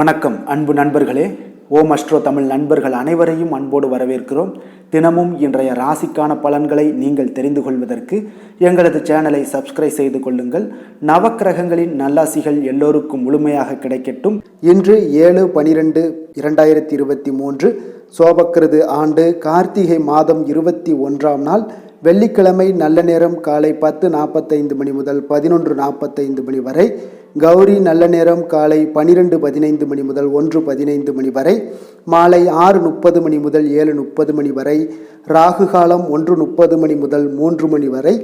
வணக்கம் அன்பு நண்பர்களே. ஓம் அஸ்ட்ரோ தமிழ் நண்பர்கள் அனைவரையும் அன்போடு வரவேற்கிறோம். தினமும் இன்றைய ராசிக்கான பலன்களை நீங்கள் தெரிந்து கொள்வதற்கு எங்களது சேனலை சப்ஸ்கிரைப் செய்து கொள்ளுங்கள். நவக்கிரகங்களின் நல்லாசிகள் எல்லோருக்கும் முழுமையாக கிடைக்கட்டும். இன்று 7/12/2023 சோபக்கிருது ஆண்டு கார்த்திகை மாதம் 21ஆம் நாள் வெள்ளிக்கிழமை. நல்ல நேரம் காலை 10:45 மணி முதல் 11:45 மணி வரை. கௌரி நல்ல நேரம் காலை 12:15 மணி முதல் 1:15 மணி வரை. மாலை 6:30 மணி முதல் 7:30 மணி வரை. ராகு காலம் 1:30 மணி முதல் 3 மணி வரை.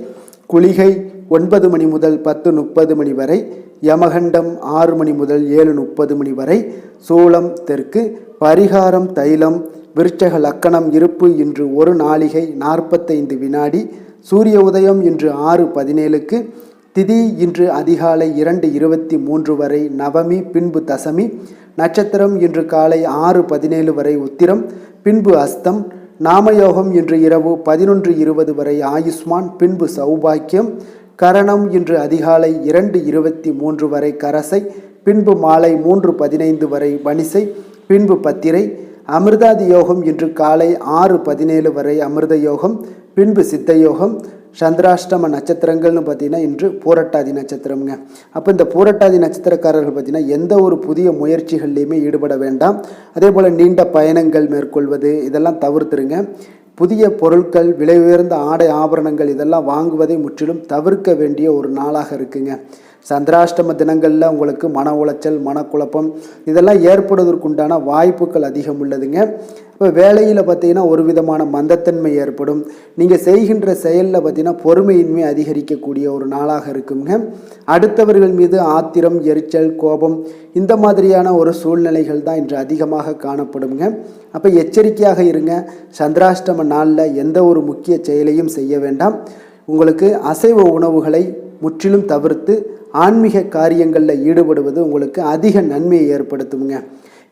குளிகை 9 மணி முதல் 10:30 மணி வரை. யமகண்டம் 6 மணி முதல் 7:30 மணி வரை. சூலம் தெற்கு. பரிகாரம் தைலம். விருச்சக லக்கணம் இருப்பு இன்று 1 நாளிகை 45 வினாடி. சூரிய உதயம் இன்று 6:17க்கு. திதி இன்று அதிகாலை 2:23 வரை நவமி, பின்பு தசமி. நட்சத்திரம் இன்று காலை 6:17 வரை உத்திரம், பின்பு அஸ்தம். நாமயோகம் இன்று இரவு 11:20 வரை ஆயுஷ்மான், பின்பு சௌபாக்கியம். கரணம் இன்று அதிகாலை 2:23 வரை கரசை, பின்பு மாலை 3:15 வரை வணிசை, பின்பு பத்திரை. அமிர்தாதி யோகம் இன்று காலை 6:17 வரை அமிர்த யோகம், பின்பு சித்த யோகம். சந்திராஷ்டம நட்சத்திரங்கள்னு பார்த்தீங்கன்னா இன்று பூரட்டாதி நட்சத்திரம்ங்க. அப்போ இந்த பூரட்டாதி நட்சத்திரக்காரர்கள் பார்த்தீங்கன்னா எந்த ஒரு புதிய முயற்சிகள்லையுமே ஈடுபட வேண்டாம். அதே போல் நீண்ட பயணங்கள் மேற்கொள்வது இதெல்லாம் தவிர்த்துருங்க. புதிய பொருட்கள், விலை உயர்ந்த ஆடை ஆபரணங்கள் இதெல்லாம் வாங்குவதை முற்றிலும் தவிர்க்க வேண்டிய ஒரு நாளாக இருக்குங்க. சந்திராஷ்டம தினங்களில் உங்களுக்கு மன உளைச்சல், மனக்குழப்பம் இதெல்லாம் ஏற்படுவதற்குண்டான வாய்ப்புகள் அதிகம் உள்ளதுங்க. இப்போ வேலையில் பார்த்தீங்கன்னா ஒரு விதமான மந்தத்தன்மை ஏற்படும். நீங்கள் செய்கின்ற செயலில் பார்த்தீங்கன்னா பொறுமையின்மை அதிகரிக்கக்கூடிய ஒரு நாளாக இருக்குங்க. அடுத்தவர்கள் மீது ஆத்திரம், எரிச்சல், கோபம் இந்த மாதிரியான ஒரு சூழ்நிலைகள் தான் இன்று அதிகமாக காணப்படுங்க. அப்போ எச்சரிக்கையாக இருங்க. சந்திராஷ்டம நாளில் எந்த ஒரு முக்கிய செயலையும் செய்ய வேண்டாம். உங்களுக்கு அசைவ உணவுகளை முற்றிலும் தவிர்த்து ஆன்மீக காரியங்களில் ஈடுபடுவது உங்களுக்கு அதிக நன்மையை ஏற்படுத்துங்க.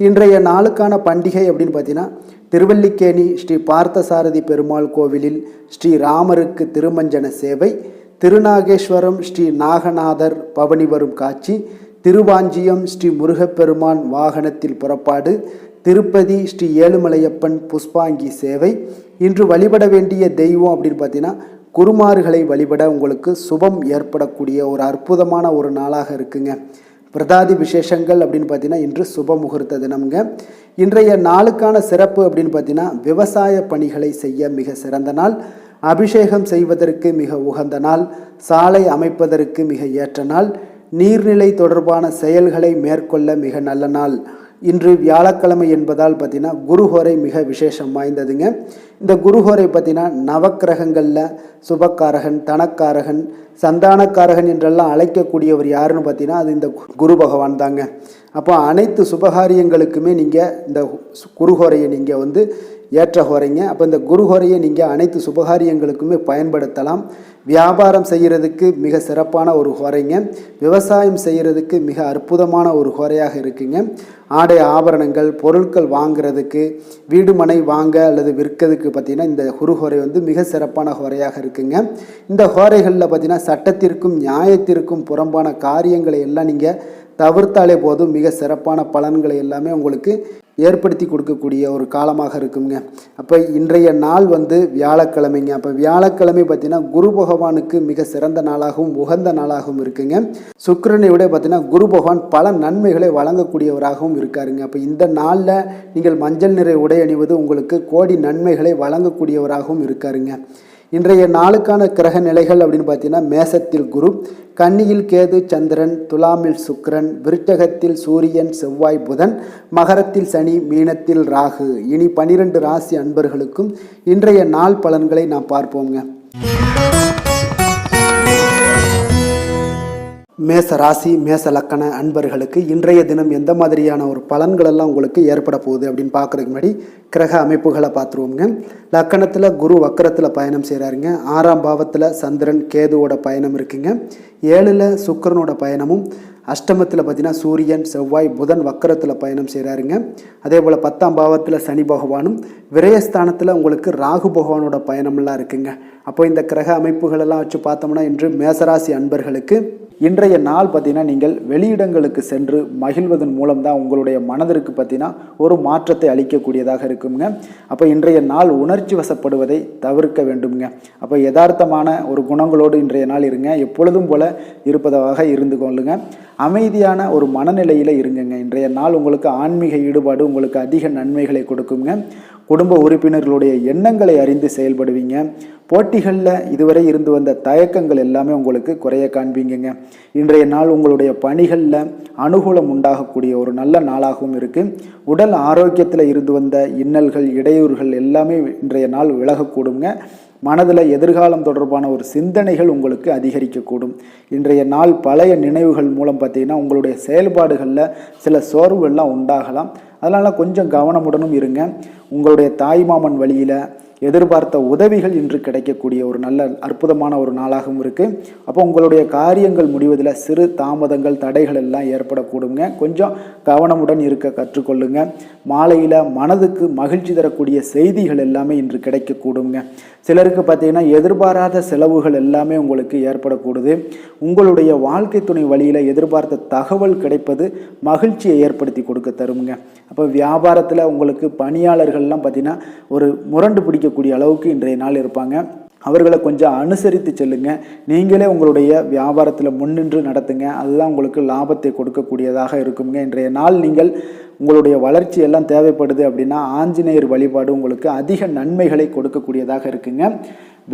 இன்றைய நாளுக்கான பண்டிகை அப்படின்னு பார்த்தீங்கன்னா திருவல்லிக்கேணி ஸ்ரீ பார்த்தசாரதி பெருமாள் கோவிலில் ஸ்ரீ ராமருக்கு திருமஞ்சன சேவை, திருநாகேஸ்வரம் ஸ்ரீ நாகநாதர் பவனி வரும் காட்சி, திருவாஞ்சியம் ஸ்ரீ முருகப்பெருமான் வாகனத்தில் புறப்பாடு, திருப்பதி ஸ்ரீ ஏழுமலையப்பன் புஷ்பாங்கி சேவை. இன்று வழிபட வேண்டிய தெய்வம் அப்படின்னு பார்த்தீங்கன்னா குருமார்களை வழிபட உங்களுக்கு சுபம் ஏற்படக்கூடிய ஒரு அற்புதமான ஒரு நாளாக இருக்குங்க. பிரதாதி விசேஷங்கள் அப்படின்னு பார்த்தீங்கன்னா இன்று சுப முகூர்த்த தினம்ங்க. இன்றைய நாளுக்கான சிறப்பு அப்படின்னு பார்த்தீங்கன்னா விவசாய பணிகளை செய்ய மிக சிறந்த நாள், அபிஷேகம் செய்வதற்கு மிக உகந்த நாள், சாலை அமைப்பதற்கு மிக ஏற்ற நாள், நீர்நிலை தொடர்பான செயல்களை மேற்கொள்ள மிக நல்ல நாள். இன்று வியாழக்கிழமை என்பதால் பார்த்தீங்கன்னா குருஹோரை மிக விசேஷம் வாய்ந்ததுங்க. இந்த குருஹோரை பார்த்தீங்கன்னா நவக்கிரகங்களில் சுபக்காரகன், தனக்காரகன், சந்தானக்காரகன் என்றெல்லாம் அழைக்கக்கூடியவர் யாருன்னு பார்த்தீங்கன்னா அது இந்த குரு பகவான் தாங்க. அப்போ அனைத்து சுபகாரியங்களுக்குமே நீங்கள் இந்த குருஹோரையை நீங்கள் ஏற்ற ஹோரைங்க. அப்போ இந்த குருஹோரையை நீங்கள் அனைத்து சுபகாரியங்களுக்குமே பயன்படுத்தலாம். வியாபாரம் செய்கிறதுக்கு மிக சிறப்பான ஒரு ஹோரைங்க. விவசாயம் செய்கிறதுக்கு மிக அற்புதமான ஒரு ஹோரையாக இருக்குங்க. ஆடை ஆபரணங்கள், பொருட்கள் வாங்கிறதுக்கு, வீடு மனை வாங்க அல்லது விற்கிறதுக்கு பார்த்தீங்கன்னா இந்த குருஹோரை மிக சிறப்பான ஹோரையாக இருக்குங்க. இந்த ஹோரைகளில் பார்த்தீங்கன்னா சட்டத்திற்கும் நியாயத்திற்கும் புறம்பான காரியங்களை எல்லாம் நீங்கள் தவிர்த்தாலே போதும் மிக சிறப்பான பலன்களை எல்லாமே உங்களுக்கு ஏற்படுத்தி கொடுக்கக்கூடிய ஒரு காலமாக இருக்குங்க. அப்போ இன்றைய நாள் வியாழக்கிழமைங்க. அப்போ வியாழக்கிழமை பார்த்தீங்கன்னா குரு பகவானுக்கு மிக சிறந்த நாளாகவும் உகந்த நாளாகவும் இருக்குங்க. சுக்கிரனை விட பார்த்தீங்கன்னா குரு பகவான் பல நன்மைகளை வழங்கக்கூடியவராகவும் இருக்காருங்க. அப்போ இந்த நாளில் நீங்கள் மஞ்சள் நிற உடை அணிவது உங்களுக்கு கோடி நன்மைகளை வழங்கக்கூடியவராகவும் இருக்காருங்க. இன்றைய நாளுக்கான கிரக நிலைகள் அப்படின்னு பார்த்தீங்கன்னா மேசத்தில் குரு, கன்னியில் கேது சந்திரன், துலாமில் சுக்கிரன், விருச்சகத்தில் சூரியன் செவ்வாய் புதன், மகரத்தில் சனி, மீனத்தில் ராகு. இனி 12 ராசி அன்பர்களுக்கும் இன்றைய நாள் பலன்களை நாம் பார்ப்போங்க. மேச ராசி, மேச லக்கண அன்பர்களுக்கு இன்றைய தினம் எந்த மாதிரியான ஒரு பலன்களெல்லாம் உங்களுக்கு ஏற்பட போகுது அப்படின்னு பார்க்குறதுக்கு முன்னாடி கிரக அமைப்புகளை பார்த்துருவோங்க. லக்கணத்தில் குரு வக்கரத்தில் பயணம் செய்கிறாருங்க. 6ஆம் பாவத்தில் சந்திரன் கேதுவோட பயணம் இருக்குங்க. 7ல் சுக்கிரனோட பயணமும், அஷ்டமத்தில் பார்த்தீங்கன்னா சூரியன் செவ்வாய் புதன் வக்கரத்தில் பயணம் செய்கிறாருங்க. அதே போல் 10ஆம் பாவத்தில் சனி பகவானும், விரயஸ்தானத்தில் உங்களுக்கு ராகு பகவானோட பயணமெல்லாம் இருக்குங்க. அப்போ இந்த கிரக அமைப்புகளெல்லாம் வச்சு பார்த்தோம்னா இன்று மேசராசி அன்பர்களுக்கு இன்றைய நாள் பார்த்தீங்கன்னா நீங்கள் வெளியிடங்களுக்கு சென்று மகிழ்வதன் மூலம் தான் உங்களுடைய மனதிற்கு பார்த்தீங்கன்னா ஒரு மாற்றத்தை அளிக்கக்கூடியதாக இருக்குங்க. அப்போ இன்றைய நாள் உணர்ச்சி வசப்படுவதை தவிர்க்க வேண்டுங்க. அப்போ யதார்த்தமான ஒரு குணங்களோடு இன்றைய நாள் இருங்க. எப்பொழுதும் போல இருப்பதாக இருந்து கொள்ளுங்க. அமைதியான ஒரு மனநிலையில் இருங்குங்க. இன்றைய நாள் உங்களுக்கு ஆன்மீக ஈடுபாடு உங்களுக்கு அதிக நன்மைகளை கொடுக்குங்க. குடும்ப உறுப்பினர்களுடைய எண்ணங்களை அறிந்து செயல்படுவீங்க. போட்டிகளில் இதுவரை இருந்து வந்த தயக்கங்கள் எல்லாமே உங்களுக்கு குறைய காண்பீங்க. இன்றைய நாள் உங்களுடைய பணிகளில் அனுகூலம் உண்டாகக்கூடிய ஒரு நல்ல நாளாகவும் இருக்குது. உடல் ஆரோக்கியத்தில் இருந்து வந்த இன்னல்கள் இடையூறுகள் எல்லாமே இன்றைய நாள் விலகக்கூடுங்க. மனதில் எதிர்காலம் தொடர்பான ஒரு சிந்தனைகள் உங்களுக்கு அதிகரிக்கக்கூடும். இன்றைய நாள் பழைய நினைவுகள் மூலம் பார்த்தீங்கன்னா உங்களுடைய செயல்பாடுகளில் சில சோர்வுகள்லாம் உண்டாகலாம். அதனால் கொஞ்சம் கவனமுடனும் இருங்க. உங்களுடைய தாய்மாமன் வழியில் எதிர்பார்த்த உதவிகள் இன்று கிடைக்கக்கூடிய ஒரு நல்ல அற்புதமான ஒரு நாளாகவும் இருக்குது. அப்போ உங்களுடைய காரியங்கள் முடிவதில் சிறு தாமதங்கள் தடைகள் எல்லாம் ஏற்படக்கூடுங்க. கொஞ்சம் கவனமுடன் இருக்க கற்றுக்கொள்ளுங்க. மாலையில் மனதுக்கு மகிழ்ச்சி தரக்கூடிய செய்திகள் எல்லாமே இன்று கிடைக்கக்கூடுங்க. சிலருக்கு பார்த்தீங்கன்னா எதிர்பாராத செலவுகள் எல்லாமே உங்களுக்கு ஏற்படக்கூடுது. உங்களுடைய வாழ்க்கை துணை வழியில் எதிர்பார்த்த தகவல் கிடைப்பது மகிழ்ச்சியை ஏற்படுத்தி கொடுக்க தருங்க. அப்போ வியாபாரத்தில் உங்களுக்கு பணியாளர்கள்லாம் பார்த்தீங்கன்னா ஒரு முரண்டு பிடிக்கக்கூடிய அளவுக்கு இன்றைய நாள் இருப்பாங்க. அவர்களை கொஞ்சம் அனுசரித்து செல்லுங்க. நீங்களே உங்களுடைய வியாபாரத்தில் முன்னின்று நடத்துங்க. அதுதான் உங்களுக்கு லாபத்தை கொடுக்கக்கூடியதாக இருக்குங்க. இன்றைய நாள் நீங்கள் உங்களுடைய வளர்ச்சி எல்லாம் தேவைப்படுது அப்படின்னா ஆஞ்சநேயர் வழிபாடு உங்களுக்கு அதிக நன்மைகளை கொடுக்கக்கூடியதாக இருக்குங்க.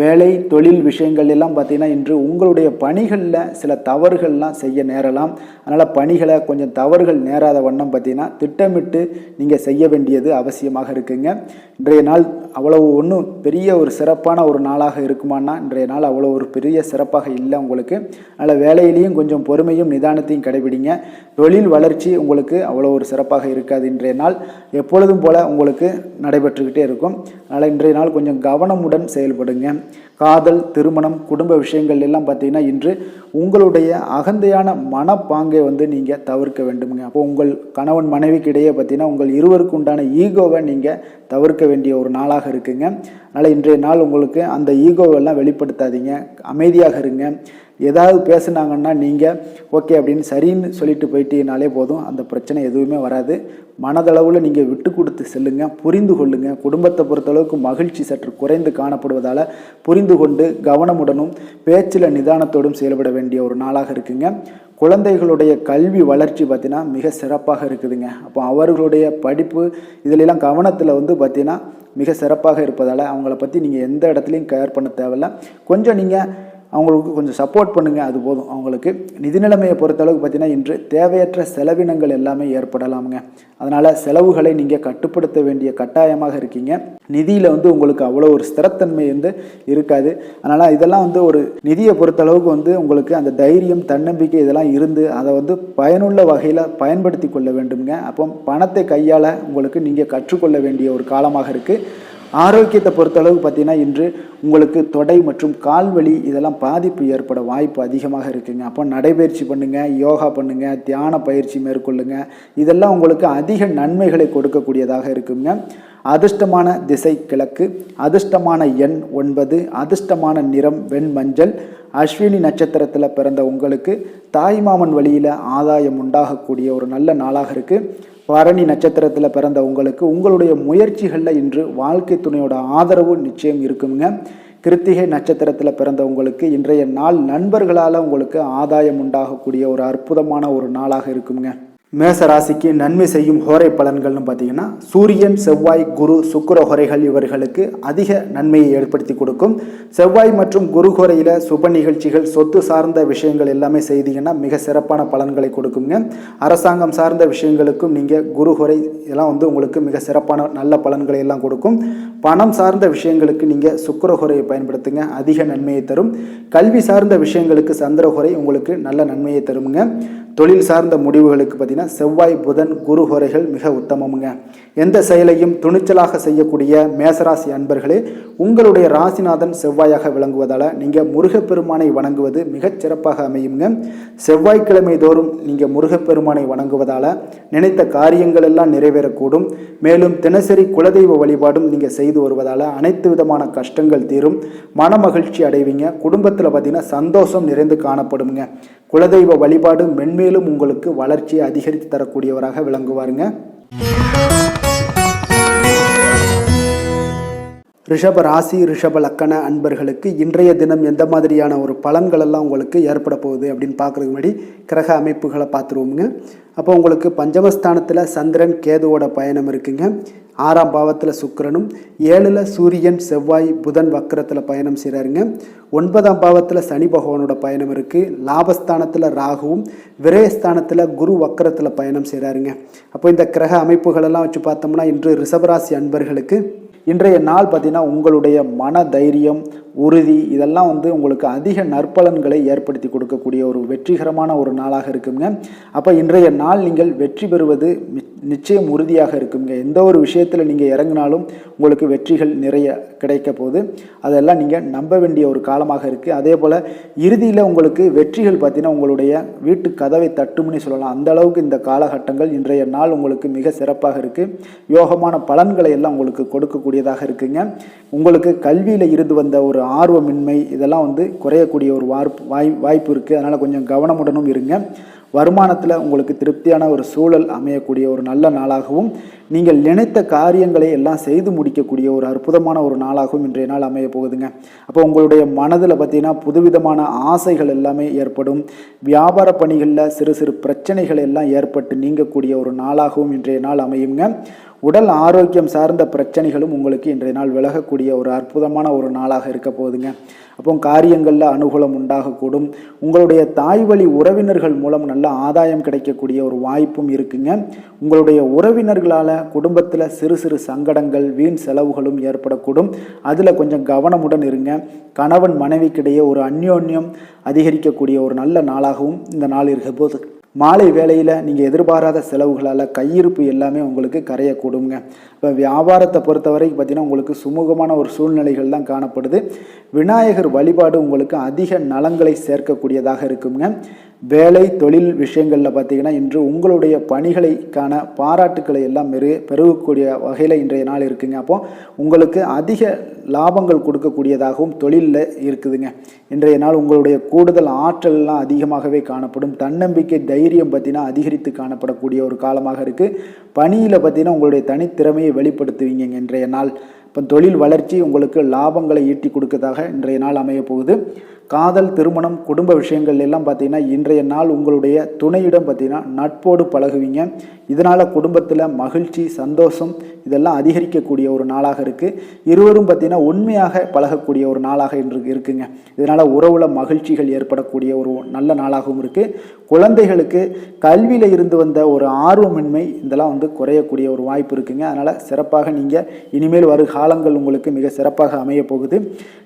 வேலை தொழில் விஷயங்கள் எல்லாம் பார்த்தீங்கன்னா இன்று உங்களுடைய பணிகளில் சில தவறுகள்லாம் செய்ய நேரலாம். அதனால் பணிகளை கொஞ்சம் தவறுகள் நேராத வண்ணம் பார்த்தீங்கன்னா திட்டமிட்டு நீங்கள் செய்ய வேண்டியது அவசியமாக இருக்குங்க. இன்றைய நாள் அவ்வளவு ஒன்றும் பெரிய ஒரு சிறப்பான ஒரு நாளாக இருக்குமானா இன்றைய நாள் அவ்வளோ ஒரு பெரிய சிறப்பாக இல்லை உங்களுக்கு. அதனால் வேலையிலையும் கொஞ்சம் பொறுமையும் நிதானத்தையும் கடைபிடிங்க. தொழில் வளர்ச்சி உங்களுக்கு அவ்வளோ ஒரு சிறப்பாக இருக்காது. இன்றைய நாள் எப்பொழுதும் போல் உங்களுக்கு நடைபெற்றுக்கிட்டே இருக்கும். அதனால் இன்றைய நாள் கொஞ்சம் கவனமுடன் செயல்படுங்க. காதல் திருமணம் குடும்ப விஷயங்கள் எல்லாம் பார்த்தீங்கன்னா இன்று உங்களுடைய அகந்தையான மனப்பாங்கை நீங்கள் தவிர்க்க வேண்டுமுங்க. அப்போ உங்கள் கணவன் மனைவிக்கு இடையே பார்த்தீங்கன்னா உங்கள் இருவருக்கு உண்டான ஈகோவை நீங்கள் தவிர்க்க வேண்டிய ஒரு நாளாக இருக்குங்க. அதனால் இன்றைய நாள் உங்களுக்கு அந்த ஈகோவெல்லாம் வெளிப்படுத்தாதீங்க. அமைதியாக இருங்க. ஏதாவது பேசுனாங்கன்னா நீங்கள் ஓகே அப்படின்னு சரின்னு சொல்லிட்டு போயிட்டீங்கனாலே போதும். அந்த பிரச்சனை எதுவுமே வராது. மனதளவில் நீங்கள் விட்டு கொடுத்து செல்லுங்க. புரிந்து கொள்ளுங்க. குடும்பத்தை பொறுத்தளவுக்கு மகிழ்ச்சி சற்று குறைந்து காணப்படுவதால் புரிந்து கொண்டு கவனமுடனும் பேச்சில் நிதானத்தோடும் செயல்பட வேண்டிய ஒரு நாளாக இருக்குங்க. குழந்தைகளுடைய கல்வி வளர்ச்சி பார்த்தீங்கன்னா மிக சிறப்பாக இருக்குதுங்க. அப்போ அவர்களுடைய படிப்பு இதிலெல்லாம் கவனத்தில் பார்த்தீங்கன்னா மிக சிறப்பாக இருப்பதால் அவங்கள பற்றி நீங்கள் எந்த இடத்துலையும் கேர் பண்ண தேவையில்லை. கொஞ்சம் நீங்கள் அவங்களுக்கு கொஞ்சம் சப்போர்ட் பண்ணுங்கள், அது போதும். அவங்களுக்கு நிதி நிலைமையை பொறுத்தளவுக்கு பார்த்தீங்கன்னா இன்று தேவையற்ற செலவினங்கள் எல்லாமே ஏற்படலாமுங்க. அதனால் செலவுகளை நீங்கள் கட்டுப்படுத்த வேண்டிய கட்டாயமாக இருக்கீங்க. நிதியில் உங்களுக்கு அவ்வளோ ஒரு ஸ்திரத்தன்மை இருக்காது. அதனால் இதெல்லாம் ஒரு நிதியை பொறுத்தளவுக்கு உங்களுக்கு அந்த தைரியம் தன்னம்பிக்கை இதெல்லாம் இருந்து அதை பயனுள்ள வகையில் பயன்படுத்தி கொள்ள வேண்டுங்க. அப்போ பணத்தை கையாள உங்களுக்கு நீங்கள் கற்றுக்கொள்ள வேண்டிய ஒரு காலமாக இருக்குது. ஆரோக்கியத்தை பொறுத்தளவுக்கு பார்த்தீங்கன்னா இன்று உங்களுக்கு தொடை மற்றும் கால்வலி இதெல்லாம் பாதிப்பு ஏற்பட வாய்ப்பு அதிகமாக இருக்குங்க. அப்போ நடைபயிற்சி பண்ணுங்கள், யோகா பண்ணுங்கள், தியான பயிற்சி மேற்கொள்ளுங்க. இதெல்லாம் உங்களுக்கு அதிக நன்மைகளை கொடுக்கக்கூடியதாக இருக்குங்க. அதிர்ஷ்டமான திசை கிழக்கு, அதிர்ஷ்டமான எண் 9, அதிர்ஷ்டமான நிறம் வெண்மஞ்சள். அஸ்வினி நட்சத்திரத்தில் பிறந்த உங்களுக்கு தாய்மாமன் வழியில் ஆதாயம் உண்டாகக்கூடிய ஒரு நல்ல நாளாக இருக்குது. பரணி நட்சத்திரத்தில் பிறந்த உங்களுக்கு உங்களுடைய முயற்சிகளில் இன்று வாழ்க்கை துணையோட ஆதரவு நிச்சயம் இருக்குங்க. கிருத்திகை நட்சத்திரத்தில் பிறந்த உங்களுக்கு இன்றைய நாள் நண்பர்களால் உங்களுக்கு ஆதாயம் உண்டாகக்கூடிய ஒரு அற்புதமான ஒரு நாளாக இருக்குங்க. மேச ராசிக்கு நன்மை செய்யும் ஹோரை பலன்கள்னு பார்த்தீங்கன்னா சூரியன் செவ்வாய் குரு சுக்கிர ஹோரைகள் இவர்களுக்கு அதிக நன்மையை ஏற்படுத்தி கொடுக்கும். செவ்வாய் மற்றும் குரு ஹோரையில் சுப நிகழ்ச்சிகள் சொத்து சார்ந்த விஷயங்கள் எல்லாமே செய்தீங்கன்னா மிக சிறப்பான பலன்களை கொடுக்குங்க. அரசாங்கம் சார்ந்த விஷயங்களுக்கும் நீங்கள் குரு ஹோரை எல்லாம் உங்களுக்கு மிக சிறப்பான நல்ல பலன்களை எல்லாம் கொடுக்கும். பணம் சார்ந்த விஷயங்களுக்கு நீங்கள் சுக்கிர ஹோரையை பயன்படுத்துங்க, அதிக நன்மையை தரும். கல்வி சார்ந்த விஷயங்களுக்கு சந்திர ஹோரை உங்களுக்கு நல்ல நன்மையை தருங்க. தொழில் சார்ந்த முடிவுகளுக்கு பார்த்தீங்கன்னா செவ்வாய் புதன் குரு ஹோரைகள் மிக உத்தமமுங்க. எந்த செயலையும் துணிச்சலாக செய்யக்கூடிய மேசராசி அன்பர்களே, உங்களுடைய ராசிநாதன் செவ்வாயாக விளங்குவதால் நீங்கள் முருகப்பெருமானை வணங்குவது மிகச் சிறப்பாக அமையுங்க. செவ்வாய்க்கிழமை தோறும் நீங்கள் முருகப்பெருமானை வணங்குவதால் நினைத்த காரியங்கள் எல்லாம் நிறைவேறக்கூடும். மேலும் தினசரி குலதெய்வ வழிபாடும் நீங்கள் செய்து வருவதால் அனைத்து விதமான கஷ்டங்கள் தீரும், மன மகிழ்ச்சி அடைவீங்க. குடும்பத்தில் பார்த்தீங்கன்னா சந்தோஷம் நிறைந்து காணப்படுங்க. குலதெய்வ வழிபாடு மென்மேலும் உங்களுக்கு வளர்ச்சியை அதிகரித்து தரக்கூடியவராக விளங்குவாருங்க. ரிஷப ராசி ரிஷப லக்கண அன்பர்களுக்கு இன்றைய தினம் எந்த மாதிரியான ஒரு பலன்கள் எல்லாம் உங்களுக்கு ஏற்பட போகுது அப்படின்னு பார்க்குறதுக்கு முன்னாடி கிரக அமைப்புகளை பார்த்துருவோமுங்க. அப்போ உங்களுக்கு பஞ்சமஸ்தானத்தில் சந்திரன் கேதுவோட பயணம் இருக்குங்க. 6ஆம் பாவத்தில் சுக்கிரனும், 7ல் சூரியன் செவ்வாய் புதன் வக்கரத்தில் பயணம் செய்கிறாருங்க. 9ஆம் பாவத்தில் சனி பகவானோட பயணம் இருக்குது. லாபஸ்தானத்தில் ராகுவும், விரயஸ்தானத்தில் குரு வக்கரத்தில் பயணம் செய்கிறாருங்க. அப்போ இந்த கிரக அமைப்புகளெல்லாம் வச்சு பார்த்தோம்னா இன்று ரிஷபராசி அன்பர்களுக்கு இன்றைய நாள் பார்த்திங்கன்னா உங்களுடைய மன தைரியம், உறுதி இதெல்லாம் உங்களுக்கு அதிக நற்பலன்களை ஏற்படுத்தி கொடுக்கக்கூடிய ஒரு வெற்றிகரமான ஒரு நாளாக இருக்குங்க. அப்போ இன்றைய நாள் நீங்கள் வெற்றி பெறுவது நிச்சயம் உறுதியாக இருக்குங்க. எந்த ஒரு விஷயத்தில் நீங்கள் இறங்கினாலும் உங்களுக்கு வெற்றிகள் நிறைய கிடைக்க போகுது. அதெல்லாம் நீங்கள் நம்ப வேண்டிய ஒரு காலமாக இருக்குது. அதே போல் இறுதியில் உங்களுக்கு வெற்றிகள் பார்த்தீங்கன்னா உங்களுடைய வீட்டு கதவை தட்டும்னு சொல்லலாம். அந்த அளவுக்கு இந்த காலகட்டங்கள் இன்றைய நாள் உங்களுக்கு மிக சிறப்பாக இருக்குது. யோகமான பலன்களை எல்லாம் உங்களுக்கு கொடுக்கக்கூடியதாக இருக்குங்க. உங்களுக்கு கல்வியில் இருந்து வந்த ஒரு ஆர்வமின்மை இதெல்லாம் குறையக்கூடிய ஒரு வாய்ப்பு இருக்குது. அதனால் கொஞ்சம் கவனமுடனும் இருங்க. வருமானத்தில் உங்களுக்கு திருப்தியான ஒரு சூழல் அமையக்கூடிய ஒரு நல்ல நாளாகவும், நீங்கள் நினைத்த காரியங்களை எல்லாம் செய்து முடிக்கக்கூடிய ஒரு அற்புதமான ஒரு நாளாகவும் இன்றைய நாள் அமைய போகுதுங்க. அப்போ உங்களுடைய மனதில் பார்த்தீங்கன்னா புதுவிதமான ஆசைகள் எல்லாமே ஏற்படும். வியாபார பணிகளில் சிறு சிறு பிரச்சனைகள் எல்லாம் ஏற்பட்டு நீங்கக்கூடிய ஒரு நாளாகவும் இன்றைய நாள் அமையுங்க. உடல் ஆரோக்கியம் சார்ந்த பிரச்சனைகளும் உங்களுக்கு இன்றைய நாள் விலகக்கூடிய ஒரு அற்புதமான ஒரு நாளாக இருக்க போகுதுங்க. அப்போ காரியங்களில் அனுகூலம் உண்டாகக்கூடும். உங்களுடைய தாய் வழி உறவினர்கள் மூலம் நல்ல ஆதாயம் கிடைக்கக்கூடிய ஒரு வாய்ப்பும் இருக்குங்க. உங்களுடைய உறவினர்களால் குடும்பத்தில் சிறு சிறு சங்கடங்கள் வீண் செலவுகளும் ஏற்படக்கூடும். அதில் கொஞ்சம் கவனமுடன் இருங்க. கணவன் மனைவிக்கிடையே ஒரு அந்யோன்யம் அதிகரிக்கக்கூடிய ஒரு நல்ல நாளாகவும் இந்த நாள் இருக்க போது. மாலை வேளையில் நீங்கள் எதிர்பாராத செலவுகளால் கையிருப்பு எல்லாமே உங்களுக்கு கரையக்கூடுங்க. இப்போ வியாபாரத்தை பொறுத்தவரைக்கும் பார்த்தீங்கன்னா உங்களுக்கு சுமூகமான ஒரு சூழ்நிலைகள் தான் காணப்படுது. விநாயகர் வழிபாடு உங்களுக்கு அதிக நலங்களை சேர்க்கக்கூடியதாக இருக்குங்க. வேலை தொழில் விஷயங்களில் பார்த்தீங்கன்னா இன்று உங்களுடைய பணிகளுக்கான பாராட்டுக்களை எல்லாம் பெருகக்கூடிய வகையில் இன்றைய நாள் இருக்குங்க. அப்போ உங்களுக்கு அதிக லாபங்கள் கொடுக்கக்கூடியதாகவும் தொழிலில் இருக்குதுங்க. இன்றைய நாள் உங்களுடைய கூடுதல் ஆற்றல்லாம் அதிகமாகவே காணப்படும். தன்னம்பிக்கை தைரியம் பார்த்தீங்கன்னா அதிகரித்து காணப்படக்கூடிய ஒரு காலமாக இருக்குது. பணியில் பார்த்தீங்கன்னா உங்களுடைய தனித்திறமையை வெளிப்படுத்துவீங்க இன்றைய நாள். இப்போ தொழில் வளர்ச்சி உங்களுக்கு லாபங்களை ஈட்டி கொடுக்கறதாக இன்றைய நாள் அமைய போகுது. காதல், திருமணம், குடும்ப விஷயங்கள் எல்லாம் பார்த்தீங்கன்னா இன்றைய நாள் உங்களுடைய துணையிடம் பார்த்தீங்கன்னா நட்போடு பழகுவீங்க. இதனால் குடும்பத்தில் மகிழ்ச்சி சந்தோஷம் இதெல்லாம் அதிகரிக்கக்கூடிய ஒரு நாளாக இருக்குது. இருவரும் பார்த்தீங்கன்னா உண்மையாக பழகக்கூடிய ஒரு நாளாக இன்று இருக்குங்க. இதனால் உறவுல மகிழ்ச்சிகள் ஏற்படக்கூடிய ஒரு நல்ல நாளாகவும் இருக்குது. குழந்தைகளுக்கு கல்வியில் இருந்து வந்த ஒரு ஆர்வமின்மை இதெல்லாம் குறையக்கூடிய ஒரு வாய்ப்பு இருக்குங்க. அதனால் சிறப்பாக நீங்கள் இனிமேல் வரும் காலங்கள் உங்களுக்கு மிக சிறப்பாக அமைய போகுது.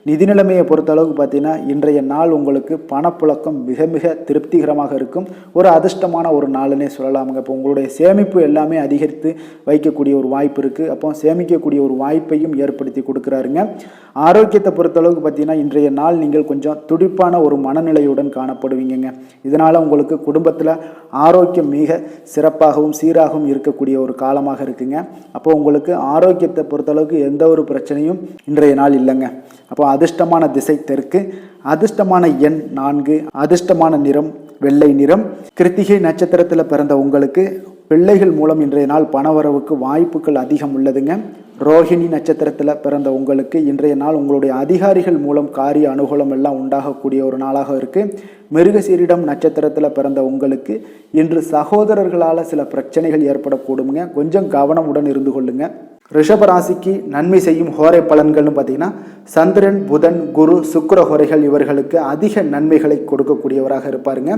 நிதி நிலைமையை பொறுத்த அளவுக்கு பார்த்தீங்கன்னா இன்றைய நாள் உங்களுக்கு பணப்புழக்கம் மிக மிக திருப்திகரமாக இருக்கும். ஒரு அதிர்ஷ்டமான ஒரு நாளுன்னே சொல்லலாமுங்க. இப்போ உங்களுடைய சேமிப்பு எல்லாமே அதிகரித்து வைக்கக்கூடிய ஒரு வாய்ப்பு இருக்குது. அப்போ சேமிக்கக்கூடிய ஒரு வாய்ப்பையும் ஏற்படுத்தி கொடுக்குறாருங்க. ஆரோக்கியத்தை பொறுத்தளவுக்கு பார்த்தீங்கன்னா இன்றைய நாள் நீங்கள் கொஞ்சம் துடிப்பான ஒரு மனநிலையுடன் காணப்படுவீங்க. இதனால் உங்களுக்கு குடும்பத்தில் ஆரோக்கியம் மிக சிறப்பாகவும் சீராகவும் இருக்கக்கூடிய ஒரு காலமாக இருக்குங்க. அப்போ உங்களுக்கு ஆரோக்கியத்தை பொறுத்தளவுக்கு எந்த ஒரு பிரச்சனையும் இன்றைய நாள் இல்லைங்க. அப்போ அதிர்ஷ்டமான திசை தெற்கு, அதிர்ஷ்டமான எண் 4, அதிர்ஷ்டமான நிறம் வெள்ளை நிறம். கிருத்திகை நட்சத்திரத்தில் பிறந்த உங்களுக்கு பிள்ளைகள் மூலம் இன்றைய நாள் பணவரவுக்கு வாய்ப்புகள் அதிகம் உள்ளதுங்க. ரோஹிணி நட்சத்திரத்தில் பிறந்த உங்களுக்கு இன்றைய நாள் உங்களுடைய அதிகாரிகள் மூலம் காரிய அனுகூலம் எல்லாம் உண்டாகக்கூடிய ஒரு நாளாக இருக்குது. மிருகசீரிடம் நட்சத்திரத்தில் பிறந்த உங்களுக்கு இன்று சகோதரர்களால் சில பிரச்சனைகள் ஏற்படக்கூடுங்க. கொஞ்சம் கவனமுடன் இருந்து கொள்ளுங்க. ரிஷபராசிக்கு நன்மை செய்யும் ஹோரை பலன்கள்னு பார்த்தீங்கன்னா சந்திரன், புதன், குரு, சுக்கிர ஹோரைகள் இவர்களுக்கு அதிக நன்மைகளை கொடுக்கக்கூடியவராக இருப்பாருங்க.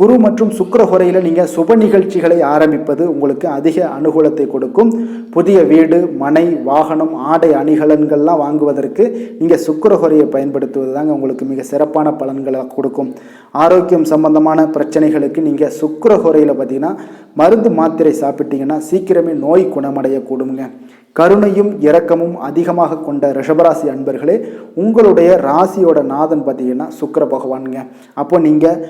குரு மற்றும் சுக்கிர ஹோரையில் நீங்கள் சுப நிகழ்ச்சிகளை ஆரம்பிப்பது உங்களுக்கு அதிக அனுகூலத்தை கொடுக்கும். புதிய வீடு, மனை, வாகனம், ஆடை அணிகலன்கள்லாம் வாங்குவதற்கு நீங்கள் சுக்கிர ஹோரையை பயன்படுத்துவது தாங்க உங்களுக்கு மிக சிறப்பான பலன்களை கொடுக்கும். ஆரோக்கியம் சம்பந்தமான பிரச்சனைகளுக்கு நீங்கள் சுக்கிர ஹோரையில் பார்த்தீங்கன்னா மருந்து மாத்திரை சாப்பிட்டீங்கன்னா சீக்கிரமே நோய் குணமடையக்கூடுங்க. கருணையும் இரக்கமும் அதிகமாக கொண்ட ரிஷபராசி அன்பர்களே, உங்களுடைய ராசியோட நாதன் பார்த்தீங்கன்னா சுக்கிர பகவானுங்க. அப்போ நீங்கள்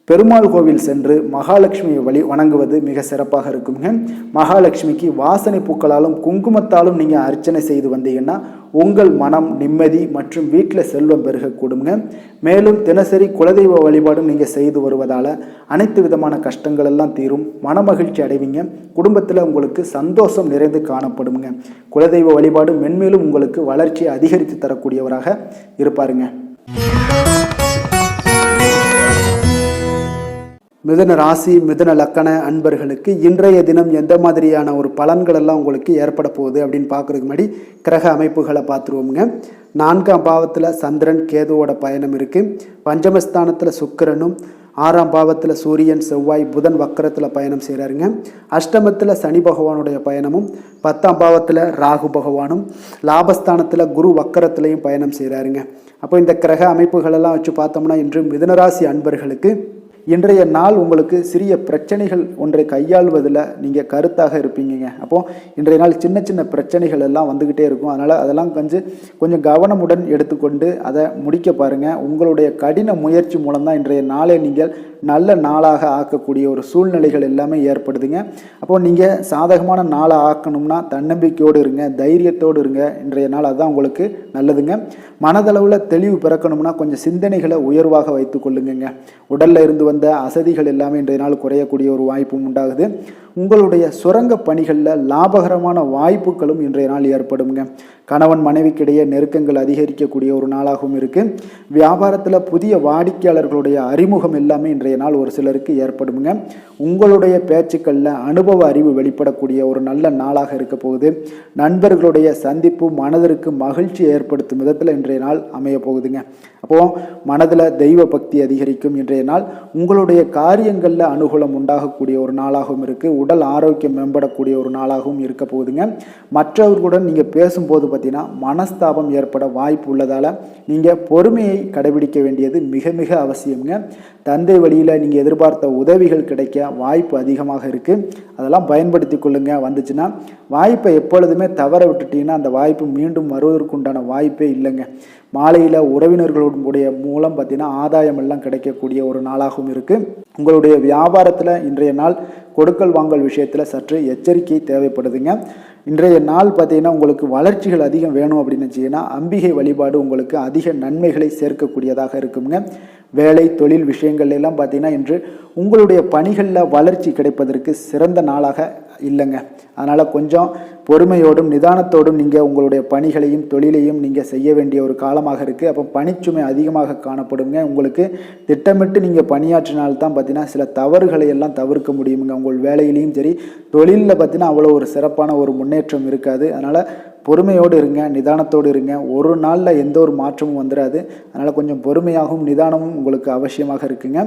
பெருமாள் கோவில் சென்று மகாலட்சுமியை வணங்குவது மிக சிறப்பாக இருக்குங்க. மகாலட்சுமிக்கு வாசனை பூக்களாலும் குங்குமத்தாலும் நீங்கள் அர்ச்சனை செய்து வந்தீங்கன்னா உங்கள் மனம் நிம்மதி மற்றும் வீட்டில் செல்வம் பெருகக்கூடுங்க. மேலும் தினசரி குலதெய்வ வழிபாடும் நீங்கள் செய்து வருவதால் அனைத்து விதமான கஷ்டங்கள் எல்லாம் தீரும், மனமகிழ்ச்சி அடைவீங்க. குடும்பத்தில் உங்களுக்கு சந்தோஷம் நிறைந்து காணப்படுங்க. குலதெய்வ வழிபாடு மென்மேலும் உங்களுக்கு வளர்ச்சியை அதிகரித்து தரக்கூடியவராக இருப்பாருங்க. மிதுன ராசி, மிதுன லக்கண அன்பர்களுக்கு இன்றைய தினம் எந்த மாதிரியான ஒரு பலன்கள் எல்லாம் உங்களுக்கு ஏற்பட போகுது அப்படின்னு பார்க்குறதுக்கு முன்னாடி கிரக அமைப்புகளை பார்த்துருவோமுங்க. 4ஆம் பாவத்தில் சந்திரன் கேதுவோட பயணம் இருக்குது. பஞ்சமஸ்தானத்தில் சுக்கிரனும், 6ஆம் பாவத்தில் சூரியன், செவ்வாய், புதன் வக்கரத்தில் பயணம் செய்கிறாருங்க. அஷ்டமத்தில் சனி பகவானுடைய பயணமும், 10ஆம் பாவத்தில் ராகு பகவானும், லாபஸ்தானத்தில் குரு வக்கரத்திலையும் பயணம் செய்கிறாருங்க. அப்போ இந்த கிரக அமைப்புகளெல்லாம் வச்சு பார்த்தோம்னா இன்று மிதுனராசி அன்பர்களுக்கு இன்றைய நாள் உங்களுக்கு சிறிய பிரச்சனைகள் ஒன்றை கையாள்வதில் நீங்கள் கருத்தாக இருப்பீங்க. அப்போது இன்றைய நாள் சின்ன சின்ன பிரச்சனைகள் எல்லாம் வந்துக்கிட்டே இருக்கும். அதனால் அதெல்லாம் கொஞ்சம் கவனமுடன் எடுத்துக்கொண்டு அதை முடிக்க பாருங்கள். உங்களுடைய கடின முயற்சி மூலம்தான் இன்றைய நாளை நீங்கள் நல்ல நாளாக ஆக்கக்கூடிய ஒரு சூழ்நிலைகள் எல்லாமே ஏற்படுதுங்க. அப்போது நீங்கள் சாதகமான நாளை ஆக்கணும்னா தன்னம்பிக்கையோடு இருங்க, தைரியத்தோடு இருங்க. இன்றைய நாள் அதுதான் உங்களுக்கு நல்லதுங்க. மனதளவில் தெளிவு பிறக்கணும்னா கொஞ்சம் சிந்தனைகளை உயர்வாக வைத்து கொள்ளுங்க. உடலில் இருந்து வந்த அசதிகள் எல்லாமே இன்றைய நாள் குறையக்கூடிய ஒரு வாய்ப்பும் உண்டாகுது. உங்களுடைய சுரங்க பணிகளில் லாபகரமான வாய்ப்புகளும் இன்றைய நாள் ஏற்படுங்க. கணவன் மனைவிக்கிடையே நெருக்கங்கள் அதிகரிக்கக்கூடிய ஒரு நாளாகவும் இருக்குது. வியாபாரத்தில் புதிய வாடிக்கையாளர்களுடைய அறிமுகம் எல்லாமே இன்றைய நாள் ஒரு சிலருக்கு ஏற்படுங்க. உங்களுடைய பேச்சுக்களில் அனுபவ அறிவு வெளிப்படக்கூடிய ஒரு நல்ல நாளாக இருக்க போகுது. நண்பர்களுடைய சந்திப்பு மனதிற்கு மகிழ்ச்சி ஏற்படுத்தும் விதத்தில் இன்றைய நாள் அமைய போகுதுங்க. அப்போது மனதில் தெய்வ பக்தி அதிகரிக்கும். இன்றைய நாள் உங்களுடைய காரியங்களில் அனுகூலம் உண்டாகக்கூடிய ஒரு நாளாகவும் இருக்குது. உடல் ஆரோக்கியம் மேம்படக்கூடிய ஒரு நாளாகவும் இருக்க போகுதுங்க. மற்றவர்களுடன் நீங்கள் பேசும்போது பார்த்தீங்கன்னா மனஸ்தாபம் ஏற்பட வாய்ப்பு உள்ளதால் நீங்கள் பொறுமையை கடைபிடிக்க வேண்டியது மிக மிக அவசியம்ங்க. தந்தை வழியில் நீங்கள் எதிர்பார்த்த உதவிகள் கிடைக்க வாய்ப்பு அதிகமாக இருக்குது. அதெல்லாம் பயன்படுத்தி கொள்ளுங்க. வந்துச்சுன்னா வாய்ப்பை எப்பொழுதுமே தவற விட்டுட்டீங்கன்னா அந்த வாய்ப்பு மீண்டும் வருவதற்குண்டான வாய்ப்பே இல்லைங்க. மாலையில் உறவினர்களுடைய மூலம் பார்த்தீங்கன்னா ஆதாயம் எல்லாம் கிடைக்கக்கூடிய ஒரு நாளாகவும் இருக்குது. உங்களுடைய வியாபாரத்தில் இன்றைய நாள் கொடுக்கல் வாங்கல் விஷயத்தில் சற்று எச்சரிக்கை தேவைப்படுதுங்க. இன்றைய நாள் பார்த்தீங்கன்னா உங்களுக்கு வளர்ச்சிகள் அதிகம் வேணும் அப்படின்னு வச்சிங்கன்னா அம்பிகை வழிபாடு உங்களுக்கு அதிக நன்மைகளை சேர்க்கக்கூடியதாக இருக்குங்க. வேலை தொழில் விஷயங்கள் எல்லாம் பார்த்தீங்கன்னா இன்று உங்களுடைய பணிகளில் வளர்ச்சி கிடைப்பதற்கு சிறந்த நாளாக இல்லைங்க. அதனால் கொஞ்சம் பொறுமையோடும் நிதானத்தோடும் நீங்கள் உங்களுடைய பணிகளையும் தொழிலையும் நீங்கள் செய்ய வேண்டிய ஒரு காலமாக இருக்குது. அப்போ பணிச்சுமை அதிகமாக காணப்படுங்க. உங்களுக்கு திட்டமிட்டு நீங்கள் பணியாற்றினால்தான் பார்த்தீங்கன்னா சில தவறுகளை எல்லாம் தவிர்க்க முடியுங்க. உங்கள் வேலையிலையும் சரி தொழிலில் பார்த்தீங்கன்னா அவ்வளோ ஒரு சிறப்பான ஒரு முன்னேற்றம் இருக்காது. அதனால் பொறுமையோடு இருங்க, நிதானத்தோடு இருங்க. ஒரு நாளில் எந்த ஒரு மாற்றமும் வந்துடாது. அதனால் கொஞ்சம் பொறுமையாகவும் நிதானமும் உங்களுக்கு அவசியமாக இருக்குங்க.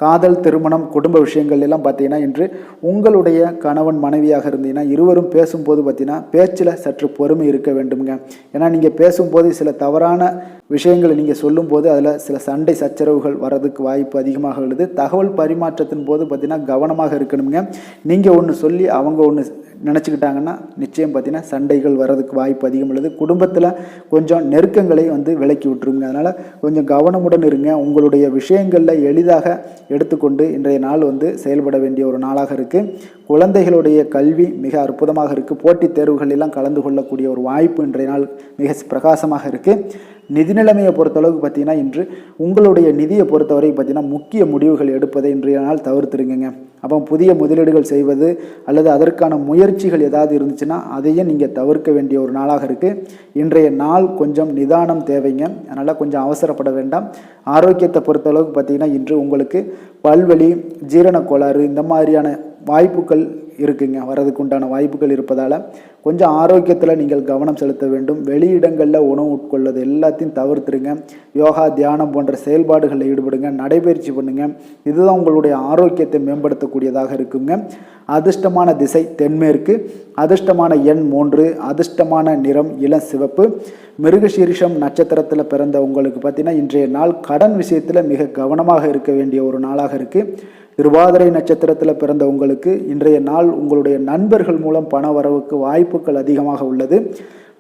காதல், திருமணம், குடும்ப விஷயங்கள் எல்லாம் பார்த்தீங்கன்னா இன்று உங்களுடைய கணவன் மனைவியாக இருந்தீங்கன்னா இருவரும் பேசும்போது பார்த்தீங்கன்னா பேச்சில் சற்று பொறுமை இருக்க வேண்டுங்க. ஏன்னா நீங்கள் பேசும்போது சில தவறான விஷயங்களை நீங்கள் சொல்லும்போது அதில் சில சண்டை சச்சரவுகள் வர்றதுக்கு வாய்ப்பு அதிகமாக உள்ளது. தகவல் பரிமாற்றத்தின் போது பார்த்தீங்கன்னா கவனமாக இருக்கணுங்க. நீங்கள் ஒன்று சொல்லி அவங்க ஒன்று நினச்சிக்கிட்டாங்கன்னா நிச்சயம் பார்த்தீங்கன்னா சண்டைகள் வர்றதுக்கு வாய்ப்பு அதிகம் உள்ளது. குடும்பத்தில் கொஞ்சம் நெருக்கங்களை விலக்கி விட்டுருங்க. அதனால் கொஞ்சம் கவனமுடன் இருங்க. உங்களுடைய விஷயங்களில் எளிதாக எடுத்துக்கொண்டு இன்றைய நாள் செயல்பட வேண்டிய ஒரு நாளாக இருக்குது. குழந்தைகளுடைய கல்வி மிக அற்புதமாக இருக்குது. போட்டித் தேர்வுகள் எல்லாம் கலந்து கொள்ளக்கூடிய ஒரு வாய்ப்பு இன்றைய நாள் மிக பிரகாசமாக இருக்குது. நிதி நிலைமையை பொறுத்தளவுக்கு பார்த்தீங்கன்னா இன்று உங்களுடைய நிதியை பொறுத்தவரை பார்த்தீங்கன்னா முக்கிய முடிவுகள் எடுப்பதை இன்றைய நாள் தவிர்த்துருங்க. அப்போ புதிய முதலீடுகள் செய்வது அல்லது அதற்கான முயற்சிகள் ஏதாவது இருந்துச்சுன்னா அதையும் நீங்கள் தவிர்க்க வேண்டிய ஒரு நாளாக இருக்குது. இன்றைய நாள் கொஞ்சம் நிதானம் தேவைங்க. அதனால் கொஞ்சம் அவசரப்பட வேண்டாம். ஆரோக்கியத்தை பொறுத்தளவுக்கு பார்த்தீங்கன்னா இன்று உங்களுக்கு பல்வலி, ஜீரண கோளாறு இந்த மாதிரியான வாய்ப்புகள் இருக்குங்க, வரதுக்கு உண்டான வாய்ப்புகள் இருப்பதால் கொஞ்சம் ஆரோக்கியத்தில் நீங்கள் கவனம் செலுத்த வேண்டும். வெளியிடங்களில் உணவு உட்கொள்வது எல்லாத்தையும் தவிர்த்துருங்க. யோகா, தியானம் போன்ற செயல்பாடுகளில் ஈடுபடுங்க, நடைபயிற்சி பண்ணுங்க. இதுதான் உங்களுடைய ஆரோக்கியத்தை மேம்படுத்தக்கூடியதாக இருக்குங்க. அதிர்ஷ்டமான திசை தென்மேற்கு, அதிர்ஷ்டமான எண் 3, அதிர்ஷ்டமான நிறம் இளம் சிவப்பு. மிருகசீரிஷம் நட்சத்திரத்தில் பிறந்த உங்களுக்கு பார்த்தீங்கன்னா இன்றைய நாள் கடன் விஷயத்தில் மிக கவனமாக இருக்க வேண்டிய ஒரு நாளாக இருக்குது. திருவாதிரை நட்சத்திரத்தில் பிறந்த உங்களுக்கு இன்றைய நாள் உங்களுடைய நண்பர்கள் மூலம் பண வரவுக்கு வாய்ப்புகள் அதிகமாக உள்ளது.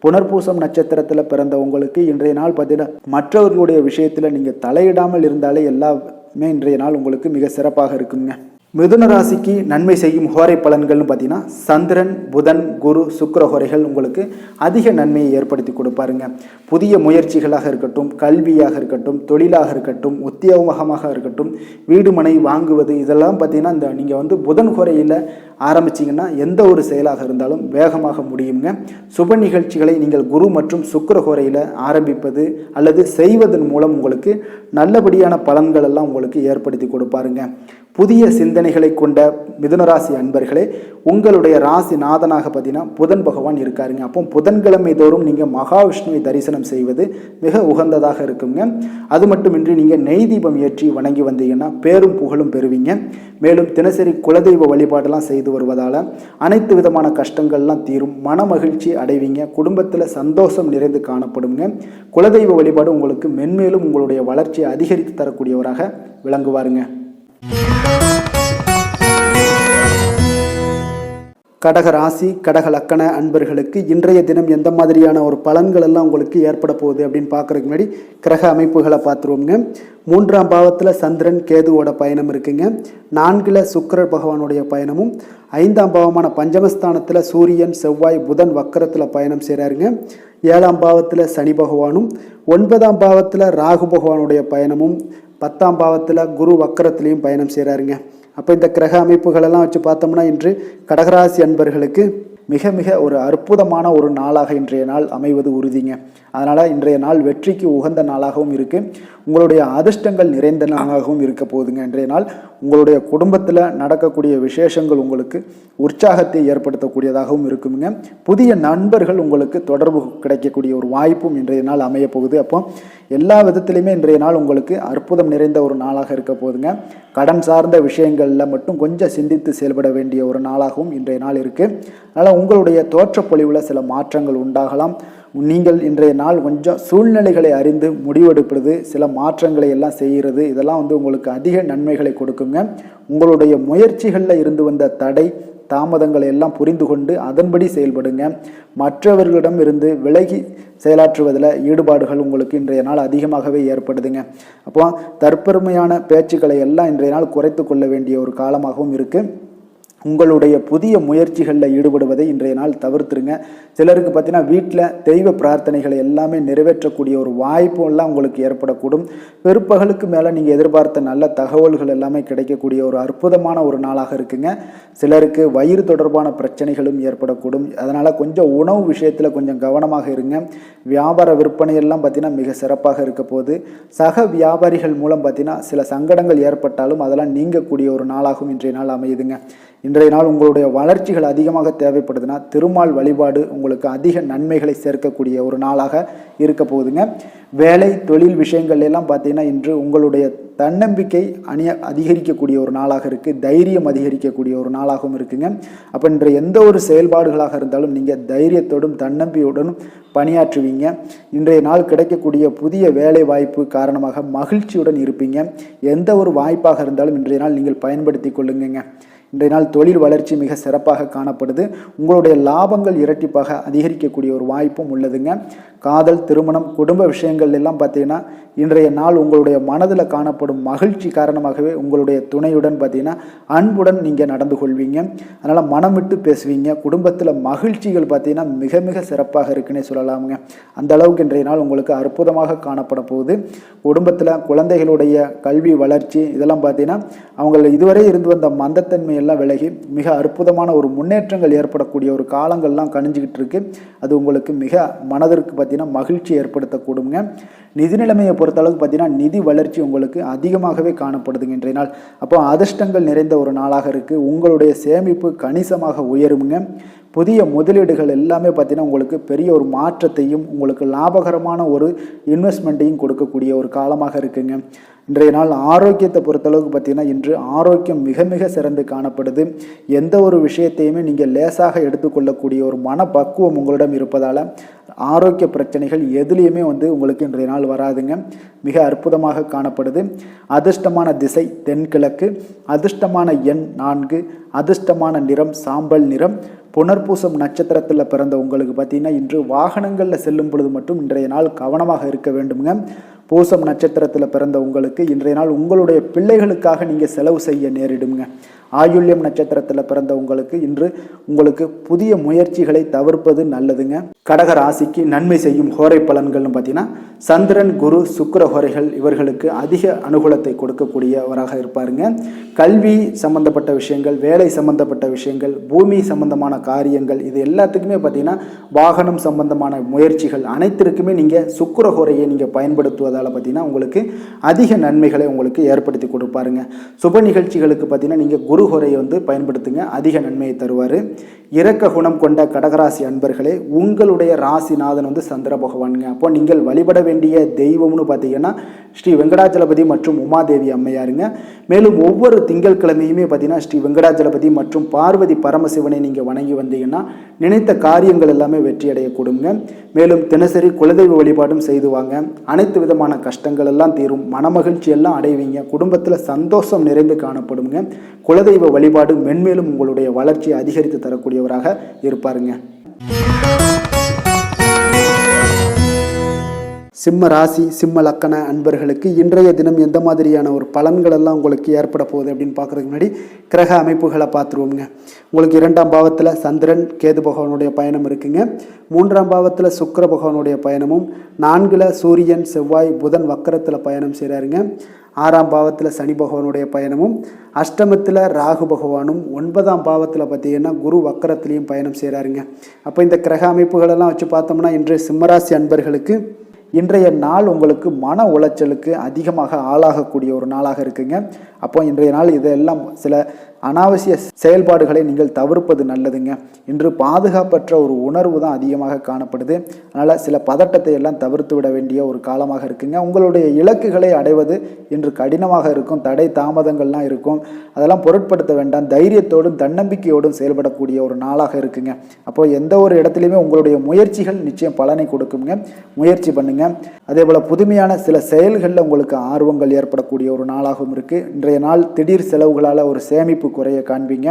புனர்பூசம் நட்சத்திரத்தில் பிறந்த உங்களுக்கு இன்றைய நாள் பார்த்தீங்கன்னா மற்றவர்களுடைய விஷயத்தில் நீங்கள் தலையிடாமல் இருந்தாலே எல்லாமே இன்றைய நாள் உங்களுக்கு மிக சிறப்பாக இருக்குங்க. மிதுன ராசிக்கு நன்மை செய்யும் ஹோரை பலன்கள்னு பார்த்தீங்கன்னா சந்திரன், புதன், குரு, சுக்கிர ஹோரைகள் உங்களுக்கு அதிக நன்மையை ஏற்படுத்தி கொடுப்பாருங்க. புதிய முயற்சிகளாக இருக்கட்டும், கல்வியாக இருக்கட்டும், தொழிலாக இருக்கட்டும், உத்தியோகமாக இருக்கட்டும், வீடு மனை வாங்குவது, இதெல்லாம் பார்த்தீங்கன்னா நீங்கள் புதன் ஹோரையில் ஆரம்பிச்சிங்கன்னா எந்த ஒரு செயலாக இருந்தாலும் வேகமாக முடியுங்க. சுப நிகழ்ச்சிகளை நீங்கள் குரு மற்றும் சுக்கிர ஹோரையில் ஆரம்பிப்பது அல்லது செய்வதன் மூலம் உங்களுக்கு நல்லபடியான பலன்கள் எல்லாம் உங்களுக்கு ஏற்படுத்தி கொடுப்பாருங்க. புதிய சிந்தனைகளை கொண்ட மிதுனராசி அன்பர்களே, உங்களுடைய ராசி நாதனாக பார்த்தீங்கன்னா புதன் பகவான் இருக்காருங்க. அப்போ புதன்கிழமை தோறும் நீங்கள் மகாவிஷ்ணுவை தரிசனம் செய்வது மிக உகந்ததாக இருக்குங்க. அது மட்டுமின்றி நீங்கள் நெய் தீபம் ஏற்றி வணங்கி வந்தீங்கன்னா பேரும் புகழும் பெறுவீங்க. மேலும் தினசரி குலதெய்வ வழிபாடெல்லாம் செய்து வருவதால் அனைத்து விதமான கஷ்டங்கள்லாம் தீரும், மன மகிழ்ச்சி அடைவீங்க, குடும்பத்தில் சந்தோஷம் நிறைந்து காணப்படுங்க. குலதெய்வ வழிபாடு உங்களுக்கு மென்மேலும் உங்களுடைய வளர்ச்சியை அதிகரித்து தரக்கூடியவராக விளங்குவாருங்க. கடக ராசி, கடக லக்கண அன்பர்களுக்கு இன்றைய தினம் எந்த மாதிரியான ஒரு பலன்கள் எல்லாம் உங்களுக்கு ஏற்பட போகுது அப்படின்னு பார்க்குறதுக்கு முன்னாடி கிரக அமைப்புகளை பார்த்துருவோங்க. 3ஆம் பாவத்தில் சந்திரன் கேதுவோட பயணம் இருக்குங்க. 4ல் சுக்கிர பகவானுடைய பயணமும், 5ஆம் பாவமான பஞ்சமஸ்தானத்தில் சூரியன், செவ்வாய், புதன் வக்கரத்தில் பயணம் செய்கிறாருங்க. 7ஆம் பாவத்தில் சனி பகவானும், 9ஆம் பாவத்தில் ராகு பகவானுடைய பயணமும், 10ஆம் பாவத்தில் குரு வக்கரத்திலையும் பயணம் செய்கிறாருங்க. அப்போ இந்த கிரக அமைப்புகளெல்லாம் வச்சு பார்த்தோம்னா இன்று கடகராசி அன்பர்களுக்கு மிக மிக ஒரு அற்புதமான ஒரு நாளாக இன்றைய நாள் அமைவது உறுதிங்க. அதனால் இன்றைய நாள் வெற்றிக்கு உகந்த நாளாகவும் இருக்குது. உங்களுடைய அதிர்ஷ்டங்கள் நிறைந்த நாளாகவும் இருக்க போகுதுங்க. இன்றைய நாள் உங்களுடைய குடும்பத்தில் நடக்கக்கூடிய விசேஷங்கள் உங்களுக்கு உற்சாகத்தை ஏற்படுத்தக்கூடியதாகவும் இருக்குங்க. புதிய நண்பர்கள் உங்களுக்கு தொடர்பு கிடைக்கக்கூடிய ஒரு வாய்ப்பும் இன்றைய நாள் அமைய போகுது. அப்போ எல்லா விதத்திலையுமே இன்றைய நாள் உங்களுக்கு அற்புதம் நிறைந்த ஒரு நாளாக இருக்க போகுதுங்க. கடன் சார்ந்த விஷயங்களில் மட்டும் கொஞ்சம் சிந்தித்து செயல்பட வேண்டிய ஒரு நாளாகவும் இன்றைய நாள் இருக்குது. அதனால் உங்களுடைய தோற்றப்பொழிவில் சில மாற்றங்கள் உண்டாகலாம். நீங்கள் இன்றைய நாள் கொஞ்சம் சூழ்நிலைகளை அறிந்து முடிவெடுப்பது, சில மாற்றங்களை எல்லாம் செய்கிறது, இதெல்லாம் உங்களுக்கு அதிக நன்மைகளை கொடுக்குங்க. உங்களுடைய முயற்சிகளில் இருந்து வந்த தடை தாமதங்களை எல்லாம் புரிந்து கொண்டு அதன்படி செயல்படுங்க. மற்றவர்களிடம் இருந்து விலகி செயலாற்றுவதில் ஈடுபாடுகள் உங்களுக்கு இன்றைய நாள் அதிகமாகவே ஏற்படுதுங்க. அப்போ தற்பெருமையான பேச்சுக்களை எல்லாம் இன்றைய நாள் குறைத்து கொள்ள வேண்டிய ஒரு காலமாகவும் இருக்குது. உங்களுடைய புதிய முயற்சிகளில் ஈடுபடுவதை இன்றைய நாள் தவிர்த்துருங்க. சிலருக்கு பார்த்தீங்கன்னா வீட்டில் தெய்வ பிரார்த்தனைகளை எல்லாமே நிறைவேற்றக்கூடிய ஒரு வாய்ப்பு எல்லாம் உங்களுக்கு ஏற்படக்கூடும். பிற்பகலுக்கு மேலே நீங்கள் எதிர்பார்த்த நல்ல தகவல்கள் எல்லாமே கிடைக்கக்கூடிய ஒரு அற்புதமான ஒரு நாளாக இருக்குங்க. சிலருக்கு வயிறு தொடர்பான பிரச்சனைகளும் ஏற்படக்கூடும். அதனால் கொஞ்சம் உணவு விஷயத்தில் கொஞ்சம் கவனமாக இருங்க. வியாபார விற்பனை எல்லாம் பார்த்தீங்கன்னா மிக சிறப்பாக இருக்க போது. சக வியாபாரிகள் மூலம் பார்த்தீங்கன்னா சில சங்கடங்கள் ஏற்பட்டாலும் அதெல்லாம் நீங்கக்கூடிய ஒரு நாளாகவும் இன்றைய நாள் அமையுதுங்க. இன்றைய நாள் உங்களுடைய வளர்ச்சிகள் அதிகமாக தேவைப்படுதுன்னா திருமால் வழிபாடு உங்களுக்கு அதிக நன்மைகளை சேர்க்கக்கூடிய ஒரு நாளாக இருக்க போகுதுங்க. வேலை தொழில் விஷயங்கள் எல்லாம் பார்த்தீங்கன்னா இன்று உங்களுடைய தன்னம்பிக்கை அதிகரிக்கக்கூடிய ஒரு நாளாக இருக்குது. தைரியம் அதிகரிக்கக்கூடிய ஒரு நாளாகவும் இருக்குங்க. அப்போ இன்று எந்த ஒரு செயல்பாடுகளாக இருந்தாலும் நீங்கள் தைரியத்தோடும் தன்னம்பிக்கையுடனும் பணியாற்றுவீங்க. இன்றைய நாள் கிடைக்கக்கூடிய புதிய வேலை வாய்ப்பு காரணமாக மகிழ்ச்சியுடன் இருப்பீங்க. எந்த ஒரு வாய்ப்பாக இருந்தாலும் இன்றைய நாள் நீங்கள் பயன்படுத்தி கொள்ளுங்க. இன்றைய நாள் தொழில் வளர்ச்சி மிக சிறப்பாக காணப்படுது. உங்களுடைய லாபங்கள் இரட்டிப்பாக அதிகரிக்கக்கூடிய ஒரு வாய்ப்பும் உள்ளதுங்க. காதல், திருமணம், குடும்ப விஷயங்கள் எல்லாம் பார்த்தீங்கன்னா இன்றைய நாள் உங்களுடைய மனதில் காணப்படும் மகிழ்ச்சி காரணமாகவே உங்களுடைய துணையுடன் பார்த்தீங்கன்னா அன்புடன் நீங்கள் நடந்து கொள்வீங்க. அதனால் மனம் விட்டு பேசுவீங்க. குடும்பத்தில் மகிழ்ச்சிகள் பார்த்தீங்கன்னா மிக மிக சிறப்பாக இருக்குன்னே சொல்லலாமுங்க. அந்த அளவுக்கு இன்றைய நாள் உங்களுக்கு அற்புதமாக காணப்பட போகுது. குடும்பத்தில் குழந்தைகளுடைய கல்வி வளர்ச்சி இதெல்லாம் பார்த்தீங்கன்னா அவங்க இதுவரை இருந்து வந்த மந்தத்தன்மை எல்லாம் விலகி மிக அற்புதமான ஒரு முன்னேற்றங்கள் ஏற்படக்கூடிய ஒரு காலங்கள்லாம் கணிஞ்சிக்கிட்டு இருக்கு. அது உங்களுக்கு மிக மனதிற்கு பார்த்தீங்கன்னா மகிழ்ச்சி ஏற்படுத்தக்கூடுங்க. நிதி நிலைமையை பொறுத்தளவுக்கு பார்த்தீங்கன்னா நிதி வளர்ச்சி உங்களுக்கு அதிகமாகவே காணப்படுதுங்க இன்றைய நாள். அப்போ அதிர்ஷ்டங்கள் நிறைந்த ஒரு நாளாக இருக்குது. உங்களுடைய சேமிப்பு கணிசமாக உயருங்க. புதிய முதலீடுகள் எல்லாமே பார்த்தீங்கன்னா உங்களுக்கு பெரிய ஒரு மாற்றத்தையும் உங்களுக்கு லாபகரமான ஒரு இன்வெஸ்ட்மெண்ட்டையும் கொடுக்கக்கூடிய ஒரு காலமாக இருக்குங்க. இன்றைய நாள் ஆரோக்கியத்தை பொறுத்தளவுக்கு பார்த்தீங்கன்னா இன்று ஆரோக்கியம் மிக மிக சிறந்து காணப்படுது. எந்த ஒரு விஷயத்தையுமே நீங்கள் லேசாக எடுத்துக்கொள்ளக்கூடிய ஒரு மனப்பக்குவம் உங்களிடம் இருப்பதால் ஆரோக்கிய பிரச்சனைகள் எதுலேயுமே உங்களுக்கு இன்றைய நாள் வராதுங்க. மிக அற்புதமாக காணப்படுது. அதிர்ஷ்டமான திசை தென்கிழக்கு, அதிர்ஷ்டமான எண் 4, அதிர்ஷ்டமான நிறம் சாம்பல் நிறம். புனர்பூசம் நட்சத்திரத்தில் பிறந்த உங்களுக்கு பார்த்தீங்கன்னா இன்று வாகனங்களில் செல்லும் பொழுது மட்டும் இன்றைய நாள் கவனமாக இருக்க வேண்டுங்க. பூசம் நட்சத்திரத்தில் பிறந்த உங்களுக்கு இன்றைய நாள் உங்களுடைய பிள்ளைகளுக்காக நீங்கள் செலவு செய்ய நேரிடுங்க. ஆயுள்யம் நட்சத்திரத்தில் பிறந்த உங்களுக்கு இன்று உங்களுக்கு புதிய முயற்சிகளை தவிர்ப்பது நல்லதுங்க. கடக ராசிக்கு நன்மை செய்யும் ஹோரை பலன்கள்னு பார்த்தீங்கன்னா சந்திரன், குரு, சுக்கிர ஹோரைகள் இவர்களுக்கு அதிக அனுகூலத்தை கொடுக்கக்கூடியவராக இருப்பாருங்க. கல்வி சம்பந்தப்பட்ட விஷயங்கள், வேலை சம்பந்தப்பட்ட விஷயங்கள், பூமி சம்பந்தமான காரியங்கள், இது எல்லாத்துக்குமே பார்த்தீங்கன்னா வாகனம் சம்பந்தமான முயற்சிகள் அனைத்திற்குமே நீங்கள் சுக்கிர ஹோரையை நீங்கள் பயன்படுத்துவதால் பார்த்தீங்கன்னா உங்களுக்கு அதிக நன்மைகளை உங்களுக்கு ஏற்படுத்தி கொடுப்பாருங்க. சுப நிகழ்ச்சிகளுக்கு பார்த்தீங்கன்னா நீங்கள் குரு ஹோரையை பயன்படுத்துங்க, அதிக நன்மையை தருவார். இரக்க குணம் கொண்ட கடகராசி அன்பர்களே, உங்களுடைய ராசிநாதன் சந்திர பகவானுங்க. அப்போ நீங்கள் வழிபட வேண்டிய தெய்வம்னு பார்த்தீங்கன்னா ஸ்ரீ வெங்கடாச்சலபதி மற்றும் உமாதேவி அம்மையாருங்க. மேலும் ஒவ்வொரு திங்கட்கிழமையுமே பார்த்தீங்கன்னா ஸ்ரீ வெங்கடாச்சலபதி மற்றும் பார்வதி பரமசிவனை நீங்கள் வணங்கி வந்தீங்கன்னா நினைத்த காரியங்கள் எல்லாமே வெற்றி அடையக்கூடுங்க. மேலும் தினசரி குலதெய்வ வழிபாடும் செய்து வாங்க. அனைத்து விதமான கஷ்டங்கள் எல்லாம் தீரும், மனமகிழ்ச்சி எல்லாம் அடைவீங்க. குடும்பத்தில் சந்தோஷம் நிறைந்து காணப்படுங்க. குலதெய்வ வழிபாடு மென்மேலும் உங்களுடைய வளர்ச்சியை அதிகரித்து தரக்கூடியவராக இருப்பாருங்க. சிம்ம ராசி சிம்ம லக்கண அன்பர்களுக்கு இன்றைய தினம் எந்த மாதிரியான ஒரு பலன்கள் எல்லாம் உங்களுக்கு ஏற்பட போகுது அப்படின்னு பார்க்குறதுக்கு முன்னாடி கிரக அமைப்புகளை பார்த்துருவோங்க. உங்களுக்கு 2ஆம் பாவத்தில் சந்திரன் கேது பகவானுடைய பயணம் இருக்குங்க. 3ஆம் பாவத்தில் சுக்கிர பகவானுடைய பயணமும், 4ல் சூரியன் செவ்வாய் புதன் வக்கரத்தில் பயணம் செய்கிறாருங்க. 6ஆம் பாவத்தில் சனி பகவானுடைய பயணமும், அஷ்டமத்தில் ராகு பகவானும், 9ஆம் பாவத்தில் பார்த்தீங்கன்னா குரு வக்கரத்திலையும் பயணம் செய்கிறாருங்க. அப்போ இந்த கிரக அமைப்புகளெல்லாம் வச்சு பார்த்தோம்னா இன்றைய சிம்மராசி அன்பர்களுக்கு இன்றைய நாள் உங்களுக்கு மன உளைச்சலுக்கு அதிகமாக ஆளாகக்கூடிய ஒரு நாளாக இருக்குங்க. அப்போ இன்றைய நாள் இதெல்லாம் சில அனாவசிய செயல்பாடுகளை நீங்கள் தவிர்ப்பது நல்லதுங்க. இன்று பாதுகாப்பற்ற ஒரு உணர்வு தான் அதிகமாக காணப்படுது. அதனால் சில பதட்டத்தை எல்லாம் தவிர்த்து விட வேண்டிய ஒரு காலமாக இருக்குங்க. உங்களுடைய இலக்குகளை அடைவது இன்று கடினமாக இருக்கும், தடை தாமதங்கள்லாம் இருக்கும். அதெல்லாம் பொருட்படுத்த வேண்டாம். தைரியத்தோடும் தன்னம்பிக்கையோடும் செயல்படக்கூடிய ஒரு நாளாக இருக்குங்க. அப்போ எந்த ஒரு இடத்துலையுமே உங்களுடைய முயற்சிகள் நிச்சயம் பலனை கொடுக்குங்க. முயற்சி பண்ணுங்க. அதே போல் புதுமையான சில செயல்களில் உங்களுக்கு ஆர்வங்கள் ஏற்படக்கூடிய ஒரு நாளாகவும் இருக்குது. இன்றைய நாள் திடீர் செலவுகளால் ஒரு சேமிப்பு குறைய காண்பீங்க.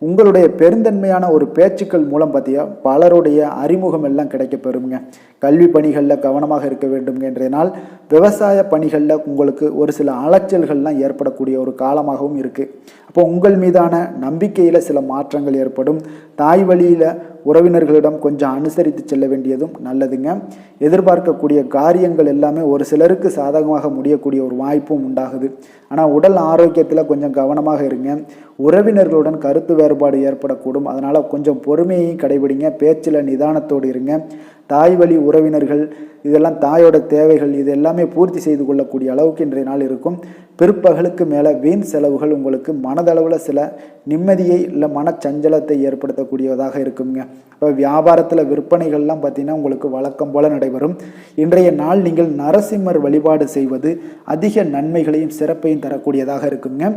உங்களுடைய பெருந்தன்மையான ஒரு பேச்சுக்கள் மூலம் பார்த்தீங்கன்னா பலருடைய அறிமுகம் எல்லாம் கிடைக்க பெறுங்க. கல்வி பணிகளில் கவனமாக இருக்க வேண்டுங்க. இன்றைய நாள் விவசாய பணிகளில் உங்களுக்கு ஒரு சில அலைச்சல்கள்லாம் ஏற்படக்கூடிய ஒரு காலமாகவும் இருக்குது. அப்போ உங்கள் மீதான நம்பிக்கையில் சில மாற்றங்கள் ஏற்படும். தாய் வழியில் உறவினர்களிடம் கொஞ்சம் அனுசரித்து செல்ல வேண்டியதும் நல்லதுங்க. எதிர்பார்க்கக்கூடிய காரியங்கள் எல்லாமே ஒரு சிலருக்கு சாதகமாக முடியக்கூடிய ஒரு வாய்ப்பும் உண்டாகுது. ஆனால் உடல் ஆரோக்கியத்தில் கொஞ்சம் கவனமாக இருங்க. உறவினர்களுடன் கருத்து வேறுபாடு ஏற்படக்கூடும். அதனால் கொஞ்சம் பொறுமையையும் கடைபிடிங்க. பேச்சில் நிதானத்தோடு இருங்க. தாய் வழி உறவினர்கள் இதெல்லாம் தாயோட தேவைகள் இது எல்லாமே பூர்த்தி செய்து கொள்ளக்கூடிய அளவுக்கு இன்றைய நாள் இருக்கும். பிற்பகலுக்கு மேலே வீண் செலவுகள் உங்களுக்கு மனதளவில் சில நிம்மதியை இல்லை மனச்சஞ்சலத்தை ஏற்படுத்தக்கூடியதாக இருக்குங்க. இப்போ வியாபாரத்தில் விற்பனைகள்லாம் பார்த்தீங்கன்னா உங்களுக்கு வழக்கம் போல நடைபெறும். இன்றைய நாள் நீங்கள் நரசிம்மர் வழிபாடு செய்வது அதிக நன்மைகளையும் சிறப்பையும் தரக்கூடியதாக இருக்குங்க.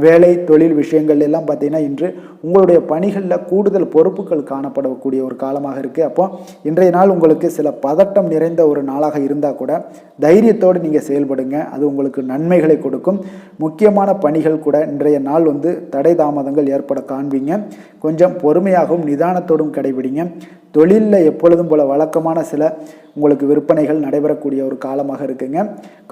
வேலை தொழில் விஷயங்கள் எல்லாம் பார்த்தீங்கன்னா இன்று உங்களுடைய பணிகளில் கூடுதல் பொறுப்புகள் காணப்படக்கூடிய ஒரு காலமாக இருக்குது. அப்போ இன்றைய நாள் உங்களுக்கு சில பதட்டம் நிறைந்த ஒரு நாளாக இருந்தால் கூட தைரியத்தோடு நீங்கள் செயல்படுங்க. அது உங்களுக்கு நன்மைகளை கொடுக்கும். முக்கியமான பணிகள் கூட இன்றைய நாள் தடை தாமதங்கள் ஏற்பட காண்பீங்க. கொஞ்சம் பொறுமையாகவும் நிதானத்தோடும் கடைபிடிங்க. தொழிலில் எப்பொழுதும் போல வழக்கமான சில உங்களுக்கு விற்பனைகள் நடைபெறக்கூடிய ஒரு காலமாக இருக்குங்க.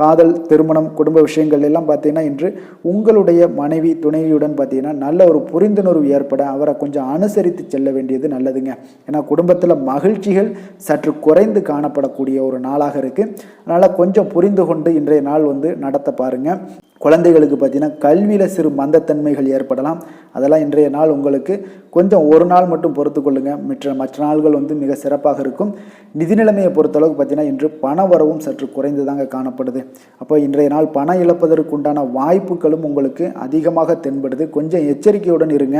காதல், திருமணம், குடும்ப விஷயங்கள் எல்லாம் பார்த்தீங்கன்னா இன்று உங்களுடைய மனைவி துணைவியுடன் பார்த்தீங்கன்னா நல்ல ஒரு புரிந்துணர்வு ஏற்பட அவரை கொஞ்சம் அனுசரித்து செல்ல வேண்டியது நல்லதுங்க. ஏன்னா குடும்பத்தில் மகிழ்ச்சிகள் சற்று குறைந்து காணப்படக்கூடிய ஒரு நாளாக இருக்குது. அதனால் கொஞ்சம் புரிந்து கொண்டு இன்றைய நாள் நடத்த பாருங்கள். குழந்தைகளுக்கு பார்த்தீங்கன்னா கல்வியில் சிறு மந்தத்தன்மைகள் ஏற்படலாம். அதெல்லாம் இன்றைய நாள் உங்களுக்கு கொஞ்சம் ஒரு நாள் மட்டும் பொறுத்து கொள்ளுங்கள். மற்ற நாள்கள் மிக சிறப்பாக இருக்கும். நிதி நிலைமையை பொறுத்தளவுக்கு பார்த்தீங்கன்னா இன்று பண வரவும் சற்று குறைந்து தாங்க காணப்படுது. அப்போ இன்றைய நாள் பணம் இழப்பதற்குண்டான வாய்ப்புகளும் உங்களுக்கு அதிகமாக தென்படுது. கொஞ்சம் எச்சரிக்கையுடன் இருங்க.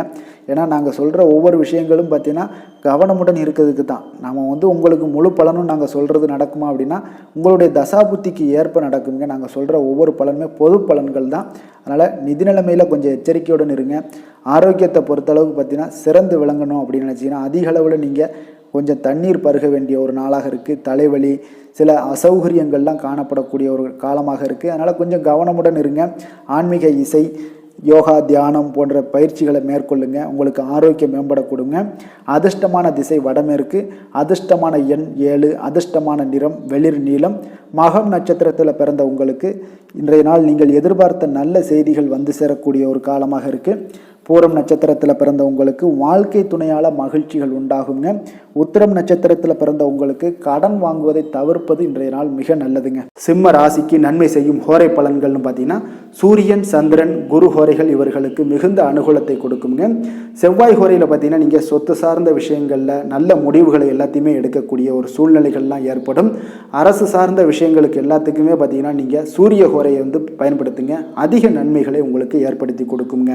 ஏன்னா நாங்கள் சொல்கிற ஒவ்வொரு விஷயங்களும் பார்த்தீங்கன்னா கவனமுடன் இருக்கிறதுக்கு தான். நம்ம உங்களுக்கு முழு பலனும் நாங்கள் சொல்கிறது நடக்குமா அப்படின்னா உங்களுடைய தசாபுத்திக்கு ஏற்ப நடக்குங்க. நாங்கள் சொல்கிற ஒவ்வொரு பலனுமே பொது பலன்கள் தான். அதனால் நிதி நிலைமையில் கொஞ்சம் எச்சரிக்கையுடன் இருங்க. ஆரோக்கியத்தை பொறுத்தளவுக்கு பார்த்தீங்கன்னா சிறந்து விளங்கணும் அப்படின்னு நினச்சிங்கன்னா அதிக அளவில் நீங்கள் கொஞ்சம் தண்ணீர் பருக வேண்டிய ஒரு நாளாக இருக்குது. தலைவலி சில அசௌகரியங்கள்லாம் காணப்படக்கூடிய ஒரு காலமாக இருக்குது. அதனால் கொஞ்சம் கவனமுடன் இருங்க. ஆன்மீக இசை, யோகா, தியானம் போன்ற பயிற்சிகளை மேற்கொள்ளுங்க. உங்களுக்கு ஆரோக்கியம் மேம்பட கொடுங்க. அதிர்ஷ்டமான திசை வடமேற்கு, அதிர்ஷ்டமான எண் 7, அதிர்ஷ்டமான நிறம் வெளிர் நீலம். மகம் நட்சத்திரத்தில் பிறந்த உங்களுக்கு இன்றைய நாள் நீங்கள் எதிர்பார்த்த நல்ல செய்திகள் வந்து சேரக்கூடிய ஒரு காலமாக இருக்குது. பூரம் நட்சத்திரத்தில் பிறந்த உங்களுக்கு வாழ்க்கை துணையால் மகிழ்ச்சிகள் உண்டாகுங்க. உத்திரம் நட்சத்திரத்தில் பிறந்த உங்களுக்கு கடன் வாங்குவதை தவிர்ப்பது இன்றைய நாள் மிக நல்லதுங்க. சிம்ம ராசிக்கு நன்மை செய்யும் ஹோரை பலன்கள்னு பார்த்தீங்கன்னா சூரியன், சந்திரன், குரு ஹோரைகள் இவர்களுக்கு மிகுந்த அனுகூலத்தை கொடுக்குங்க. செவ்வாய் ஹோரையில் பார்த்தீங்கன்னா நீங்கள் சொத்து சார்ந்த விஷயங்களில் நல்ல முடிவுகளை எல்லாத்தையுமே எடுக்கக்கூடிய ஒரு சூழ்நிலைகள்லாம் ஏற்படும். அரசு சார்ந்த விஷயங்களுக்கு எல்லாத்துக்குமே பார்த்தீங்கன்னா நீங்கள் சூரிய ஹோரையை பயன்படுத்துங்க. அதிக நன்மைகளை உங்களுக்கு ஏற்படுத்தி கொடுக்குங்க.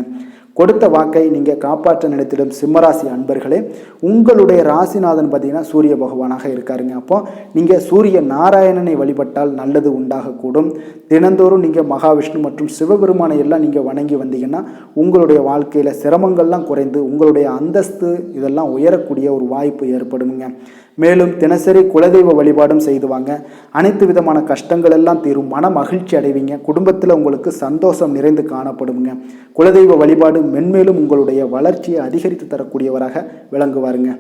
கொடுத்த வாக்கை நீங்கள் காப்பாற்ற நினைத்திடும் சிம்மராசி அன்பர்களே, உங்களுடைய ராசிநாதன் பார்த்தீங்கன்னா சூரிய பகவானாக இருக்காருங்க. அப்போ நீங்கள் சூரிய நாராயணனை வழிபட்டால் நல்லது உண்டாகக்கூடும். தினந்தோறும் நீங்கள் மகாவிஷ்ணு மற்றும் சிவபெருமானை எல்லாம் நீங்கள் வணங்கி வந்தீங்கன்னா உங்களுடைய வாழ்க்கையில் சிரமங்கள்லாம் குறைந்து உங்களுடைய அந்தஸ்து இதெல்லாம் உயரக்கூடிய ஒரு வாய்ப்பு ஏற்படுங்க. மேலும் தினசரி குலதெய்வ வழிபாடும் செய்துவாங்க. அனைத்து விதமான கஷ்டங்கள் எல்லாம் தீரும். மன மகிழ்ச்சி அடைவீங்க. குடும்பத்தில் உங்களுக்கு சந்தோஷம் நிறைந்து காணப்படுங்க. குலதெய்வ வழிபாடு மென்மேலும் உங்களுடைய வளர்ச்சியை அதிகரித்து தரக்கூடியவராக விளங்குவாருங்க.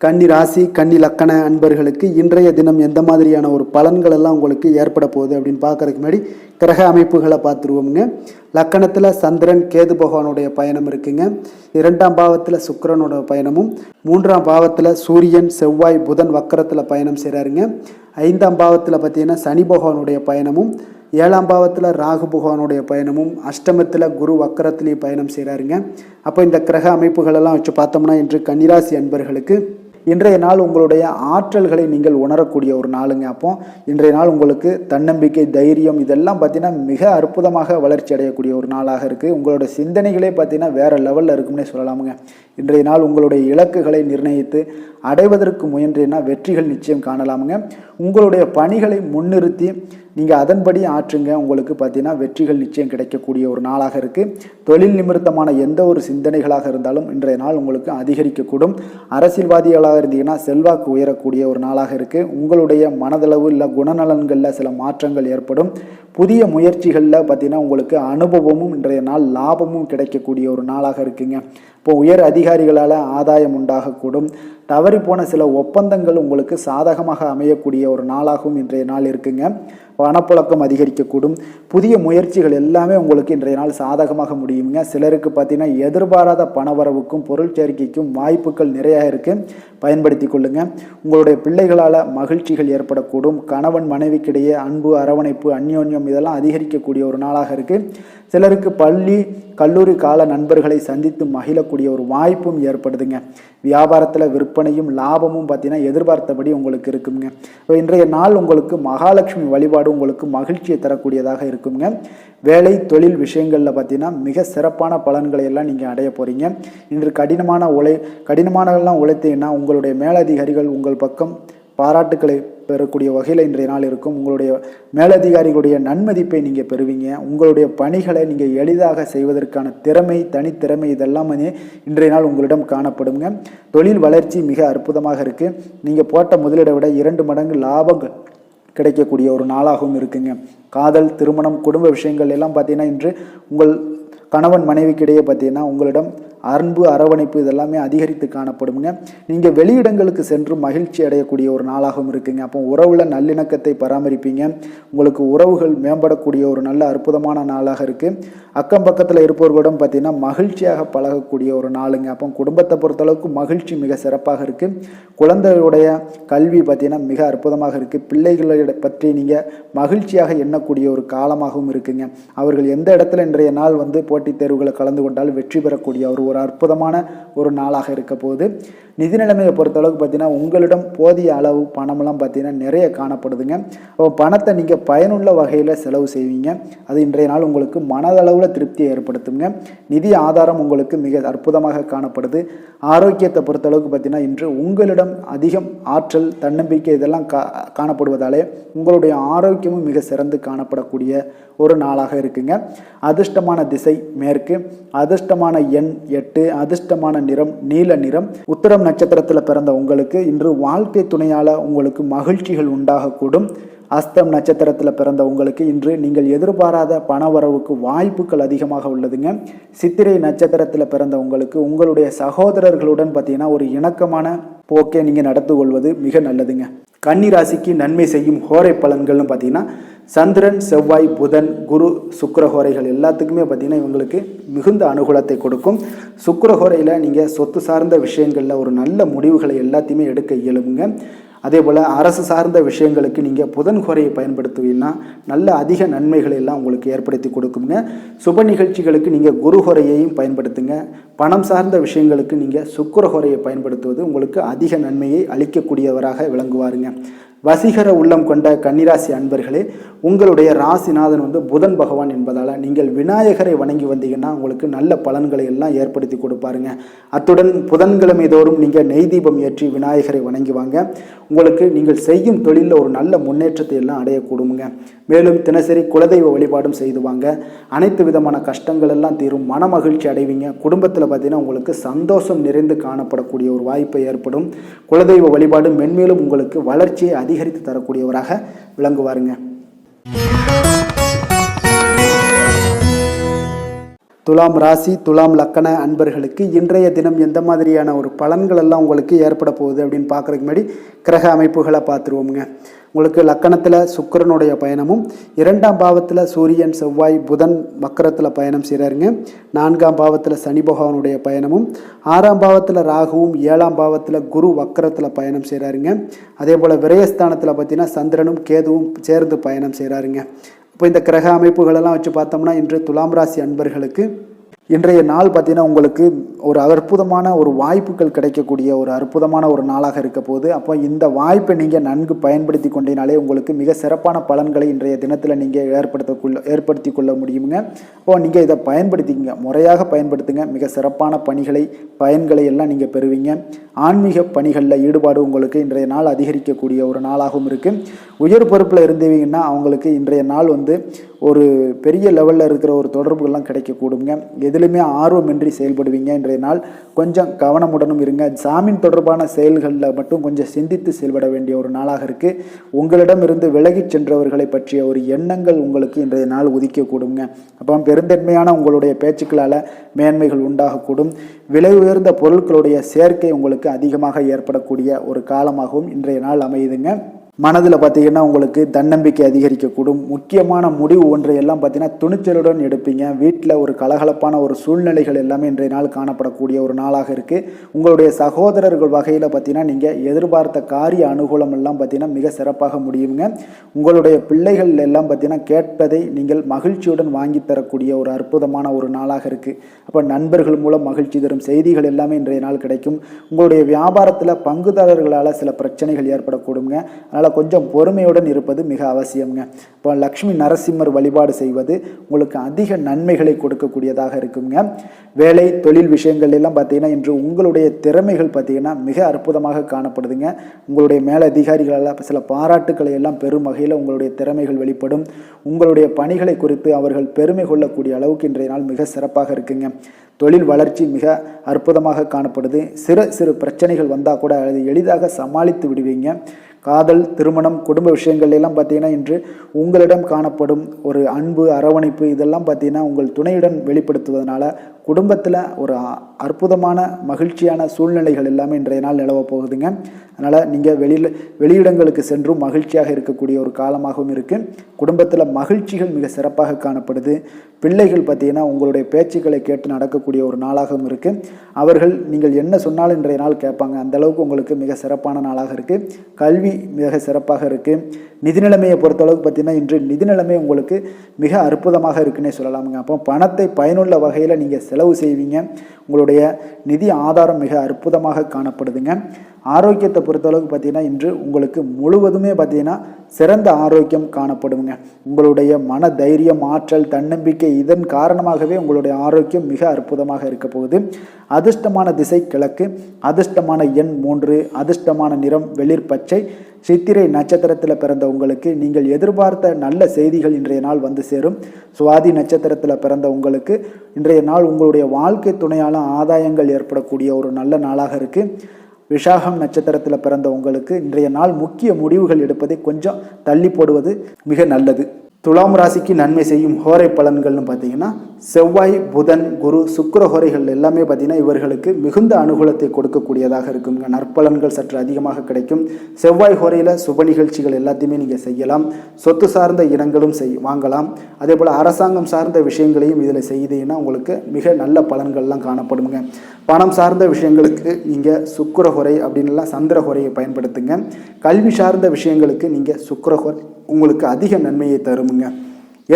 கன்னி ராசி, கன்னி லக்கண அன்பர்களுக்கு இன்றைய தினம் எந்த மாதிரியான ஒரு பலன்கள் எல்லாம் உங்களுக்கு ஏற்பட போகுது அப்படின்னு பார்க்கறதுக்கு முன்னாடி கிரக அமைப்புகளை பார்த்துருவோமுங்க. லக்கணத்தில் சந்திரன், கேது பகவானுடைய பயணம் இருக்குங்க. 2ஆம் பாவத்தில் சுக்கிரனோட பயணமும், 3ஆம் பாவத்தில் சூரியன், செவ்வாய், புதன் வக்கரத்தில் பயணம் செய்கிறாருங்க. 5ஆம் பாவத்தில் பார்த்தீங்கன்னா சனி பகவானுடைய பயணமும், 7ஆம் பாவத்தில் ராகு பகவானுடைய பயணமும், அஷ்டமத்தில் குரு வக்கரத்திலேயே பயணம் செய்கிறாருங்க. அப்போ இந்த கிரக அமைப்புகளெல்லாம் வச்சு பார்த்தோம்னா இன்று கன்னிராசி அன்பர்களுக்கு இன்றைய நாள் உங்களுடைய ஆற்றல்களை நீங்கள் உணரக்கூடிய ஒரு நாளுங்க. அப்போ இன்றைய நாள் உங்களுக்கு தன்னம்பிக்கை, தைரியம் இதெல்லாம் பார்த்தீங்கன்னா மிக அற்புதமாக வளர்ச்சி அடையக்கூடிய ஒரு நாளாக இருக்குது. உங்களோட சிந்தனைகளே பார்த்தீங்கன்னா வேறு லெவலில் இருக்கும்னே சொல்லலாமுங்க. இன்றைய நாள் உங்களுடைய இலக்குகளை நிர்ணயித்து அடைவதற்கு முயன்றேன்னா வெற்றிகள் நிச்சயம் காணலாமுங்க. உங்களுடைய பணிகளை முன்னிறுத்தி நீங்கள் அதன்படி ஆற்றுங்க. உங்களுக்கு பார்த்தீங்கன்னா வெற்றிகள் நிச்சயம் கிடைக்கக்கூடிய ஒரு நாளாக இருக்குது. தொழில் நிமித்தமான எந்த ஒரு சிந்தனைகளாக இருந்தாலும் இன்றைய நாள் உங்களுக்கு அதிகரிக்கக்கூடும். அரசியல்வாதிகளாக இருந்தீங்கன்னா செல்வாக்கு உயரக்கூடிய ஒரு நாளாக இருக்குது. உங்களுடைய மனதளவு இல்லை குணநலன்களில் சில மாற்றங்கள் ஏற்படும். புதிய முயற்சிகளில் பார்த்தீங்கன்னா உங்களுக்கு அனுபவமும் இன்றைய நாள் லாபமும் கிடைக்கக்கூடிய ஒரு நாளாக இருக்குங்க. இப்போ உயர் அதிகாரிகளால் ஆதாயம் உண்டாகக்கூடும். தவறி போன சில ஒப்பந்தங்கள் உங்களுக்கு சாதகமாக அமையக்கூடிய ஒரு நாளாகவும் இன்றைய நாள் இருக்குங்க. பணப்புழக்கம் அதிகரிக்கக்கூடும். புதிய முயற்சிகள் எல்லாமே உங்களுக்கு இன்றைய நாள் சாதகமாக முடியுங்க. சிலருக்கு பார்த்தீங்கன்னா எதிர்பாராத பணவரவுக்கும் பொருள் சேர்க்கைக்கும் வாய்ப்புகள் நிறையா இருக்குது. பயன்படுத்தி கொள்ளுங்க. உங்களுடைய பிள்ளைகளால் மகிழ்ச்சிகள் ஏற்படக்கூடும். கணவன் மனைவிக்கிடையே அன்பு, அரவணைப்பு, அந்யோன்யம் இதெல்லாம் அதிகரிக்கக்கூடிய ஒரு நாளாக இருக்குது. சிலருக்கு பள்ளி, கல்லூரி கால நண்பர்களை சந்தித்து மகிழக்கூடிய ஒரு வாய்ப்பும் ஏற்படுதுங்க. வியாபாரத்தில் விற்பனையும் லாபமும் பார்த்தீங்கன்னா எதிர்பார்த்தபடி உங்களுக்கு இருக்குங்க. இன்றைய நாள் உங்களுக்கு மகாலட்சுமி வழிபாடு உங்களுக்கு மகிழ்ச்சியை தரக்கூடியதாக இருக்குங்க. வேலை, தொழில் விஷயங்களில் பார்த்தீங்கன்னா மிக சிறப்பான பலன்களை எல்லாம் நீங்கள் அடைய போகிறீங்க. இன்று கடினமானெல்லாம் உழைத்தீங்கன்னா உங்களுடைய மேலதிகாரிகள் உங்கள் பக்கம் பாராட்டுக்களை பெறக்கூடிய வகையில் இன்றைய நாள் இருக்கும். உங்களுடைய மேலதிகாரிகளுடைய நன்மதிப்பை நீங்கள் பெறுவீங்க. உங்களுடைய பணிகளை நீங்கள் எளிதாக செய்வதற்கான திறமை, தனித்திறமை இதெல்லாம் இன்றைய நாள் உங்களிடம் காணப்படுங்க. தொழில் வளர்ச்சி மிக அற்புதமாக இருக்குது. நீங்கள் போட்ட முதலீடை விட 2 மடங்கு லாபங்கள் கிடைக்கக்கூடிய ஒரு நாளாகவும் இருக்குங்க. காதல், திருமணம், குடும்ப விஷயங்கள் எல்லாம் பார்த்தீங்கன்னா இன்று உங்கள் கணவன் மனைவிக்கிடையே பார்த்தீங்கன்னா உங்களிடம் அன்பு அரவணைப்பு இதெல்லாமே அதிகரித்து காணப்படுங்க. நீங்கள் வெளியிடங்களுக்கு சென்று மகிழ்ச்சி அடையக்கூடிய ஒரு நாளாகவும் இருக்குங்க. அப்போ உறவுல நல்லிணக்கத்தை பராமரிப்பீங்க. உங்களுக்கு உறவுகள் மேம்படக்கூடிய ஒரு நல்ல அற்புதமான நாளாக இருக்குது. அக்கம் பக்கத்தில் இருப்பவர்களிடம் பார்த்தீங்கன்னா மகிழ்ச்சியாக பழகக்கூடிய ஒரு நாளுங்க. அப்போ குடும்பத்தை பொறுத்தளவுக்கு மகிழ்ச்சி மிக சிறப்பாக இருக்குது. குழந்தைகளுடைய கல்வி பார்த்தீங்கன்னா மிக அற்புதமாக இருக்குது. பிள்ளைகளை பற்றி நீங்கள் மகிழ்ச்சியாக எண்ணக்கூடிய ஒரு காலமாகவும் இருக்குங்க. அவர்கள் எந்த இடத்துல இன்றைய நாள் போட்டித் தேர்வுகளை கலந்து கொண்டால் வெற்றி பெறக்கூடிய ஒரு அற்புதமான ஒரு நாளாக இருக்க போகுது. நிதி நிலைமையை பொறுத்தளவுக்கு பார்த்தீங்கன்னா உங்களிடம் போதிய அளவு பணமெல்லாம் பார்த்தீங்கன்னா நிறைய காணப்படுதுங்க. அப்போ பணத்தை நீங்கள் பயனுள்ள வகையில் செலவு செய்வீங்க. அது இன்றைய நாள் உங்களுக்கு மனதளவில் திருப்தியை ஏற்படுத்துங்க. நிதி ஆதாரம் உங்களுக்கு மிக அற்புதமாக காணப்படுது. ஆரோக்கியத்தை பொறுத்தளவுக்கு பார்த்தீங்கன்னா இன்று உங்களிடம் அதிகம் ஆற்றல் தன்னம்பிக்கை இதெல்லாம் காணப்படுவதாலே உங்களுடைய ஆரோக்கியமும் மிக சிறந்து காணப்படக்கூடிய ஒரு நாளாக இருக்குங்க. அதிர்ஷ்டமான திசை மேற்கு, அதிர்ஷ்டமான எண் 8, அதிர்ஷ்டமான நிறம் நீல நிறம். உத்திரம் நட்சத்திரத்தில் பிறந்த உங்களுக்கு இன்று வாழ்க்கை துணையால் உங்களுக்கு மகிழ்ச்சிகள் உண்டாகக்கூடும். அஸ்தம் நட்சத்திரத்தில் பிறந்த உங்களுக்கு இன்று நீங்கள் எதிர்பாராத பண வரவுக்கு வாய்ப்புகள் அதிகமாக உள்ளதுங்க. சித்திரை நட்சத்திரத்தில் பிறந்த உங்களுக்கு உங்களுடைய சகோதரர்களுடன் பார்த்தீங்கன்னா ஒரு இணக்கமான போக்கை நீங்கள் நடந்து கொள்வது மிக நல்லதுங்க. கன்னி ராசிக்கு நன்மை செய்யும் ஹோரை பலன்கள்னு பார்த்தீங்கன்னா சந்திரன், செவ்வாய், புதன், குரு, சுக்கிரஹோரைகள் எல்லாத்துக்குமே பார்த்தீங்கன்னா இவங்களுக்கு மிகுந்த அனுகூலத்தை கொடுக்கும். சுக்கிரஹோரையில் நீங்கள் சொத்து சார்ந்த விஷயங்களில் ஒரு நல்ல முடிவுகளை எல்லாத்தையுமே எடுக்க இயலுங்க. அதே போல் அரசு சார்ந்த விஷயங்களுக்கு நீங்கள் புதன் ஹோரையை பயன்படுத்துவீங்கன்னா நல்ல அதிக நன்மைகளை எல்லாம் உங்களுக்கு ஏற்படுத்தி கொடுக்குங்க. சுப நிகழ்ச்சிகளுக்கு நீங்கள் குரு ஹோரையையும் பயன்படுத்துங்க. பணம் சார்ந்த விஷயங்களுக்கு நீங்கள் சுக்கிர ஹோரையை பயன்படுத்துவது உங்களுக்கு அதிக நன்மையை அளிக்கக்கூடியவராக விளங்குவாருங்க. வசீகர உள்ளம் கொண்ட கன்னிராசி அன்பர்களே, உங்களுடைய ராசிநாதன் புதன் பகவான் என்பதால் நீங்கள் விநாயகரை வணங்கி வந்தீங்கன்னா உங்களுக்கு நல்ல பலன்களை எல்லாம் ஏற்படுத்தி கொடுப்பாருங்க. அத்துடன் புதன்கிழமை தோறும் நீங்கள் நெய் தீபம் ஏற்றி விநாயகரை வணங்கி வாங்க. உங்களுக்கு நீங்கள் செய்யும் தொழிலில் ஒரு நல்ல முன்னேற்றத்தை எல்லாம் அடையக்கூடுங்க. மேலும் தினசரி குலதெய்வ வழிபாடும் செய்து வாங்க. அனைத்து விதமான கஷ்டங்கள் எல்லாம் தீரும், மன மகிழ்ச்சி அடைவீங்க. குடும்பத்தில் பார்த்தீங்கன்னா உங்களுக்கு சந்தோஷம் நிறைந்து காணப்படக்கூடிய ஒரு வாய்ப்பு ஏற்படும். குலதெய்வ வழிபாடு மென்மேலும் உங்களுக்கு வளர்ச்சியை அதிகரித்து தரக்கூடியவராக விளங்குவாருங்க. துலாம் ராசி துலாம் லக்கண அன்பர்களுக்கு இன்றைய தினம் எந்த மாதிரியான ஒரு பலன்கள் எல்லாம் உங்களுக்கு ஏற்பட போகுது அப்படின்னு பார்க்குறதுக்கு முன்னாடி கிரக அமைப்புகளை பார்த்துருவோமுங்க. உங்களுக்கு லக்கணத்தில் சுக்கிரனுடைய பயணமும், 2ஆம் பாவத்தில் சூரியன், செவ்வாய், புதன் வக்கரத்தில் பயணம் செய்கிறாருங்க. 4ஆம் பாவத்தில் சனி பகவானுடைய பயணமும், 6ஆம் பாவத்தில் ராகுவும், 7ஆம் பாவத்தில் குரு வக்கரத்தில் பயணம் செய்கிறாருங்க. அதே போல் விரயஸ்தானத்தில் பார்த்தீங்கன்னா சந்திரனும் கேதுவும் சேர்ந்து பயணம் செய்கிறாருங்க. இப்போ இந்த கிரக அமைப்புகளெல்லாம் வச்சு பார்த்தோம்னா இன்று துலாம் ராசி அன்பர்களுக்கு இன்றைய நாள் பார்த்தீங்கன்னா உங்களுக்கு ஒரு அற்புதமான ஒரு வாய்ப்புகள் கிடைக்கக்கூடிய ஒரு அற்புதமான ஒரு நாளாக இருக்க போகுது. அப்போ இந்த வாய்ப்பை நீங்கள் நன்கு பயன்படுத்தி கொண்டீனாலே உங்களுக்கு மிக சிறப்பான பலன்களை இன்றைய தினத்தில் நீங்கள் ஏற்படுத்தி கொள்ள முடியுங்க. அப்போ நீங்கள் இதை பயன்படுத்திங்க, முறையாக பயன்படுத்துங்க. மிக சிறப்பான பயன்களை எல்லாம் நீங்கள் பெறுவீங்க. ஆன்மீக பணிகளில் ஈடுபாடு உங்களுக்கு இன்றைய நாள் அதிகரிக்கக்கூடிய ஒரு நாளாகவும் இருக்குது. உயர் பொறுப்பில் இருந்தீங்கன்னா அவங்களுக்கு இன்றைய நாள் ஒரு பெரிய லெவலில் இருக்கிற ஒரு தொடர்புகள்லாம் கிடைக்கக்கூடுங்க. எதிலுமே ஆர்வமின்றி செயல்படுவீங்க. இன்றைய நாள் கொஞ்சம் கவனமுடனும் இருங்க. ஜாமீன் தொடர்பான செயல்களில் மட்டும் கொஞ்சம் சிந்தித்து செயல்பட வேண்டிய ஒரு நாளாக இருக்குது. உங்களிடம் இருந்து விலகி சென்றவர்களை பற்றிய ஒரு எண்ணங்கள் உங்களுக்கு இன்றைய நாள் உதிக்கக்கூடுங்க. அப்போ பெருந்தன்மையான உங்களுடைய பேச்சுக்களால் மேன்மைகள் உண்டாகக்கூடும். விலை உயர்ந்த பொருட்களுடைய சேர்க்கை உங்களுக்கு அதிகமாக ஏற்படக்கூடிய ஒரு காலமாகவும் இன்றைய நாள் அமையுதுங்க. மனதில் பார்த்தீங்கன்னா உங்களுக்கு தன்னம்பிக்கை அதிகரிக்கக்கூடும். முக்கியமான முடிவு ஒன்றையெல்லாம் பார்த்தீங்கன்னா துணிச்சலுடன் எடுப்பீங்க. வீட்டில் ஒரு கலகலப்பான ஒரு சூழ்நிலைகள் எல்லாமே இன்றைய நாள் காணப்படக்கூடிய ஒரு நாளாக இருக்குது. உங்களுடைய சகோதரர்கள் வகையில் பார்த்தீங்கன்னா நீங்கள் எதிர்பார்த்த காரிய அனுகூலம் எல்லாம் பார்த்தீங்கன்னா மிக சிறப்பாக முடியுங்க. உங்களுடைய பிள்ளைகள் எல்லாம் பார்த்தீங்கன்னா கேட்பதை நீங்கள் மகிழ்ச்சியுடன் வாங்கி தரக்கூடிய ஒரு அற்புதமான ஒரு நாளாக இருக்குது. அப்போ நண்பர்கள் மூலம் மகிழ்ச்சி தரும் செய்திகள் எல்லாமே இன்றைய நாள் கிடைக்கும். உங்களுடைய வியாபாரத்தில் பங்குதாரர்களால் சில பிரச்சனைகள் ஏற்படக்கூடுங்க. கொஞ்சம் பொறுமையுடன் இருப்பது மிக அவசியம்ங்க. இப்போ லக்ஷ்மி நரசிம்மர் வழிபாடு செய்வது உங்களுக்கு அதிக நன்மைகளை கொடுக்கக்கூடியதாக இருக்குங்க. வேலை தொழில் விஷயங்கள் எல்லாம் பார்த்தீங்கன்னா இன்று உங்களுடைய திறமைகள் பார்த்தீங்கன்னா மிக அற்புதமாக காணப்படுதுங்க. உங்களுடைய மேலதிகாரிகளால் சில பாராட்டுக்களை எல்லாம் பெரும் வகையில் உங்களுடைய திறமைகள் வெளிப்படும். உங்களுடைய பணிகளை குறித்து அவர்கள் பெருமை கொள்ளக்கூடிய அளவுக்கு இன்றைய நாள் மிக சிறப்பாக இருக்குங்க. தொழில் வளர்ச்சி மிக அற்புதமாக காணப்படுது. சிறு சிறு பிரச்சனைகள் வந்தால் கூட அதை எளிதாக சமாளித்து விடுவீங்க. காதல், திருமணம், குடும்ப விஷயங்கள் எல்லாம் பார்த்தீங்கன்னா இன்று உங்களிடம் காணப்படும் ஒரு அன்பு, அரவணைப்பு இதெல்லாம் பார்த்தீங்கன்னா உங்கள் துணையுடன் வெளிப்படுத்துவதனால குடும்பத்தில் ஒரு அற்புதமான மகிழ்ச்சியான சூழ்நிலைகள் எல்லாமே இன்றைய நாள் நிலவ போகுதுங்க. அதனால் நீங்கள் வெளியிடங்களுக்கு சென்றும் மகிழ்ச்சியாக இருக்கக்கூடிய ஒரு காலமாகவும் இருக்குது. குடும்பத்தில் மகிழ்ச்சிகள் மிக சிறப்பாக காணப்படுது. பிள்ளைகள் பார்த்தீங்கன்னா உங்களுடைய பேச்சுக்களை கேட்டு நடக்கக்கூடிய ஒரு நாளாகவும் இருக்குது. அவர்கள் நீங்கள் என்ன சொன்னாலும் இன்றைய நாள் கேட்பாங்க. அந்தளவுக்கு உங்களுக்கு மிக சிறப்பான நாளாக இருக்குது. கல்வி மிக சிறப்பாக இருக்குது. நிதி நிலைமையை பொறுத்தளவுக்கு பார்த்தீங்கன்னா இன்று நிதி நிலைமை உங்களுக்கு மிக அற்புதமாக இருக்குன்னே சொல்லலாமுங்க. அப்போ பணத்தை பயனுள்ள வகையில் நீங்கள் செலவு செய்வீங்க. உங்களுடைய நிதி ஆதாரம் மிக அற்புதமாக காணப்படுதுங்க. ஆரோக்கியத்தை பொறுத்தளவுக்கு பார்த்தீங்கன்னா இன்று உங்களுக்கு முழுவதுமே பார்த்தீங்கன்னா சிறந்த ஆரோக்கியம் காணப்படுங்க. உங்களுடைய மன தைரியம், ஆற்றல், தன்னம்பிக்கை இதன் காரணமாகவே உங்களுடைய ஆரோக்கியம் மிக அற்புதமாக இருக்க போகுது. அதிர்ஷ்டமான திசை கிழக்கு, அதிர்ஷ்டமான எண் 3, அதிர்ஷ்டமான நிறம் வெளிர் பச்சை. சித்திரை நட்சத்திரத்தில் பிறந்த உங்களுக்கு நீங்கள் எதிர்பார்த்த நல்ல செய்திகள் இன்றைய நாள் வந்து சேரும். சுவாதி நட்சத்திரத்தில் பிறந்த உங்களுக்கு இன்றைய நாள் உங்களுடைய வாழ்க்கை துணையால் ஆதாயங்கள் ஏற்படக்கூடிய ஒரு நல்ல நாளாக இருக்குது. விஷாகம் நட்சத்திரத்தில் பிறந்த உங்களுக்கு இன்றைய நாள் முக்கிய முடிவுகள் எடுப்பதை கொஞ்சம் தள்ளி போடுவது மிக நல்லது. துலாம் ராசிக்கு நன்மை செய்யும் ஹோரை பலன்கள்னு பார்த்தீங்கன்னா செவ்வாய், புதன், குரு, சுக்கிர ஹோரைகள் எல்லாமே பார்த்தீங்கன்னா இவர்களுக்கு மிகுந்த அனுகூலத்தை கொடுக்கக்கூடியதாக இருக்குங்க. நற்பலன்கள் சற்று அதிகமாக கிடைக்கும். செவ்வாய் ஹோரையில் சுப நிகழ்ச்சிகள் எல்லாத்தையுமே நீங்கள் செய்யலாம். சொத்து சார்ந்த இடங்களும் வாங்கலாம். அதே போல் அரசாங்கம் சார்ந்த விஷயங்களையும் இதில் செய்தீங்கன்னா உங்களுக்கு மிக நல்ல பலன்கள்லாம் காணப்படுங்க. பணம் சார்ந்த விஷயங்களுக்கு நீங்கள் சுக்கிர ஹோரை அப்படின்லாம் சந்திர ஹோரையை பயன்படுத்துங்க. கல்வி சார்ந்த விஷயங்களுக்கு நீங்கள் சுக்கிர ஹோரை உங்களுக்கு அதிக நன்மையை தருமுங்க.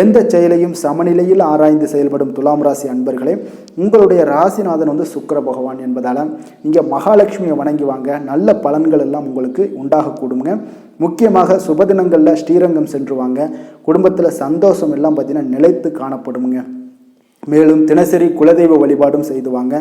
எந்த செயலையும் சமநிலையில் ஆராய்ந்து செயல்படும் துலாம் ராசி அன்பர்களே, உங்களுடைய ராசிநாதன் சுக்கிர பகவான் என்பதால் நீங்கள் மகாலட்சுமியை வணங்கி வாங்க. நல்ல பலன்கள் எல்லாம் உங்களுக்கு உண்டாகக்கூடுங்க. முக்கியமாக சுபதினங்களில் ஸ்ரீரங்கம் சென்று வாங்க. குடும்பத்தில் சந்தோஷம் எல்லாம் பார்த்தீங்கன்னா நிலைத்து காணப்படுங்க. மேலும் தினசரி குலதெய்வ வழிபாடும் செய்து வாங்க.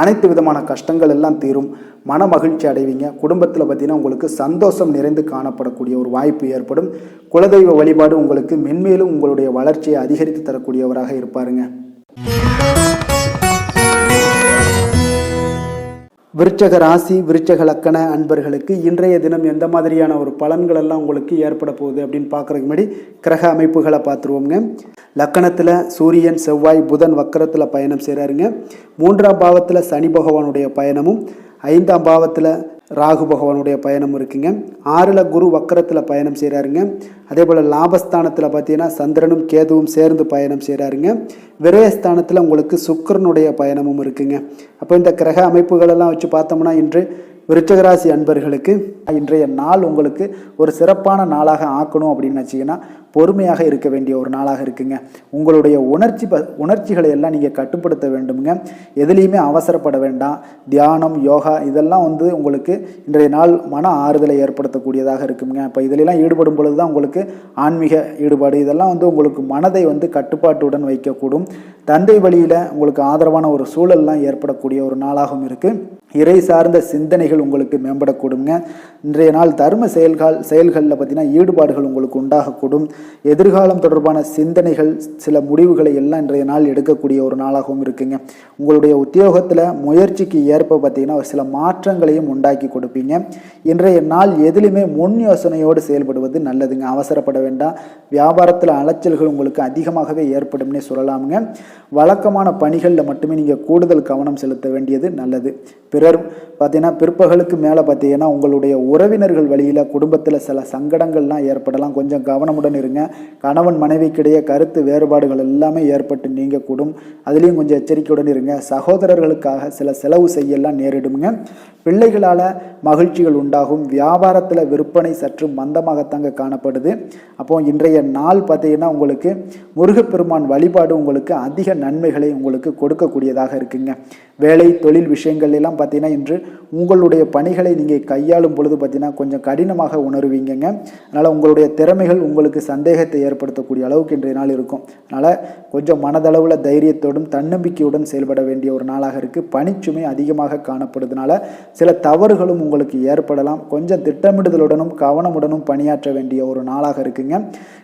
அனைத்து விதமான கஷ்டங்கள் எல்லாம் தீரும். மன மகிழ்ச்சி அடைவீங்க. குடும்பத்தில் பார்த்தீங்கன்னா உங்களுக்கு சந்தோஷம் நிறைந்து காணப்படக்கூடிய ஒரு வாய்ப்பு ஏற்படும். குலதெய்வ வழிபாடு உங்களுக்கு மென்மேலும் உங்களுடைய வளர்ச்சியை அதிகரித்து தரக்கூடியவராக இருப்பாருங்க. விருச்சக ராசி, விருச்சக லக்கண அன்பர்களுக்கு இன்றைய தினம் எந்த மாதிரியான ஒரு பலன்கள் எல்லாம் உங்களுக்கு ஏற்பட போகுது அப்படின்னு பார்க்குறதுக்கு முன்னாடி கிரக அமைப்புகளை பார்த்துருவோங்க. லக்கணத்தில் சூரியன், செவ்வாய், புதன் வக்கரத்தில் பயணம் செய்கிறாருங்க. 3ஆம் பாவத்தில் சனி பகவானுடைய பயணமும், 5ஆம் பாவத்தில் ராகு பகவானுடைய பயணம் இருக்குங்க. 6ல் குரு வக்கரத்தில் பயணம் செய்கிறாருங்க. அதே போல் லாபஸ்தானத்தில் பார்த்தீங்கன்னா சந்திரனும் கேதுவும் சேர்ந்து பயணம் செய்கிறாருங்க. விரயஸ்தானத்தில் உங்களுக்கு சுக்கிரனுடைய பயணமும் இருக்குங்க. அப்போ இந்த கிரக அமைப்புகளெல்லாம் வச்சு பார்த்தோம்னா இன்று விருச்சகராசி அன்பர்களுக்கு இன்றைய நாள் உங்களுக்கு ஒரு சிறப்பான நாளாக ஆக்கணும் அப்படின்னு வச்சிங்கன்னா பொறுமையாக இருக்க வேண்டிய ஒரு நாளாக இருக்குங்க. உங்களுடைய உணர்ச்சிகளை எல்லாம் நீங்கள் கட்டுப்படுத்த வேண்டுங்க. எதுலேயுமே அவசரப்பட வேண்டாம். தியானம், யோகா இதெல்லாம் உங்களுக்கு இன்றைய நாள் மன ஆறுதலை ஏற்படுத்தக்கூடியதாக இருக்குங்க. இப்போ இதிலெல்லாம் ஈடுபடும் பொழுது தான் உங்களுக்கு ஆன்மீக ஈடுபாடு இதெல்லாம் உங்களுக்கு மனதை கட்டுப்பாட்டுடன் வைக்கக்கூடும். தந்தை வழியில் உங்களுக்கு ஆதரவான ஒரு சூழல்லாம் ஏற்படக்கூடிய ஒரு நாளாகவும் இருக்குது. இறை சார்ந்த சிந்தனைகள் உங்களுக்கு மேம்படக்கூடுங்க. இன்றைய நாள் தர்ம செயல்களில் பார்த்தீங்கன்னா ஈடுபாடுகள் உங்களுக்கு உண்டாகக்கூடும். எதிர்காலம் தொடர்பான சிந்தனைகள், சில முடிவுகளை எல்லாம் இன்றைய நாள் எடுக்கக்கூடிய ஒரு நாளாகவும் இருக்குங்க. உங்களுடைய உத்தியோகத்தில் முயற்சிக்கு ஏற்ப பார்த்தீங்கன்னா சில மாற்றங்களையும் உண்டாக்கி கொடுப்பீங்க. இன்றைய நாள் எதிலுமே முன் யோசனையோடு செயல்படுவது நல்லதுங்க. அவசரப்பட வேண்டாம். வியாபாரத்தில் அலைச்சல்கள் உங்களுக்கு அதிகமாகவே ஏற்படும்னே சொல்லலாமுங்க. வழக்கமான பணிகளில் மட்டுமே நீங்கள் கூடுதல் கவனம் செலுத்த வேண்டியது நல்லது. பிறர் பார்த்தீங்கன்னா பிற்பகலுக்கு மேலே பார்த்தீங்கன்னா உங்களுடைய உறவினர்கள் வழியில் குடும்பத்தில் சில சங்கடங்கள்லாம் ஏற்படலாம். கொஞ்சம் கவனமுடன் இருங்க. கணவன் மனைவிக்கிடையே கருத்து வேறுபாடுகள் எல்லாமே ஏற்பட்டு நீங்கக்கூடும். அதுலேயும் கொஞ்சம் எச்சரிக்கையுடன் இருங்க. சகோதரர்களுக்காக சில செலவு செய்யலாம் நேரிடுங்க. பிள்ளைகளால் மகிழ்ச்சிகள் உண்டாகும். வியாபாரத்தில் விற்பனை சற்று மந்தமாகத்தாங்க காணப்படுது. அப்போ இன்றைய நாள் பார்த்தீங்கன்னா உங்களுக்கு முருகப்பெருமான் வழிபாடு உங்களுக்கு அதிக நன்மைகளை உங்களுக்கு கொடுக்கக்கூடியதாக இருக்குங்க. வேலை தொழில் விஷயங்கள் எல்லாம் பார்த்தீங்கன்னா இன்று உங்களுடைய பணிகளை நீங்கள் கையாளும் பொழுது பார்த்தீங்கன்னா கொஞ்சம் கடினமாக உணர்வீங்கங்க. அதனால் உங்களுடைய திறமைகள் உங்களுக்கு சந்தேகத்தை ஏற்படுத்தக்கூடிய அளவுக்கு இன்றைய நாள் இருக்கும். அதனால் கொஞ்சம் மனதளவில் தைரியத்தோடும் தன்னம்பிக்கையுடன் செயல்பட வேண்டிய ஒரு நாளாக இருக்குது. பணிச்சுமை அதிகமாக காணப்படுறதுனால சில தவறுகளும் உங்களுக்கு ஏற்படலாம். கொஞ்சம் திட்டமிடுதலுடனும் கவனமுடனும் பணியாற்ற வேண்டிய ஒரு நாளாக இருக்குங்க.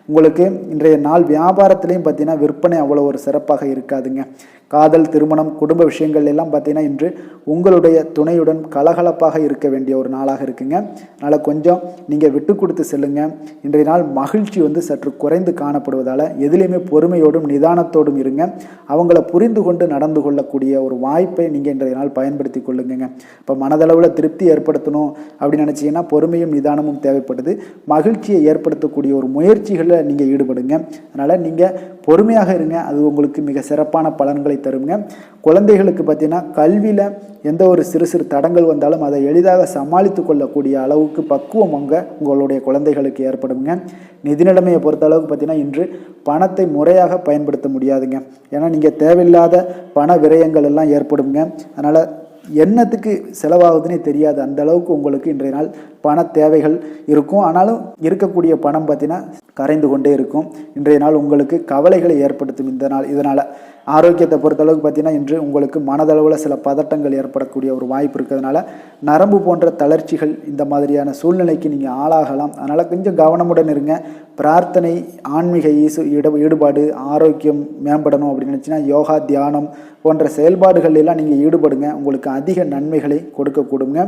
உங்களுக்கு இன்றைய நாள் வியாபாரத்திலையும் பார்த்தீங்கன்னா விற்பனை அவ்வளோ ஒரு சிறப்பாக இருக்காதுங்க. காதல், திருமணம், குடும்ப விஷயங்கள் எல்லாம் பார்த்தீங்கன்னா இன்று உங்களுடைய துணையுடன் கலகலப்பாக இருக்க வேண்டிய ஒரு நாளாக இருக்குங்க. அதனால் கொஞ்சம் நீங்கள் விட்டு கொடுத்து செல்லுங்க. இன்றைய நாள் மகிழ்ச்சி வந்து சற்று குறைந்து காணப்படுவதால் எதிலையுமே பொறுமையோடும் நிதானத்தோடும் இருங்க. அவங்கள புரிந்து கொண்டு நடந்து கொள்ளக்கூடிய ஒரு வாய்ப்பை நீங்கள் இன்றைய நாள் பயன்படுத்தி கொள்ளுங்க. இப்போ மனதளவில் திருப்தி ஏற்படுத்தணும் அப்படின்னு நினச்சிங்கன்னா பொறுமையும் நிதானமும் தேவைப்படுது. மகிழ்ச்சியை ஏற்படுத்தக்கூடிய ஒரு முயற்சிகளில் நீங்கள் ஈடுபடுங்க. அதனால் நீங்கள் பொறுமையாக இருங்க. அது உங்களுக்கு மிக சிறப்பான பலன்களை தருங்க. குழந்தைகளுக்கு பார்த்தீங்கன்னா கல்வியில் எந்த ஒரு சிறு சிறு தடங்கள் வந்தாலும் அதை எளிதாக சமாளித்து கொள்ளக்கூடிய அளவுக்கு பக்குவம் உங்களுடைய குழந்தைகளுக்கு ஏற்படுங்க. நிதி நிலைமையை பொறுத்த அளவுக்கு பார்த்தீங்கன்னா இன்று பணத்தை முறையாக பயன்படுத்த முடியாதுங்க. ஏன்னா நீங்கள் தேவையில்லாத பண விரயங்கள் எல்லாம் ஏற்படுங்க. அதனால் என்னத்துக்கு செலவாகுதுன்னே தெரியாது, அந்த அளவுக்கு உங்களுக்கு இன்றைய நாள் பண தேவைகள் இருக்கும். ஆனாலும் இருக்கக்கூடிய பணம் பார்த்தீங்கன்னா கரைந்து கொண்டே இருக்கும். இன்றைய நாள் உங்களுக்கு கவலைகளை ஏற்படுத்தும். இதனால் ஆரோக்கியத்தை பொறுத்தளவுக்கு பார்த்தீங்கன்னா இன்று உங்களுக்கு மனதளவில் சில பதட்டங்கள் ஏற்படக்கூடிய ஒரு வாய்ப்பு இருக்கிறதுனால நரம்பு போன்ற தளர்ச்சிகள் இந்த மாதிரியான சூழ்நிலைக்கு நீங்கள் ஆளாகலாம். அதனால் கொஞ்சம் கவனமுடன் இருங்க. பிரார்த்தனை, ஆன்மீக ஈடுபாடு, ஆரோக்கியம் மேம்படணும் அப்படின்னு நினச்சின்னா யோகா, தியானம் போன்ற செயல்பாடுகள் எல்லாம் நீங்கள் ஈடுபடுங்க. உங்களுக்கு அதிக நன்மைகளை கொடுக்கக்கூடுங்க.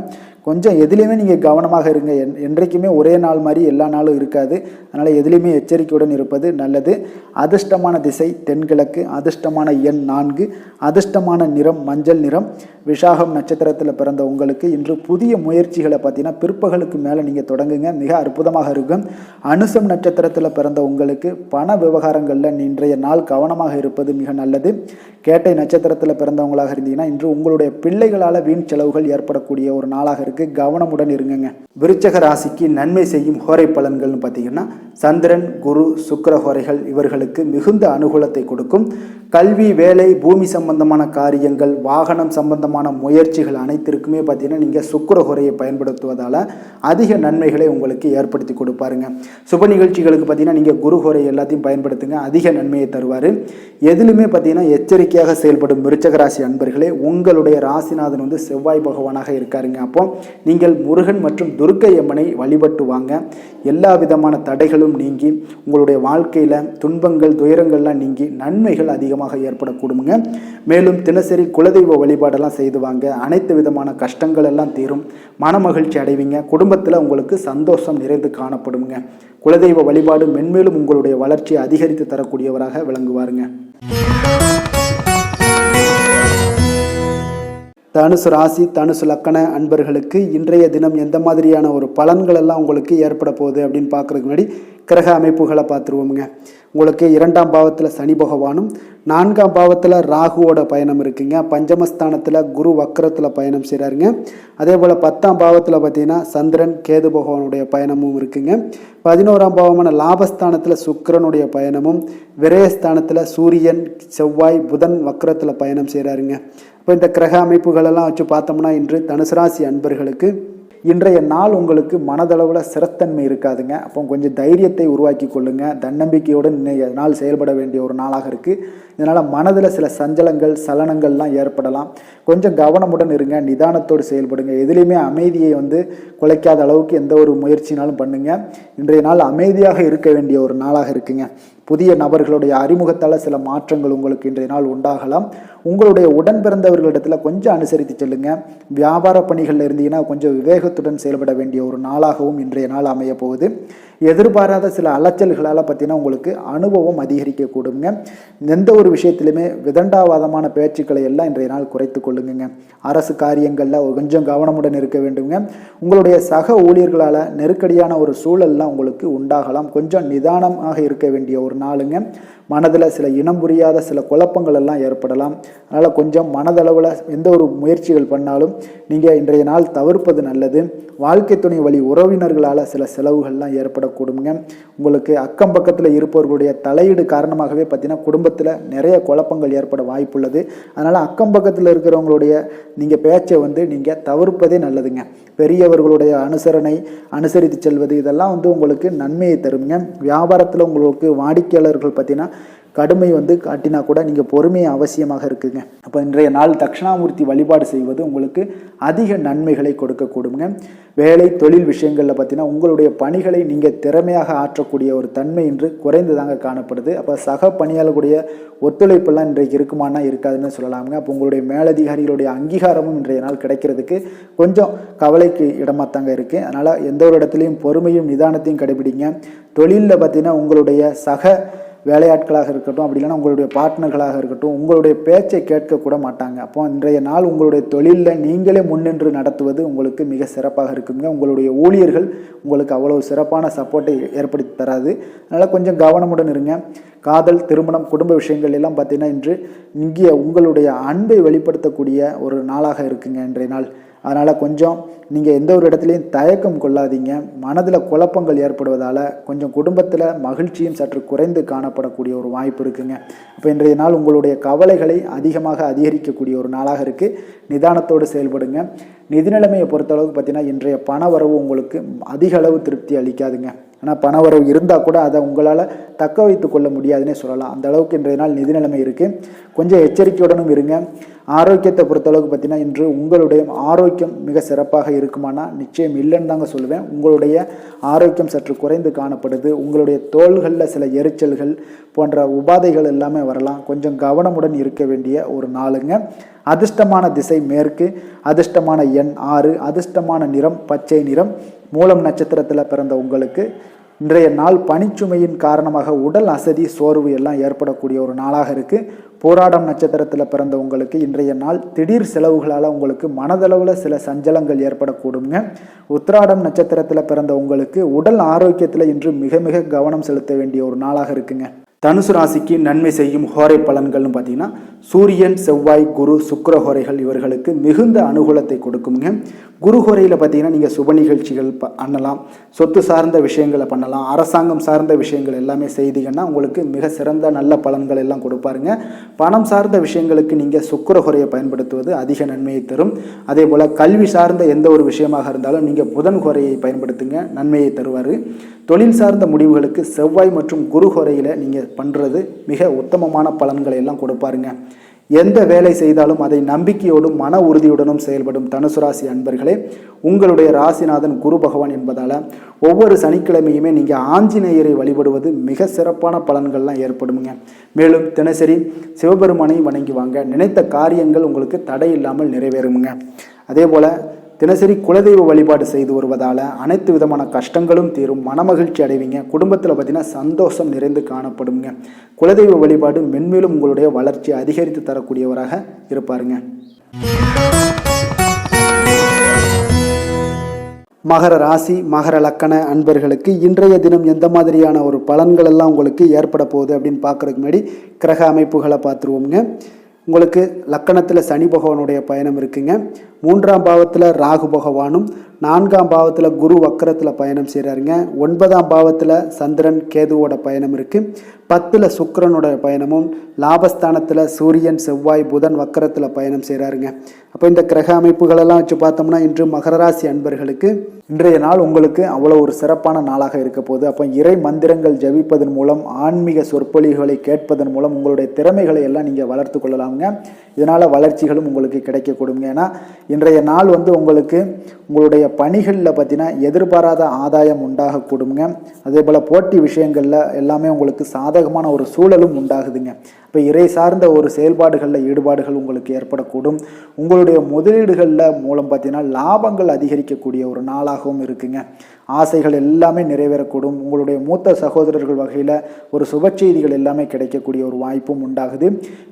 கொஞ்சம் எதுலேயுமே நீங்கள் கவனமாக இருங்க. என்றைக்குமே ஒரே நாள் மாதிரி எல்லா நாளும் இருக்காது. அதனால் எதுலேயுமே எச்சரிக்கையுடன் இருப்பது நல்லது. அதிர்ஷ்டமான திசை தென்கிழக்கு, அதிர்ஷ்டமான எண் 4, அதிர்ஷ்டமான நிறம் மஞ்சள் நிறம். விஷாகம் நட்சத்திரத்தில் பிறந்த உங்களுக்கு இன்று புதிய முயற்சிகளை பார்த்தீங்கன்னா பிற்பகலுக்கு மேலே நீங்கள் தொடங்குங்க, மிக அற்புதமாக இருக்கும். அனுசம் நட்சத்திரத்தில் பிறந்த உங்களுக்கு பண விவகாரங்களில் இன்றைய நாள் கவனமாக இருப்பது மிக நல்லது. கேட்டை நட்சத்திரத்தில் பிறந்தவங்களாக இருந்தீங்கன்னா இன்று உங்களுடைய பிள்ளைகளால் வீண் செலவுகள் ஏற்படக்கூடிய ஒரு நாளாக இருக்குது. கவனமுடன் இருங்க. விருச்சக ராசிக்கு நன்மை செய்யும் ஹோரை பலன்கள்னு பார்த்தீங்கன்னா சந்திரன், குரு, சுக்கிர ஹோரைகள் இவர்களுக்கு மிகுந்த அனுகூலத்தை கொடுக்கும். கல்வி, வேலை, பூமி சம்பந்தமான காரியங்கள், வாகனம் சம்பந்தமான முயற்சிகள் அனைத்திற்குமே பார்த்தீங்கன்னா நீங்கள் சுக்கிர ஹோரையை பயன்படுத்துவதால் அதிக நன்மைகளை உங்களுக்கு ஏற்படுத்தி கொடுப்பாருங்க. சுப நிகழ்ச்சிகளுக்கு பார்த்தீங்கன்னா நீங்கள் குரு ஹோரை எல்லாத்தையும் பயன்படுத்துங்க, அதிக நன்மையை தருவார். எதிலுமே பார்த்தீங்கன்னா எச்சரிக்கையாக செயல்படும் விருச்சக ராசி அன்பர்களே, உங்களுடைய ராசிநாதன் வந்து செவ்வாய் பகவானாக இருக்காருங்க. அப்போ நீங்கள் முருகன் மற்றும் துர்க்கை அம்மனை வழிபட்டு வாங்க. எல்லா விதமான தடைகளும் நீங்கி உங்களுடைய வாழ்க்கையில் துன்பங்கள், துயரங்கள்லாம் நீங்கி நன்மைகள் அதிகமாக ஏற்படக்கூடுங்க. மேலும் தினசரி குலதெய்வ வழிபாடெல்லாம் செய்து வாங்க. அனைத்து விதமான கஷ்டங்கள் எல்லாம் தீரும். மன மகிழ்ச்சி அடைவீங்க. குடும்பத்தில் உங்களுக்கு சந்தோஷம் நிறைந்து காணப்படுங்க. குலதெய்வ வழிபாடு மென்மேலும் உங்களுடைய வளர்ச்சியை அதிகரித்து தரக்கூடியவராக விளங்குவாருங்க. தனுசு ராசி, தனுசு லக்கண அன்பர்களுக்கு இன்றைய தினம் எந்த மாதிரியான ஒரு பலன்கள் எல்லாம் உங்களுக்கு ஏற்பட போகுது அப்படின்னு பார்க்குறதுக்கு முன்னாடி கிரக அமைப்புகளை பார்த்துருவோமுங்க. உங்களுக்கு 2ஆம் பாவத்தில் சனி பகவானும், 4ஆம் பாவத்தில் ராகுவோட பயணம் இருக்குங்க. பஞ்சமஸ்தானத்தில் குரு வக்கரத்தில் பயணம் செய்கிறாருங்க. அதே போல் 10ஆம் பாவத்தில் பார்த்தீங்கன்னா சந்திரன், கேது பகவானுடைய பயணமும் இருக்குங்க. 11ஆம் பாவமான லாபஸ்தானத்தில் சுக்கிரனுடைய பயணமும், விரயஸ்தானத்தில் சூரியன், செவ்வாய், புதன் வக்கரத்தில் பயணம் செய்கிறாருங்க. இப்போ இந்த கிரக அமைப்புகளெல்லாம் வச்சு பார்த்தோம்னா இன்று தனுசு ராசி அன்பர்களுக்கு இன்றைய நாள் உங்களுக்கு மனதளவில் சிறத்தன்மை இருக்காதுங்க. அப்போ கொஞ்சம் தைரியத்தை உருவாக்கி கொள்ளுங்க. தன்னம்பிக்கையுடன் இன்றைய நாள் செயல்பட வேண்டிய ஒரு நாளாக இருக்குது. இதனால் மனதில் சில சஞ்சலங்கள், சலனங்கள்லாம் ஏற்படலாம். கொஞ்சம் கவனமுடன் இருங்க, நிதானத்தோடு செயல்படுங்க. எதுலேயுமே அமைதியை வந்து குலைக்காத அளவுக்கு எந்த ஒரு முயற்சினாலும் பண்ணுங்க. இன்றைய நாள் அமைதியாக இருக்க வேண்டிய ஒரு நாளாக இருக்குங்க. புதிய நபர்களுடைய அறிமுகத்தால் சில மாற்றங்கள் உங்களுக்கு இன்றைய நாள் உண்டாகலாம். உங்களுடைய உடன் பிறந்தவர்களிடத்தில் கொஞ்சம் அனுசரித்து செல்லுங்க. வியாபார பணிகளில் இருந்தீங்கன்னா கொஞ்சம் விவேகத்துடன் செயல்பட வேண்டிய ஒரு நாளாகவும் இன்றைய நாள் அமைய போகுது. எதிர்பாராத சில அலைச்சல்களால் பார்த்தீங்கன்னா உங்களுக்கு அனுபவம் அதிகரிக்கக்கூடுங்க. எந்த ஒரு விஷயத்திலுமே விதண்டாவாதமான பேச்சுக்களை எல்லாம் இன்றைய நாள் குறைத்து கொள்ளுங்க. அரசு காரியங்களில் கொஞ்சம் கவனமுடன் இருக்க வேண்டுங்க. உங்களுடைய சக ஊழியர்களால் நெருக்கடியான ஒரு சூழல்லாம் உங்களுக்கு உண்டாகலாம். கொஞ்சம் நிதானமாக இருக்க வேண்டிய ஒரு நாளுங்க. மனதில் சில இனம் புரியாத சில குழப்பங்கள் எல்லாம் ஏற்படலாம். அதனால் கொஞ்சம் மனதளவில் எந்த ஒரு முயற்சிகள் பண்ணாலும் நீங்கள் இன்றைய நாள் தவிர்ப்பது நல்லது. வாழ்க்கை துணை வழி உறவினர்களால் சில செலவுகள்லாம் ஏற்படக்கூடுங்க. உங்களுக்கு அக்கம் பக்கத்தில் இருப்பவர்களுடைய தலையீடு காரணமாகவே பார்த்தீங்கன்னா குடும்பத்தில் நிறைய குழப்பங்கள் ஏற்பட வாய்ப்புள்ளது. அதனால் அக்கம் பக்கத்தில் இருக்கிறவங்களுடைய நீங்கள் பேச்சை வந்து நீங்கள் தவிர்ப்பதே நல்லதுங்க. பெரியவர்களுடைய அனுசரித்து செல்வது இதெல்லாம் வந்து உங்களுக்கு நன்மையை தருங்க. வியாபாரத்தில் உங்களுக்கு வாடிக்கையாளர்கள் பார்த்தீங்கன்னா கடுமை காட்டினா கூட நீங்கள் பொறுமை அவசியமாக இருக்குங்க. அப்போ இன்றைய நாள் தட்சிணாமூர்த்தி வழிபாடு செய்வது உங்களுக்கு அதிக நன்மைகளை கொடுக்கக்கூடுங்க. வேலை தொழில் விஷயங்களில் பார்த்தீங்கன்னா உங்களுடைய பணிகளை நீங்கள் திறமையாக ஆற்றக்கூடிய ஒரு தன்மை இன்று குறைந்து தாங்க காணப்படுது. அப்போ சக பணியாளர்களுடைய ஒத்துழைப்பெல்லாம் இன்றைக்கு இருக்குமானா இருக்காதுன்னு சொல்லலாமுங்க. அப்போ உங்களுடைய மேலதிகாரிகளுடைய அங்கீகாரமும் இன்றைய நாள் கிடைக்கிறதுக்கு கொஞ்சம் கவலைக்கு இடமா தாங்க இருக்குது. அதனால் எந்த ஒரு இடத்துலையும் பொறுமையும் நிதானத்தையும் கடைபிடிங்க. தொழிலில் பார்த்தீங்கன்னா உங்களுடைய சக வேலையாட்களாக இருக்கட்டும், அப்படி இல்லைன்னா உங்களுடைய பார்ட்னர்களாக இருக்கட்டும், உங்களுடைய பேச்சை கேட்கக்கூட மாட்டாங்க. அப்போ இன்றைய நாள் உங்களுடைய தொழிலில் நீங்களே முன்னின்று நடத்துவது உங்களுக்கு மிக சிறப்பாக இருக்குங்க. உங்களுடைய ஊழியர்கள் உங்களுக்கு அவ்வளவு சிறப்பான சப்போர்ட்டை ஏற்படுத்தி தராது. அதனால் கொஞ்சம் கவனமுடன் இருங்க. காதல், திருமணம், குடும்ப விஷயங்கள் எல்லாம் பார்த்தீங்கன்னா இன்று இங்கே உங்களுடைய அன்பை வெளிப்படுத்தக்கூடிய ஒரு நாளாக இருக்குங்க இன்றைய நாள். அதனால் கொஞ்சம் நீங்கள் எந்த ஒரு இடத்துலையும் தயக்கம் கொள்ளாதீங்க. மனதில் குழப்பங்கள் ஏற்படுவதால் கொஞ்சம் குடும்பத்தில் மகிழ்ச்சியும் சற்று குறைந்து காணப்படக்கூடிய ஒரு வாய்ப்பு இருக்குங்க. அப்போ இன்றைய நாள் உங்களுடைய கவலைகளை அதிகமாக அதிகரிக்கக்கூடிய ஒரு நாளாக இருக்குது. நிதானத்தோடு செயல்படுங்க. நிதி நிலைமையை பொறுத்தளவுக்கு பார்த்தீங்கன்னா இன்றைய பண வரவு உங்களுக்கு அதிக அளவு திருப்தி அளிக்காதுங்க. ஆனால் பண வரவு இருந்தால் கூட அதை உங்களால் தக்க வைத்து கொள்ள முடியாதுன்னே சொல்லலாம். அந்த அளவுக்கு இன்றைய நாள் நிதி நிலைமை இருக்குது. கொஞ்சம் எச்சரிக்கையுடனும் இருங்க. ஆரோக்கியத்தை பொறுத்தளவுக்கு பார்த்தீங்கன்னா இன்று உங்களுடைய ஆரோக்கியம் மிக சிறப்பாக இருக்குமானா நிச்சயம் இல்லைன்னு தாங்க சொல்லுவேன். உங்களுடைய ஆரோக்கியம் சற்று குறைந்து காணப்படுது. உங்களுடைய தோள்களில் சில எரிச்சல்கள் போன்ற உபாதைகள் எல்லாமே வரலாம். கொஞ்சம் கவனமுடன் இருக்க வேண்டிய ஒரு நாளுங்க. அதிர்ஷ்டமான திசை மேற்கு, அதிர்ஷ்டமான எண் 6, அதிர்ஷ்டமான நிறம் பச்சை நிறம். மூலம் நட்சத்திரத்தில் பிறந்த உங்களுக்கு இன்றைய நாள் பனிச்சுமையின் காரணமாக உடல் அசதி, சோர்வு எல்லாம் ஏற்படக்கூடிய ஒரு நாளாக இருக்குது. போராடம் நட்சத்திரத்தில் பிறந்த உங்களுக்கு இன்றைய நாள் திடீர் செலவுகளால் உங்களுக்கு மனதளவில் சில சஞ்சலங்கள் ஏற்படக்கூடுங்க. உத்திராடம் நட்சத்திரத்தில் பிறந்த உங்களுக்கு உடல் ஆரோக்கியத்தில் இன்று மிக மிக கவனம் செலுத்த வேண்டிய ஒரு நாளாக இருக்குங்க. தனுசு ராசிக்கு நன்மை செய்யும் ஹோரை பலன்கள்னு பார்த்தீங்கன்னா சூரியன், செவ்வாய், குரு, சுக்கிர ஹோரைகள் இவர்களுக்கு மிகுந்த அனுகூலத்தை கொடுக்குங்க. குரு ஹோரையில் பார்த்தீங்கன்னா நீங்கள் சுப நிகழ்ச்சிகள் பண்ணலாம், சொத்து சார்ந்த விஷயங்களை பண்ணலாம், அரசாங்கம் சார்ந்த விஷயங்கள் எல்லாமே செய்தீங்கன்னா உங்களுக்கு மிக சிறந்த நல்ல பலன்கள் எல்லாம் கொடுப்பாருங்க. பணம் சார்ந்த விஷயங்களுக்கு நீங்கள் சுக்கிர ஹோரையை பயன்படுத்துவது அதிக நன்மையை தரும். அதே போல் கல்வி சார்ந்த எந்த ஒரு விஷயமாக இருந்தாலும் நீங்கள் புதன் ஹோரையை பயன்படுத்துங்க, நன்மையை தருவார். தொழில் சார்ந்த முடிவுகளுக்கு செவ்வாய் மற்றும் குரு ஹோரையில் நீங்கள் பண்ணுறது மிக உத்தமமான பலன்களை எல்லாம் கொடுப்பாருங்க. எந்த வேலை செய்தாலும் அதை நம்பிக்கையோடும் மன உறுதியுடனும் செயல்படும் தனுசு ராசி அன்பர்களே, உங்களுடைய ராசிநாதன் குரு பகவான் என்பதால் ஒவ்வொரு சனிக்கிழமையுமே நீங்கள் ஆஞ்சநேயரை வழிபடுவது மிக சிறப்பான பலன்கள்லாம் ஏற்படுங்க. மேலும் தினசரி சிவபெருமானை வணங்கி வாங்க, நினைத்த காரியங்கள் உங்களுக்கு தடை இல்லாமல் நிறைவேறுங்க. அதே போல் தினசரி குலதெய்வ வழிபாடு செய்து வருவதால் அனைத்து விதமான கஷ்டங்களும் தீரும், மனமகிழ்ச்சி அடைவீங்க. குடும்பத்தில் பார்த்தீங்கன்னா சந்தோஷம் நிறைந்து காணப்படுங்க. குலதெய்வ வழிபாடு மென்மேலும் உங்களுடைய வளர்ச்சி அதிகரித்து தரக்கூடியவராக இருப்பாருங்க. மகர ராசி, மகர லக்கண அன்பர்களுக்கு இன்றைய தினம் எந்த மாதிரியான ஒரு பலன்கள் எல்லாம் உங்களுக்கு ஏற்பட போகுது அப்படின்னு பார்க்குறதுக்கு முன்னாடி கிரக அமைப்புகளை பார்த்துருவோங்க. உங்களுக்கு லக்கணத்தில் சனி பகவானுடைய பயணம் இருக்குங்க. 3ஆம் பாவத்தில் ராகு பகவானும், 4ஆம் பாவத்தில் குரு வக்கரத்தில் பயணம் செய்கிறாருங்க. 9ஆம் பாவத்தில் சந்திரன் கேதுவோட பயணம் இருக்குது. 10ல் சுக்கிரனோட பயணமும், லாபஸ்தானத்தில் சூரியன், செவ்வாய், புதன் வக்கரத்தில் பயணம் செய்கிறாருங்க. அப்போ இந்த கிரக அமைப்புகளெல்லாம் வச்சு பார்த்தோம்னா இன்று மகர ராசி அன்பர்களுக்கு இன்றைய நாள் உங்களுக்கு அவ்வளோ ஒரு சிறப்பான நாளாக இருக்க போகுது. அப்போ இறை மந்திரங்கள் ஜபிப்பதன் மூலம், ஆன்மீக சொற்பொழிவுகளை கேட்பதன் மூலம் உங்களுடைய திறமைகளை எல்லாம் நீங்கள் வளர்த்து கொள்ளலாமுங்க. இதனால் வளர்ச்சிகளும் உங்களுக்கு கிடைக்கக்கூடுங்க. ஏன்னா இன்றைய நாள் உங்களுக்கு உங்களுடைய பணிகளில் பார்த்தீங்கன்னா எதிர்பாராத ஆதாயம் உண்டாகக்கூடுங்க. அதே போல் போட்டி விஷயங்களில் எல்லாமே உங்களுக்கு சாதகமான ஒரு சூழலும் உண்டாகுதுங்க. இப்போ இறை சார்ந்த ஒரு செயல்பாடுகளில் ஈடுபாடுகள் உங்களுக்கு ஏற்படக்கூடும். உங்களுடைய முதலீடுகளில் மூலம் பார்த்தீங்கன்னா லாபங்கள் அதிகரிக்கக்கூடிய ஒரு நாளாகவும் இருக்குங்க. ஆசைகள் எல்லாமே நிறைவேறக்கூடும். உங்களுடைய மூத்த சகோதரர்கள் வகையில் ஒரு சுப செய்திகள் எல்லாமே கிடைக்கக்கூடிய ஒரு வாய்ப்பும் உண்டாகுது.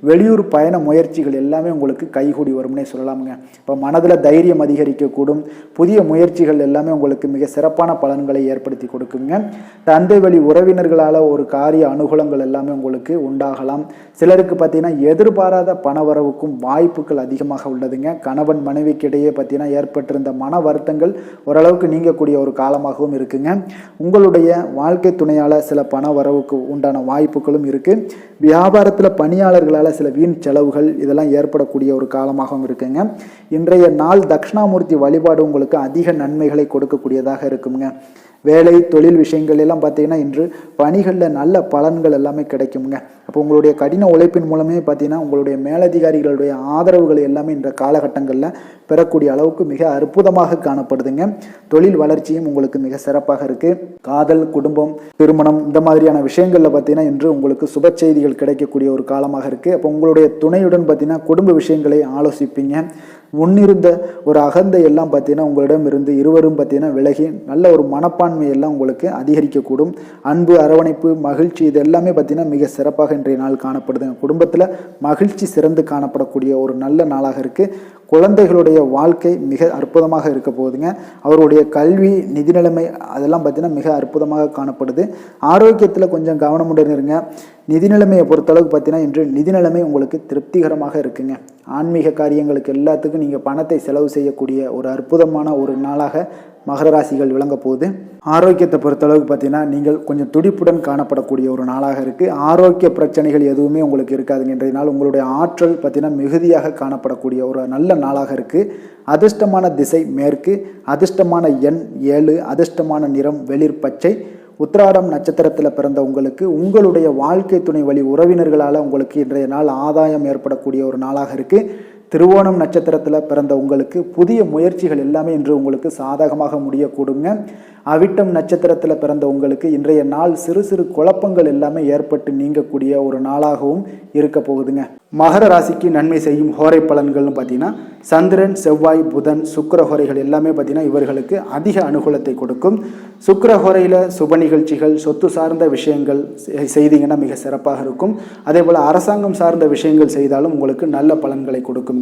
வெளியூர் பயண முயற்சிகள் எல்லாமே உங்களுக்கு கைகூடி வரும்னே சொல்லலாமுங்க. இப்போ மனதில் தைரியம் அதிகரிக்கக்கூடும். புதிய முயற்சிகள் எல்லாமே உங்களுக்கு மிக சிறப்பான பலன்களை ஏற்படுத்தி கொடுக்குங்க. தந்தை வழி உறவினர்களால் ஒரு காரிய அனுகூலங்கள் எல்லாமே உங்களுக்கு உண்டாகலாம். சிலருக்கு பார்த்தீங்கன்னா எதிர்பாராத பணவரவுக்கும் வாய்ப்புகள் அதிகமாக உள்ளதுங்க. கணவன் மனைவிக்கு இடையே பார்த்தீங்கன்னா ஏற்பட்டிருந்த மன வருத்தங்கள் ஓரளவுக்கு நீங்கக்கூடிய ஒரு காலமாகவும் இருக்குங்க. உங்களுடைய வாழ்க்கை துணையால் சில பண வரவுக்கு உண்டான வாய்ப்புகளும் இருக்குது. வியாபாரத்தில் பணியாளர்களால் சில வீண் செலவுகள் இதெல்லாம் ஏற்படக்கூடிய ஒரு காலமாகவும் இருக்குங்க. இன்றைய நாள் தட்சிணாமூர்த்தி வழிபாடு உங்களுக்கு அதிக நன்மைகளை கொடுக்கக்கூடியதாக இருக்குங்க. வேலை தொழில் விஷயங்கள் எல்லாம் பார்த்தீங்கன்னா இன்று பணிகளில் நல்ல பலன்கள் எல்லாமே கிடைக்குங்க. அப்போ உங்களுடைய கடின உழைப்பின் மூலமே பார்த்தீங்கன்னா உங்களுடைய மேலதிகாரிகளுடைய ஆதரவுகள் எல்லாமே இந்த காலகட்டங்களில் பெறக்கூடிய அளவுக்கு மிக அற்புதமாக காணப்படுதுங்க. தொழில் வளர்ச்சியும் உங்களுக்கு மிக சிறப்பாக இருக்குது. காதல், குடும்பம், திருமணம் இந்த மாதிரியான விஷயங்களில் பார்த்தீங்கன்னா இன்று உங்களுக்கு சுப செய்திகள் கிடைக்கக்கூடிய ஒரு காலமாக இருக்குது. அப்போ உங்களுடைய துணையுடன் பார்த்தீங்கன்னா குடும்ப விஷயங்களை ஆலோசிப்பீங்க. முன்னிருந்த ஒரு அகந்தை எல்லாம் பார்த்தீங்கன்னா உங்களிடம் இருந்து இருவரும் பார்த்தீங்கன்னா விலகி நல்ல ஒரு மனப்பான்மை எல்லாம் உங்களுக்கு அதிகரிக்கக்கூடும். அன்பு, அரவணைப்பு, மகிழ்ச்சி இது எல்லாமே பார்த்தீங்கன்னா மிக சிறப்பாக இன்றைய நாள் காணப்படுதுங்க. குடும்பத்தில் மகிழ்ச்சி சிறந்து காணப்படக்கூடிய ஒரு நல்ல நாளாக இருக்குது. குழந்தைகளுடைய வாழ்க்கை மிக அற்புதமாக இருக்க போகுதுங்க. அவருடைய கல்வி, நிதி நிலைமை அதெல்லாம் பார்த்தீங்கன்னா மிக அற்புதமாக காணப்படுது. ஆரோக்கியத்தில் கொஞ்சம் கவனமுடன் இருங்க. நிதி நிலைமையை பொறுத்தளவுக்கு பார்த்தீங்கன்னா இன்று நிதி நிலைமை உங்களுக்கு திருப்திகரமாக இருக்குங்க. ஆன்மீக காரியங்களுக்கு எல்லாத்துக்கும் நீங்கள் பணத்தை செலவு செய்யக்கூடிய ஒரு அற்புதமான ஒரு நாளாக மகர ராசிகள் விளங்க போகுது. ஆரோக்கியத்தை பொறுத்தளவுக்கு பார்த்தீங்கன்னா நீங்கள் கொஞ்சம் துடிப்புடன் காணப்படக்கூடிய ஒரு நாளாக இருக்குது. ஆரோக்கிய பிரச்சனைகள் எதுவுமே உங்களுக்கு இருக்காதுங்க. இன்றைய நாள் உங்களுடைய ஆற்றல் பார்த்தீங்கன்னா மிகுதியாக காணப்படக்கூடிய ஒரு நல்ல நாளாக இருக்குது. அதிர்ஷ்டமான திசை மேற்கு, அதிர்ஷ்டமான எண் 7, அதிர்ஷ்டமான நிறம் வெளிர் பச்சை. உத்திராடம் நட்சத்திரத்தில் பிறந்த உங்களுக்கு உங்களுடைய வாழ்க்கை துணை வழி உறவினர்களால் உங்களுக்கு இன்றைய நாள் ஆதாயம் ஏற்படக்கூடிய ஒரு நாளாக இருக்குது. திருவோணம் நட்சத்திரத்தில் பிறந்த உங்களுக்கு புதிய முயற்சிகள் எல்லாமே இன்று உங்களுக்கு சாதகமாக முடியக்கூடுங்க. அவிட்டம் நட்சத்திரத்தில் பிறந்த உங்களுக்கு இன்றைய நாள் சிறு சிறு குழப்பங்கள் எல்லாமே ஏற்பட்டு நீங்கக்கூடிய ஒரு நாளாகவும் இருக்க போகுதுங்க. மகர ராசிக்கு நன்மை செய்யும் ஹோரை பலன்கள்னு பார்த்தீங்கன்னா சந்திரன், செவ்வாய், புதன், சுக்கிர ஹோரைகள் எல்லாமே பார்த்தீங்கன்னா இவர்களுக்கு அதிக அனுகூலத்தை கொடுக்கும். சுக்கிர ஹோரையில் சுப நிகழ்ச்சிகள், சொத்து சார்ந்த விஷயங்கள் செய்தீங்கன்னா மிக சிறப்பாக இருக்கும். அதே போல் அரசாங்கம் சார்ந்த விஷயங்கள் செய்தாலும் உங்களுக்கு நல்ல பலன்களை கொடுக்குங்க.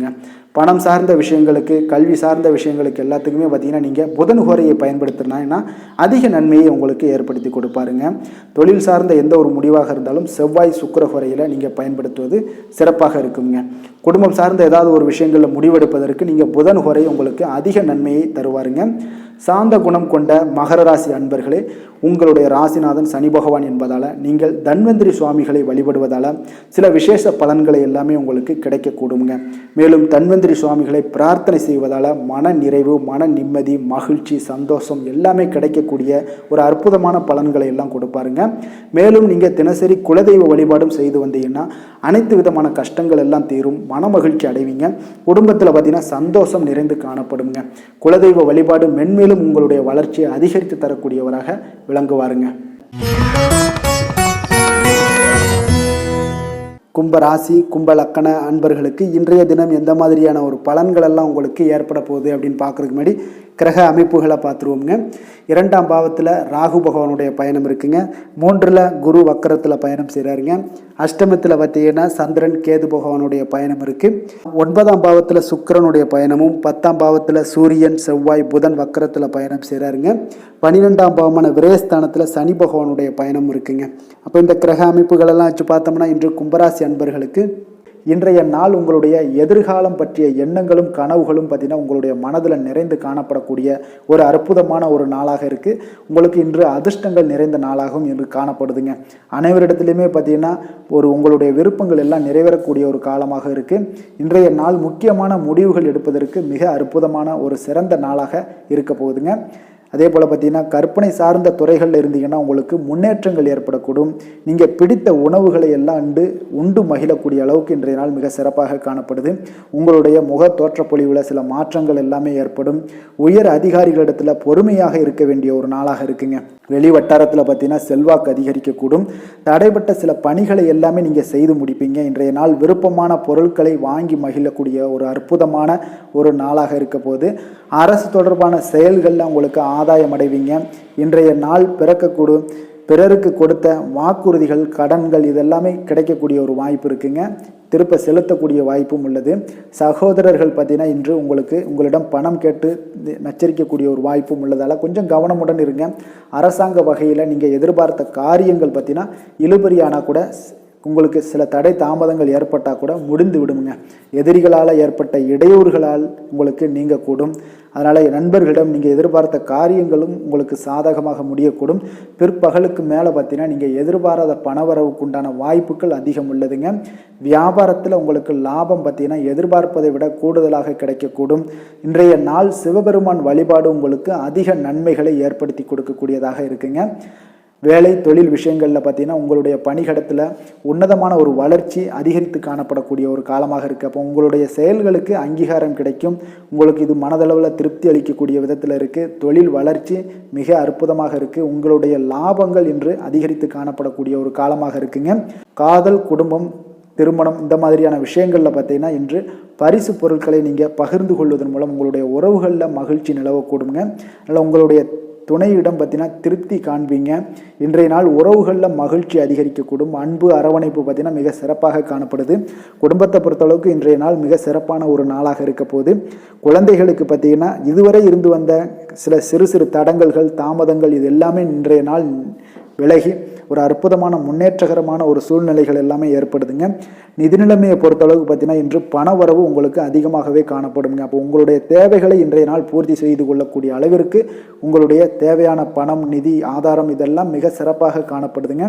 பணம் சார்ந்த விஷயங்களுக்கு, கல்வி சார்ந்த விஷயங்களுக்கு எல்லாத்துக்குமே பார்த்தீங்கன்னா நீங்கள் புதன் ஹோரையை பயன்படுத்தினா அதிக நன்மையை உங்களுக்கு ஏற்படுத்தி கொடுப்பாருங்க. தொழில் சார்ந்த எந்த ஒரு முடிவாக இருந்தாலும் செவ்வாய், சுக்கிர ஹோரையில் நீங்கள் பயன்படுத்துவது சிறப்பாக இருக்குங்க. குடும்பம் சார்ந்த ஏதாவது ஒரு விஷயங்களில் முடிவெடுப்பதற்கு நீங்கள் புதன் ஹோரை உங்களுக்கு அதிக நன்மையை தருவாருங்க. சாந்த குணம் கொண்ட மகர ராசி அன்பர்களே, உங்களுடைய ராசிநாதன் சனி பகவான் என்பதால் நீங்கள் தன்வந்திரி சுவாமிகளை வழிபடுவதால் சில விசேஷ பலன்களை எல்லாமே உங்களுக்கு கிடைக்கக்கூடுங்க. மேலும் தன்வந்திரி சுவாமிகளை பிரார்த்தனை செய்வதால் மன நிறைவு, மன நிம்மதி, மகிழ்ச்சி, சந்தோஷம் எல்லாமே கிடைக்கக்கூடிய ஒரு அற்புதமான பலன்களை எல்லாம் கொடுப்பாருங்க. மேலும் நீங்கள் தினசரி குலதெய்வ வழிபாடும் செய்து வந்தீங்கன்னா அனைத்து விதமான கஷ்டங்கள் எல்லாம் தீரும், மன மகிழ்ச்சி அடைவீங்க. குடும்பத்தில் பார்த்தீங்கன்னா சந்தோஷம் நிறைந்து காணப்படுங்க. குலதெய்வ வழிபாடு மென்மேலும் உங்களுடைய வளர்ச்சியை அதிகரித்து தரக்கூடியவராக விளங்குவாருங்க. கும்ப ராசி, கும்ப லக்கண அன்பர்களுக்கு இன்றைய தினம் எந்த மாதிரியான ஒரு பலன்கள் எல்லாம் உங்களுக்கு ஏற்பட போகுது அப்படின்னு பார்க்குறதுக்கு முன்னாடி கிரக அமைப்புகளை பார்த்துருவோங்க. 2ஆம் பாவத்தில் ராகு பகவானுடைய பயணம் இருக்குங்க. 3ல் குரு வக்கரத்தில் பயணம் செய்கிறாருங்க. அஷ்டமத்தில் பார்த்தீங்கன்னா சந்திரன், கேது பகவானுடைய பயணம் இருக்குது. 9ஆம் பாவத்தில் சுக்கிரனுடைய பயணமும், 10ஆம் பாவத்தில் சூரியன், செவ்வாய், புதன் வக்கரத்தில் பயணம் செய்கிறாருங்க. 12ஆம் பாவமான விரயஸ்தானத்தில் சனி பகவானுடைய பயணம் இருக்குங்க. அப்போ இந்த கிரக அமைப்புகளெல்லாம் வச்சு பார்த்தோம்னா இன்று கும்பராசி அன்பர்களுக்கு இன்றைய நாள் உங்களுடைய எதிர்காலம் பற்றிய எண்ணங்களும் கனவுகளும் பார்த்தீங்கன்னா உங்களுடைய மனதில் நிறைந்து காணப்படக்கூடிய ஒரு அற்புதமான ஒரு நாளாக இருக்குது. உங்களுக்கு இன்று அதிர்ஷ்டங்கள் நிறைந்த நாளாகவும் இன்று காணப்படுதுங்க. அனைவரிடத்துலையுமே பார்த்தீங்கன்னா உங்களுடைய விருப்பங்கள் எல்லாம் நிறைவேறக்கூடிய ஒரு காலமாக இருக்குது. இன்றைய நாள் முக்கியமான முடிவுகள் எடுப்பதற்கு மிக அற்புதமான ஒரு சிறந்த நாளாக இருக்க போகுதுங்க. அதே போல் பார்த்தீங்கன்னா கற்பனை சார்ந்த துறைகளில் இருந்தீங்கன்னா உங்களுக்கு முன்னேற்றங்கள் ஏற்படக்கூடும். நீங்கள் பிடித்த உணவுகளை எல்லாம் உண்டு மகிழக்கூடிய அளவுக்கு இன்றைய நாள் மிக சிறப்பாக காணப்படுது. உங்களுடைய முக தோற்றப்பொழிவில் சில மாற்றங்கள் எல்லாமே ஏற்படும். உயர் அதிகாரிகளிடத்தில் பொறுமையாக இருக்க வேண்டிய ஒரு நாளாக இருக்குங்க. வெளி வட்டாரத்தில் பார்த்தீங்கன்னா செல்வாக்கு அதிகரிக்கக்கூடும். தடைப்பட்ட சில பணிகளை எல்லாமே நீங்கள் செய்து முடிப்பீங்க. இன்றைய நாள் விருப்பமான பொருட்களை வாங்கி மகிழக்கூடிய ஒரு அற்புதமான ஒரு நாளாக இருக்க போது. அரசு தொடர்பான செயல்களில் உங்களுக்கு ஆதாயம் அடைவீங்க. இன்றைய நாள் பிறக்கக்கூடும். பிறருக்கு கொடுத்த வாக்குறுதிகள், கடன்கள் இதெல்லாமே கிடைக்கக்கூடிய ஒரு வாய்ப்பு இருக்குங்க. திருப்ப செலுத்தக்கூடிய வாய்ப்பும் உள்ளது. சகோதரர்கள் பார்த்தீங்கன்னா இன்று உங்களிடம் பணம் கேட்டு நச்சரிக்கக்கூடிய ஒரு வாய்ப்பும் உள்ளதால் கொஞ்சம் கவனமுடன் இருங்க. அரசாங்க வகையில் நீங்கள் எதிர்பார்த்த காரியங்கள் பார்த்தீங்கன்னா இழுபறியானால் கூட உங்களுக்கு சில தடை தாமதங்கள் ஏற்பட்டால் கூட முடிந்து விடுங்க. எதிரிகளால் ஏற்பட்ட இடையூறுகளால் உங்களுக்கு நீங்கக்கூடும். அதனால் நண்பர்களிடம் நீங்கள் எதிர்பார்த்த காரியங்களும் உங்களுக்கு சாதகமாக முடியக்கூடும். பிற்பகலுக்கு மேலே பார்த்தீங்கன்னா நீங்கள் எதிர்பாராத பணவரவுக்கு உண்டான வாய்ப்புகள் அதிகம் உள்ளதுங்க. வியாபாரத்தில் உங்களுக்கு லாபம் பார்த்தீங்கன்னா எதிர்பார்ப்பதை விட கூடுதலாக கிடைக்கக்கூடும். இன்றைய நாள் சிவபெருமான் வழிபாடு உங்களுக்கு அதிக நன்மைகளை ஏற்படுத்தி கொடுக்கக்கூடியதாக இருக்குங்க. வேலை தொழில் விஷயங்களில் பார்த்தீங்கன்னா உங்களுடைய பணியிடத்தில் உன்னதமான ஒரு வளர்ச்சி அதிகரித்து காணப்படக்கூடிய ஒரு காலமாக இருக்குது. அப்போ உங்களுடைய செயல்களுக்கு அங்கீகாரம் கிடைக்கும். உங்களுக்கு இது மனதளவில் திருப்தி அளிக்கக்கூடிய விதத்தில் இருக்குது. தொழில் வளர்ச்சி மிக அற்புதமாக இருக்குது. உங்களுடைய லாபங்கள் இன்று அதிகரித்து காணப்படக்கூடிய ஒரு காலமாக இருக்குங்க. காதல், குடும்பம், திருமணம் இந்த மாதிரியான விஷயங்களில் பார்த்தீங்கன்னா இன்று பரிசு பொருட்களை நீங்கள் பகிர்ந்து கொள்வதன் மூலம் உங்களுடைய உறவுகளில் மகிழ்ச்சி நிலவக்கூடுங்க. அதனால் உங்களுடைய துணையிடம் பார்த்தீங்கன்னா திருப்தி காண்பீங்க. இன்றைய நாள் உறவுகளில் மகிழ்ச்சி அதிகரிக்கக்கூடும். அன்பு, அரவணைப்பு பார்த்தீங்கன்னா மிக சிறப்பாக காணப்படுது. குடும்பத்தை பொறுத்தளவுக்கு இன்றைய நாள் மிக சிறப்பான ஒரு நாளாக இருக்க போது. குழந்தைகளுக்கு பார்த்தீங்கன்னா இதுவரை இருந்து வந்த சில சிறு சிறு தடங்கல்கள், தாமதங்கள் இது எல்லாமே இன்றைய நாள் விலகி ஒரு அற்புதமான முன்னேற்றகரமான ஒரு சூழ்நிலைகள் எல்லாமே ஏற்படுதுங்க. நிதி நிலைமையை பொறுத்தளவுக்கு பார்த்தீங்கன்னா இன்று பண வரவு உங்களுக்கு அதிகமாகவே காணப்படுங்க. அப்போ உங்களுடைய தேவைகளை இன்றைய நாள் பூர்த்தி செய்து கொள்ளக்கூடிய அளவிற்கு உங்களுடைய தேவையான பணம், நிதி ஆதாரம் இதெல்லாம் மிக சிறப்பாக காணப்படுதுங்க.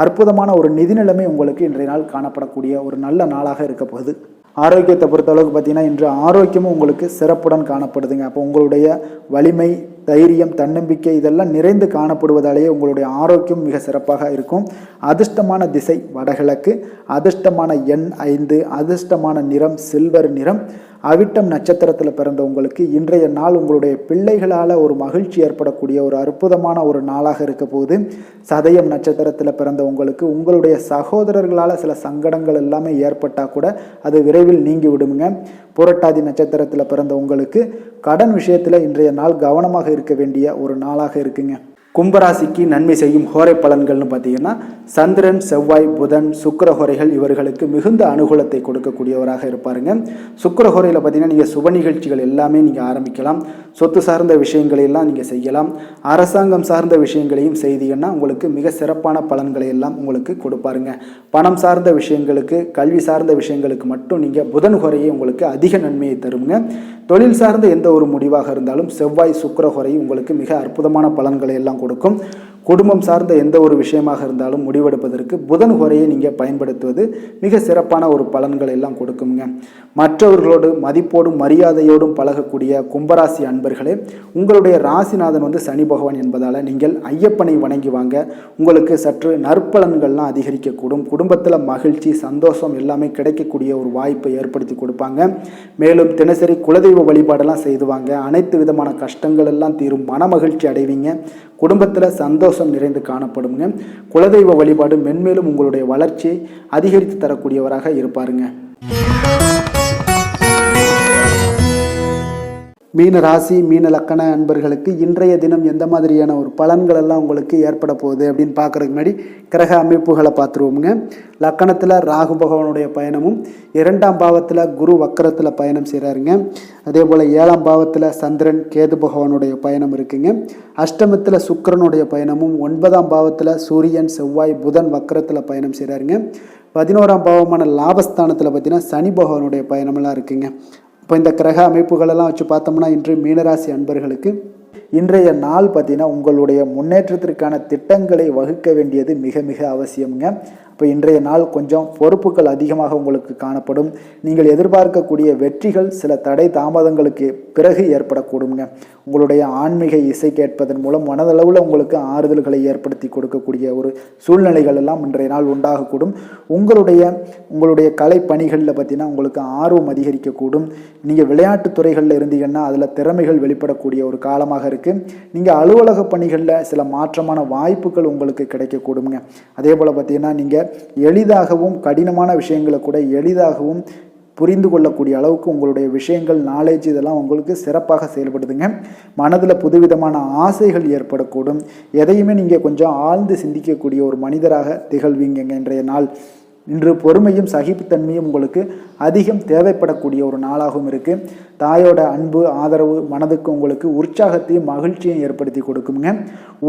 அற்புதமான ஒரு நிதி நிலைமை உங்களுக்கு இன்றைய நாள் காணப்படக்கூடிய ஒரு நல்ல நாளாக இருக்க போகுது. ஆரோக்கியத்தை பொறுத்தளவுக்கு பார்த்தீங்கன்னா இன்று ஆரோக்கியமும் உங்களுக்கு சிறப்புடன் காணப்படுதுங்க. அப்போ உங்களுடைய வலிமை, தைரியம், தன்னம்பிக்கை இதெல்லாம் நிறைந்து காணப்படுவதாலேயே உங்களுடைய ஆரோக்கியம் மிக சிறப்பாக இருக்கும். அதிர்ஷ்டமான திசை வடகிழக்கு, அதிர்ஷ்டமான எண் 5, அதிர்ஷ்டமான நிறம் சில்வர் நிறம். அவிட்டம் நட்சத்திரத்தில் பிறந்த உங்களுக்கு இன்றைய நாள் உங்களுடைய பிள்ளைகளால் ஒரு மகிழ்ச்சி ஏற்படக்கூடிய ஒரு அற்புதமான ஒரு நாளாக இருக்க போகுது. சதயம் நட்சத்திரத்தில் பிறந்த உங்களுக்கு உங்களுடைய சகோதரர்களால் சில சங்கடங்கள் எல்லாமே ஏற்பட்டால் கூட அது விரைவில் நீங்கி விடுங்க. புரட்டாதி நட்சத்திரத்தில் பிறந்த உங்களுக்கு கடன் விஷயத்தில் இன்றைய நாள் கவனமாக இருக்க வேண்டிய ஒரு நாளாக இருக்குங்க. கும்பராசிக்கு நன்மை செய்யும் ஹோரை பலன்கள்னு பார்த்தீங்கன்னா சந்திரன், செவ்வாய், புதன், சுக்கிரஹோரைகள் இவர்களுக்கு மிகுந்த அனுகூலத்தை கொடுக்கக்கூடியவராக இருப்பாருங்க. சுக்கிரஹோரையில் பார்த்தீங்கன்னா நீங்கள் சுப நிகழ்ச்சிகள் எல்லாமே நீங்கள் ஆரம்பிக்கலாம். சொத்து சார்ந்த விஷயங்களை எல்லாம் நீங்கள் செய்யலாம். அரசாங்கம் சார்ந்த விஷயங்களையும் செய்தீங்கன்னா உங்களுக்கு மிக சிறப்பான பலன்களை எல்லாம் உங்களுக்கு கொடுப்பாருங்க. பணம் சார்ந்த விஷயங்களுக்கு, கல்வி சார்ந்த விஷயங்களுக்கு மட்டும் நீங்கள் புதன் ஹோரையை உங்களுக்கு அதிக நன்மையை தருங்க. தொழில் சார்ந்த எந்த ஒரு முடிவாக இருந்தாலும் செவ்வாய், சுக்கிரஹோரை உங்களுக்கு மிக அற்புதமான பலன்களை எல்லாம் கொடுக்கும். குடும்பம் சார்ந்த எந்த ஒரு விஷயமாக இருந்தாலும் முடிவெடுப்பதற்கு புதன் ஹோரையை நீங்கள் பயன்படுத்துவது மிக சிறப்பான ஒரு பலன்களை எல்லாம் கொடுக்குங்க. மற்றவர்களோடு மதிப்போடும் மரியாதையோடும் பழகக்கூடிய கும்பராசி அன்பர்களே, உங்களுடைய ராசிநாதன் சனி பகவான் என்பதால் நீங்கள் ஐயப்பனை வணங்கி வாங்க. உங்களுக்கு சற்று நற்பலன்கள்லாம் அதிகரிக்கக்கூடும். குடும்பத்தில் மகிழ்ச்சி, சந்தோஷம் எல்லாமே கிடைக்கக்கூடிய ஒரு வாய்ப்பை ஏற்படுத்தி கொடுப்பாங்க. மேலும் தினசரி குலதெய்வ வழிபாடெல்லாம் செய்துவாங்க. அனைத்து விதமான கஷ்டங்கள் எல்லாம் தீரும். மன மகிழ்ச்சி அடைவீங்க. குடும்பத்தில் சந்தோஷம் நிறைந்து காணப்படுங்க. குலதெய்வ வழிபாடு மென்மேலும் உங்களுடைய வளர்ச்சியை அதிகரித்து தரக்கூடியவராக இருப்பாருங்க. மீன ராசி, மீன லக்கண அன்பர்களுக்கு இன்றைய தினம் எந்த மாதிரியான ஒரு பலன்கள் எல்லாம் உங்களுக்கு ஏற்பட போகுது அப்படின்னு பார்க்குறதுக்கு முன்னாடி கிரக அமைப்புகளை பார்த்துருவோமுங்க. லக்கணத்தில் ராகு பகவானுடைய பயணமும், 2ஆம் பாவத்தில் குரு வக்கரத்தில் பயணம் செய்கிறாருங்க. அதே போல் 7ஆம் பாவத்தில் சந்திரன், கேது பகவானுடைய பயணம் இருக்குங்க. அஷ்டமத்தில் சுக்கிரனுடைய பயணமும், 9ஆம் பாவத்தில் சூரியன், செவ்வாய், புதன் வக்கரத்தில் பயணம் செய்கிறாருங்க. 11ஆம் பாவமான லாபஸ்தானத்தில் பார்த்தீங்கன்னா சனி பகவானுடைய பயணமெல்லாம் இருக்குங்க. இப்போ இந்த கிரக அமைப்புகளெல்லாம் வச்சு பார்த்தோம்னா இன்று மீனராசி அன்பர்களுக்கு இன்றைய நாள் பார்த்தீங்கன்னா உங்களுடைய முன்னேற்றத்திற்கான திட்டங்களை வகுக்க வேண்டியது மிக மிக அவசியம்ங்க. இப்போ இன்றைய நாள் கொஞ்சம் பொறுப்புகள் அதிகமாக உங்களுக்கு காணப்படும். நீங்கள் எதிர்பார்க்கக்கூடிய வெற்றிகள் சில தடை தாமதங்களுக்கு பிறகு ஏற்படக்கூடுங்க. உங்களுடைய ஆன்மீக இசை கேட்பதன் மூலம் மனதளவில் உங்களுக்கு ஆறுதல்களை ஏற்படுத்தி கொடுக்கக்கூடிய ஒரு சூழ்நிலைகள் எல்லாம் இன்றைய நாள் உண்டாகக்கூடும். உங்களுடைய கலை பணிகளில் பார்த்தீங்கன்னா உங்களுக்கு ஆர்வம் அதிகரிக்கக்கூடும். நீங்கள் விளையாட்டு துறைகளில் இருந்தீங்கன்னா அதில் திறமைகள் வெளிப்படக்கூடிய ஒரு காலமாக இருக்குது. நீங்கள் அலுவலக பணிகளில் சில மாற்றமான வாய்ப்புகள் உங்களுக்கு கிடைக்கக்கூடுங்க. அதே போல் பார்த்தீங்கன்னா நீங்கள் எளிதாகவும் கடினமான விஷயங்களை கூட எளிதாகவும் புரிந்து கொள்ளக்கூடிய அளவுக்கு உங்களுடைய விஷயங்கள், நாலேஜ் இதெல்லாம் உங்களுக்கு சிறப்பாக செயல்படுதுங்க. மனதில் புதுவிதமான ஆசைகள் ஏற்படக்கூடும். எதையுமே நீங்கள் கொஞ்சம் ஆழ்ந்து சிந்திக்கக்கூடிய ஒரு மனிதராக திகழ்வீங்க இன்றைய நாள். இன்று பொறுமையும் சகிப்புத்தன்மையும் உங்களுக்கு அதிகம் தேவைப்படக்கூடிய ஒரு நாளாகவும் இருக்குது. தாயோட அன்பு ஆதரவு மனதுக்கு உங்களுக்கு உற்சாகத்தையும் மகிழ்ச்சியும் ஏற்படுத்தி கொடுக்குங்க.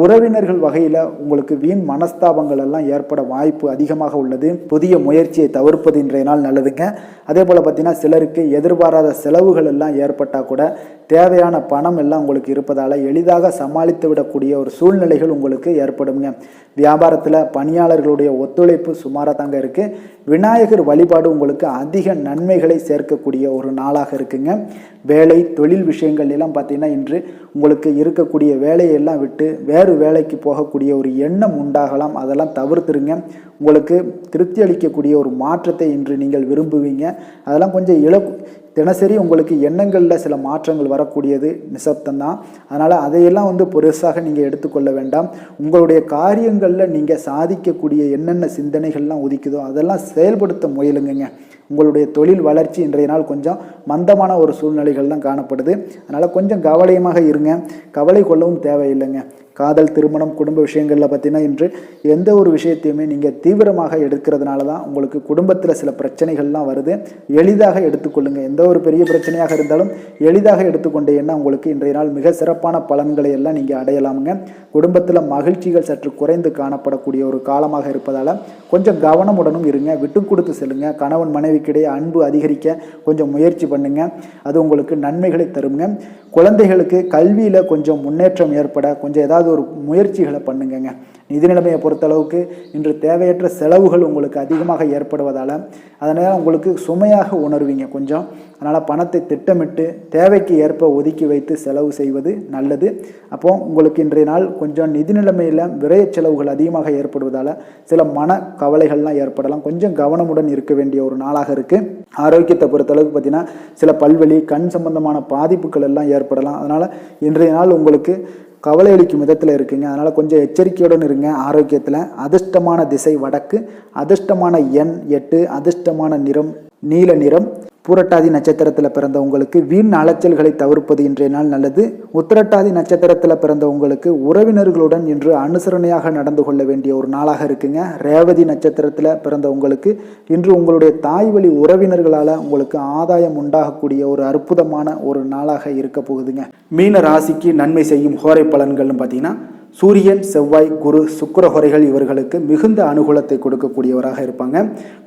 உறவினர்கள் வகையில் உங்களுக்கு வீண் மனஸ்தாபங்கள் எல்லாம் ஏற்பட வாய்ப்பு அதிகமாக உள்ளது. புதிய முயற்சியை தவிர்ப்பது இன்றைய நாள் நல்லதுங்க. அதே போல் பார்த்தீங்கன்னா சிலருக்கு எதிர்பாராத செலவுகள் எல்லாம் ஏற்பட்டால் கூட தேவையான பணம் எல்லாம் உங்களுக்கு இருப்பதால் எளிதாக சமாளித்து விடக்கூடிய ஒரு சூழ்நிலைகள் உங்களுக்கு ஏற்படுங்க. வியாபாரத்தில் பணியாளர்களுடைய ஒத்துழைப்பு சுமாராக தாங்க இருக்குது. விநாயகர் வழிபாடு உங்களுக்கு அதிக நன்மைகளை சேர்க்கக்கூடிய ஒரு நாளாக இருக்குங்க. வேலை தொழில் விஷயங்கள் எல்லாம் பார்த்தீங்கன்னா இன்று உங்களுக்கு இருக்கக்கூடிய வேலையெல்லாம் விட்டு வேறு வேலைக்கு போகக்கூடிய ஒரு எண்ணம் உண்டாகலாம். அதெல்லாம் தவிர்த்துருங்க. உங்களுக்கு திருப்தி அளிக்கக்கூடிய ஒரு மாற்றத்தை இன்று நீங்கள் விரும்புவீங்க. அதெல்லாம் கொஞ்சம் தினசரி உங்களுக்கு எண்ணங்களில் சில மாற்றங்கள் வரக்கூடியது நிசப்தம்தான். அதனால் அதையெல்லாம் பெருசாக நீங்கள் எடுத்துக்கொள்ள வேண்டாம். உங்களுடைய காரியங்களில் நீங்கள் சாதிக்கக்கூடிய என்னென்ன சிந்தனைகள்லாம் உதிக்குதோ அதெல்லாம் செயல்படுத்த முயலுங்க. உங்களுடைய தொழில் வளர்ச்சி இன்றைய நாள் கொஞ்சம் மந்தமான ஒரு சூழ்நிலைகள் தான் காணப்படுது. அதனால் கொஞ்சம் கவலையமாக இருங்க. கவலை கொள்ளவும் தேவையில்லைங்க. காதல் திருமணம் குடும்ப விஷயங்களில் பார்த்தீங்கன்னா இன்று எந்த ஒரு விஷயத்தையுமே நீங்கள் தீவிரமாக எடுக்கிறதுனால தான் உங்களுக்கு குடும்பத்தில் சில பிரச்சனைகள்லாம் வருது. எளிதாக எடுத்துக்கொள்ளுங்கள். எந்த ஒரு பெரிய பிரச்சனையாக இருந்தாலும் எளிதாக எடுத்துக்கொண்டீங்கன்னா உங்களுக்கு இன்றைய நாள் மிக சிறப்பான பலன்களை எல்லாம் நீங்கள் அடையலாமுங்க. குடும்பத்தில் மகிழ்ச்சிகள் சற்று குறைந்து காணப்படக்கூடிய ஒரு காலமாக இருப்பதால் கொஞ்சம் கவனமுடனும் இருங்க. விட்டு கொடுத்து செல்லுங்க. கணவன் மனைவிக்கிடையே அன்பு அதிகரிக்க கொஞ்சம் முயற்சி பண்ணுங்க. அது உங்களுக்கு நன்மைகளை தருங்க. குழந்தைகளுக்கு கல்வியில் கொஞ்சம் முன்னேற்றம் ஏற்பட கொஞ்சம் ஏதாவது ஒரு முயற்சிகளை பண்ணுங்க. நிதி நிலைமையை பொறுத்தளவுக்கு இன்று தேவையற்ற செலவுகள் உங்களுக்கு அதிகமாக ஏற்படுவதால் அதனால் உங்களுக்கு சுமையாக உணர்வீங்க கொஞ்சம். அதனால் பணத்தை திட்டமிட்டு தேவைக்கு ஏற்ப ஒதுக்கி வைத்து செலவு செய்வது நல்லது. அப்போ உங்களுக்கு இன்றைய நாள் கொஞ்சம் நிதி நிலைமையில் விரைய செலவுகள் அதிகமாக ஏற்படுவதால் சில மன கவலைகள்லாம் ஏற்படலாம். கொஞ்சம் கவனமுடன் இருக்க வேண்டிய ஒரு நாளாக இருக்குது. ஆரோக்கியத்தை பொறுத்தளவுக்கு பார்த்தீங்கன்னா சில பல்வலி கண் சம்பந்தமான பாதிப்புகள் எல்லாம் ஏற்படலாம். அதனால் இன்றைய நாள் உங்களுக்கு கவலை அளிக்கும் விதத்தில் இருக்குங்க. அதனால் கொஞ்சம் எச்சரிக்கையுடன் இருங்க. ஆரோக்கியத்தில் அதிர்ஷ்டமான திசை வடக்கு, அதிர்ஷ்டமான எண் 8, அதிர்ஷ்டமான நிறம் நீல நிறம். பூரட்டாதி நட்சத்திரத்தில் பிறந்த உங்களுக்கு வீண் அலைச்சல்களை தவிர்ப்பது இன்றைய நாள் நல்லது. உத்திரட்டாதி நட்சத்திரத்தில் பிறந்த உங்களுக்கு உறவினர்களுடன் இன்று அனுசரணையாக நடந்து கொள்ள வேண்டிய ஒரு நாளாக இருக்குங்க. ரேவதி நட்சத்திரத்தில் பிறந்த உங்களுக்கு இன்று உங்களுடைய தாய் வழி உறவினர்களால் உங்களுக்கு ஆதாயம் உண்டாகக்கூடிய ஒரு அற்புதமான ஒரு நாளாக இருக்க போகுதுங்க. மீன ராசிக்கு நன்மை செய்யும் ஹோரை பலன்கள்னு பார்த்தீங்கன்னா சூரியன் செவ்வாய் குரு சுக்கிர ஹோரைகள் இவர்களுக்கு மிகுந்த அனுகூலத்தை கொடுக்கக்கூடியவராக இருப்பாங்க.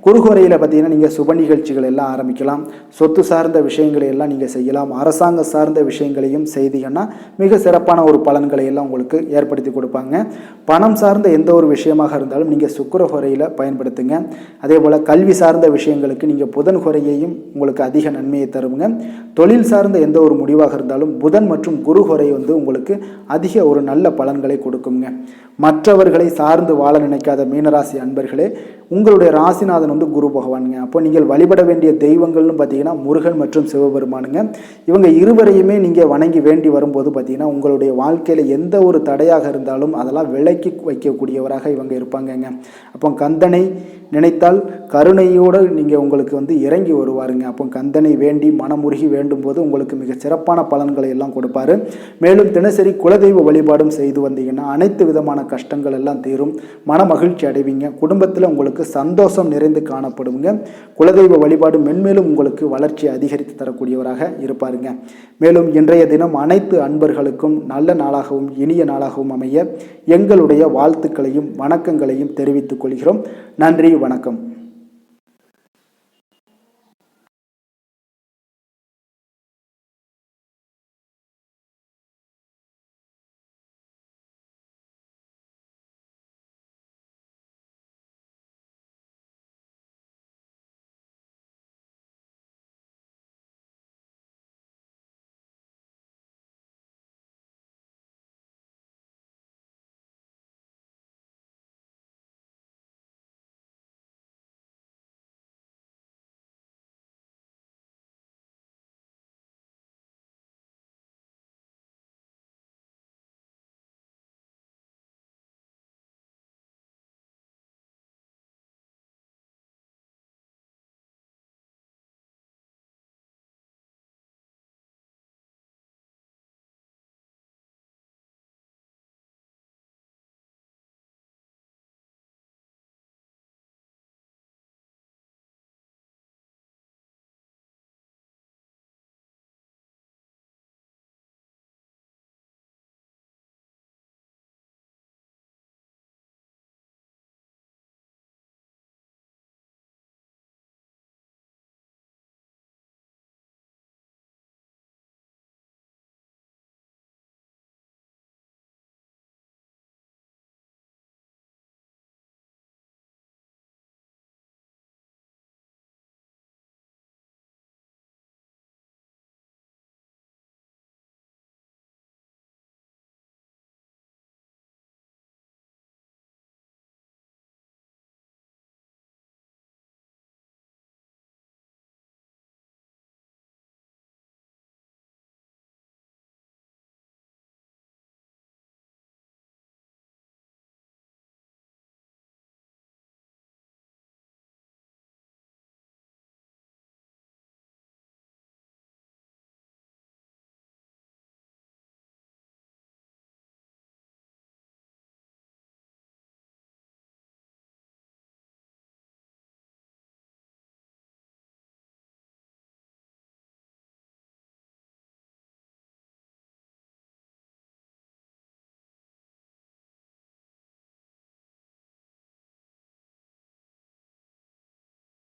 குரு ஹோரையில் பார்த்தீங்கன்னா நீங்கள் சுப நிகழ்ச்சிகள் எல்லாம் ஆரம்பிக்கலாம். சொத்து சார்ந்த விஷயங்களை எல்லாம் நீங்கள் செய்யலாம். அரசாங்க சார்ந்த விஷயங்களையும் செய்தீங்கன்னா மிக சிறப்பான ஒரு பலன்களை எல்லாம் உங்களுக்கு ஏற்படுத்தி கொடுப்பாங்க. பணம் சார்ந்த எந்த ஒரு விஷயமாக இருந்தாலும் நீங்கள் சுக்கிர ஹோரையில் பயன்படுத்துங்க. அதே போல் கல்வி சார்ந்த விஷயங்களுக்கு நீங்கள் புதன் ஹோரையையும் உங்களுக்கு அதிக நன்மையை தருங்க. தொழில் சார்ந்த எந்த ஒரு முடிவாக இருந்தாலும் புதன் மற்றும் குரு ஹோரை உங்களுக்கு அதிக ஒரு நல்ல பலன்களை கொடுக்குங்க. மற்றவர்களை சார்ந்து வாழ நினைக்காத மீனராசி அன்பர்களே, உங்களுடைய ராசிநாதன் குரு பகவானுங்க. அப்போ நீங்கள் வழிபட வேண்டிய தெய்வங்கள்னு பார்த்தீங்கன்னா முருகன் மற்றும் சிவபெருமானுங்க. இவங்க இருவரையுமே நீங்கள் வணங்கி வேண்டி வரும்போது பார்த்தீங்கன்னா உங்களுடைய வாழ்க்கையில் எந்த ஒரு தடையாக இருந்தாலும் அதெல்லாம் விலக்கி வைக்கக்கூடியவராக இவங்க இருப்பாங்கங்க. அப்போ கந்தனை நினைத்தால் கருணையோடு நீங்கள் உங்களுக்கு இறங்கி வருவாருங்க. அப்போ கந்தனை வேண்டி மனமுருகி வேண்டும் போது உங்களுக்கு மிக சிறப்பான பலன்களை எல்லாம் கொடுப்பாரு. மேலும் தினசரி குலதெய்வ வழிபாடும் செய்து வந்தீங்கன்னா அனைத்து விதமான கஷ்டங்கள் எல்லாம் தீரும். மன மகிழ்ச்சி அடைவீங்க. குடும்பத்தில் உங்களுக்கு சந்தோஷம் நிறைந்து காணப்படுங்க. குலதெய்வ வழிபாடு மென்மேலும் உங்களுக்கு வளர்ச்சி அதிகரித்து தரக்கூடியவராக இருப்பாருங்க. மேலும் இன்றைய தினம் அனைத்து அன்பர்களுக்கும் நல்ல நாளாகவும் இனிய நாளாகவும் அமைய எங்களுடைய வாழ்த்துக்களையும் வணக்கங்களையும் தெரிவித்துக் கொள்கிறோம். நன்றி, வணக்கம்.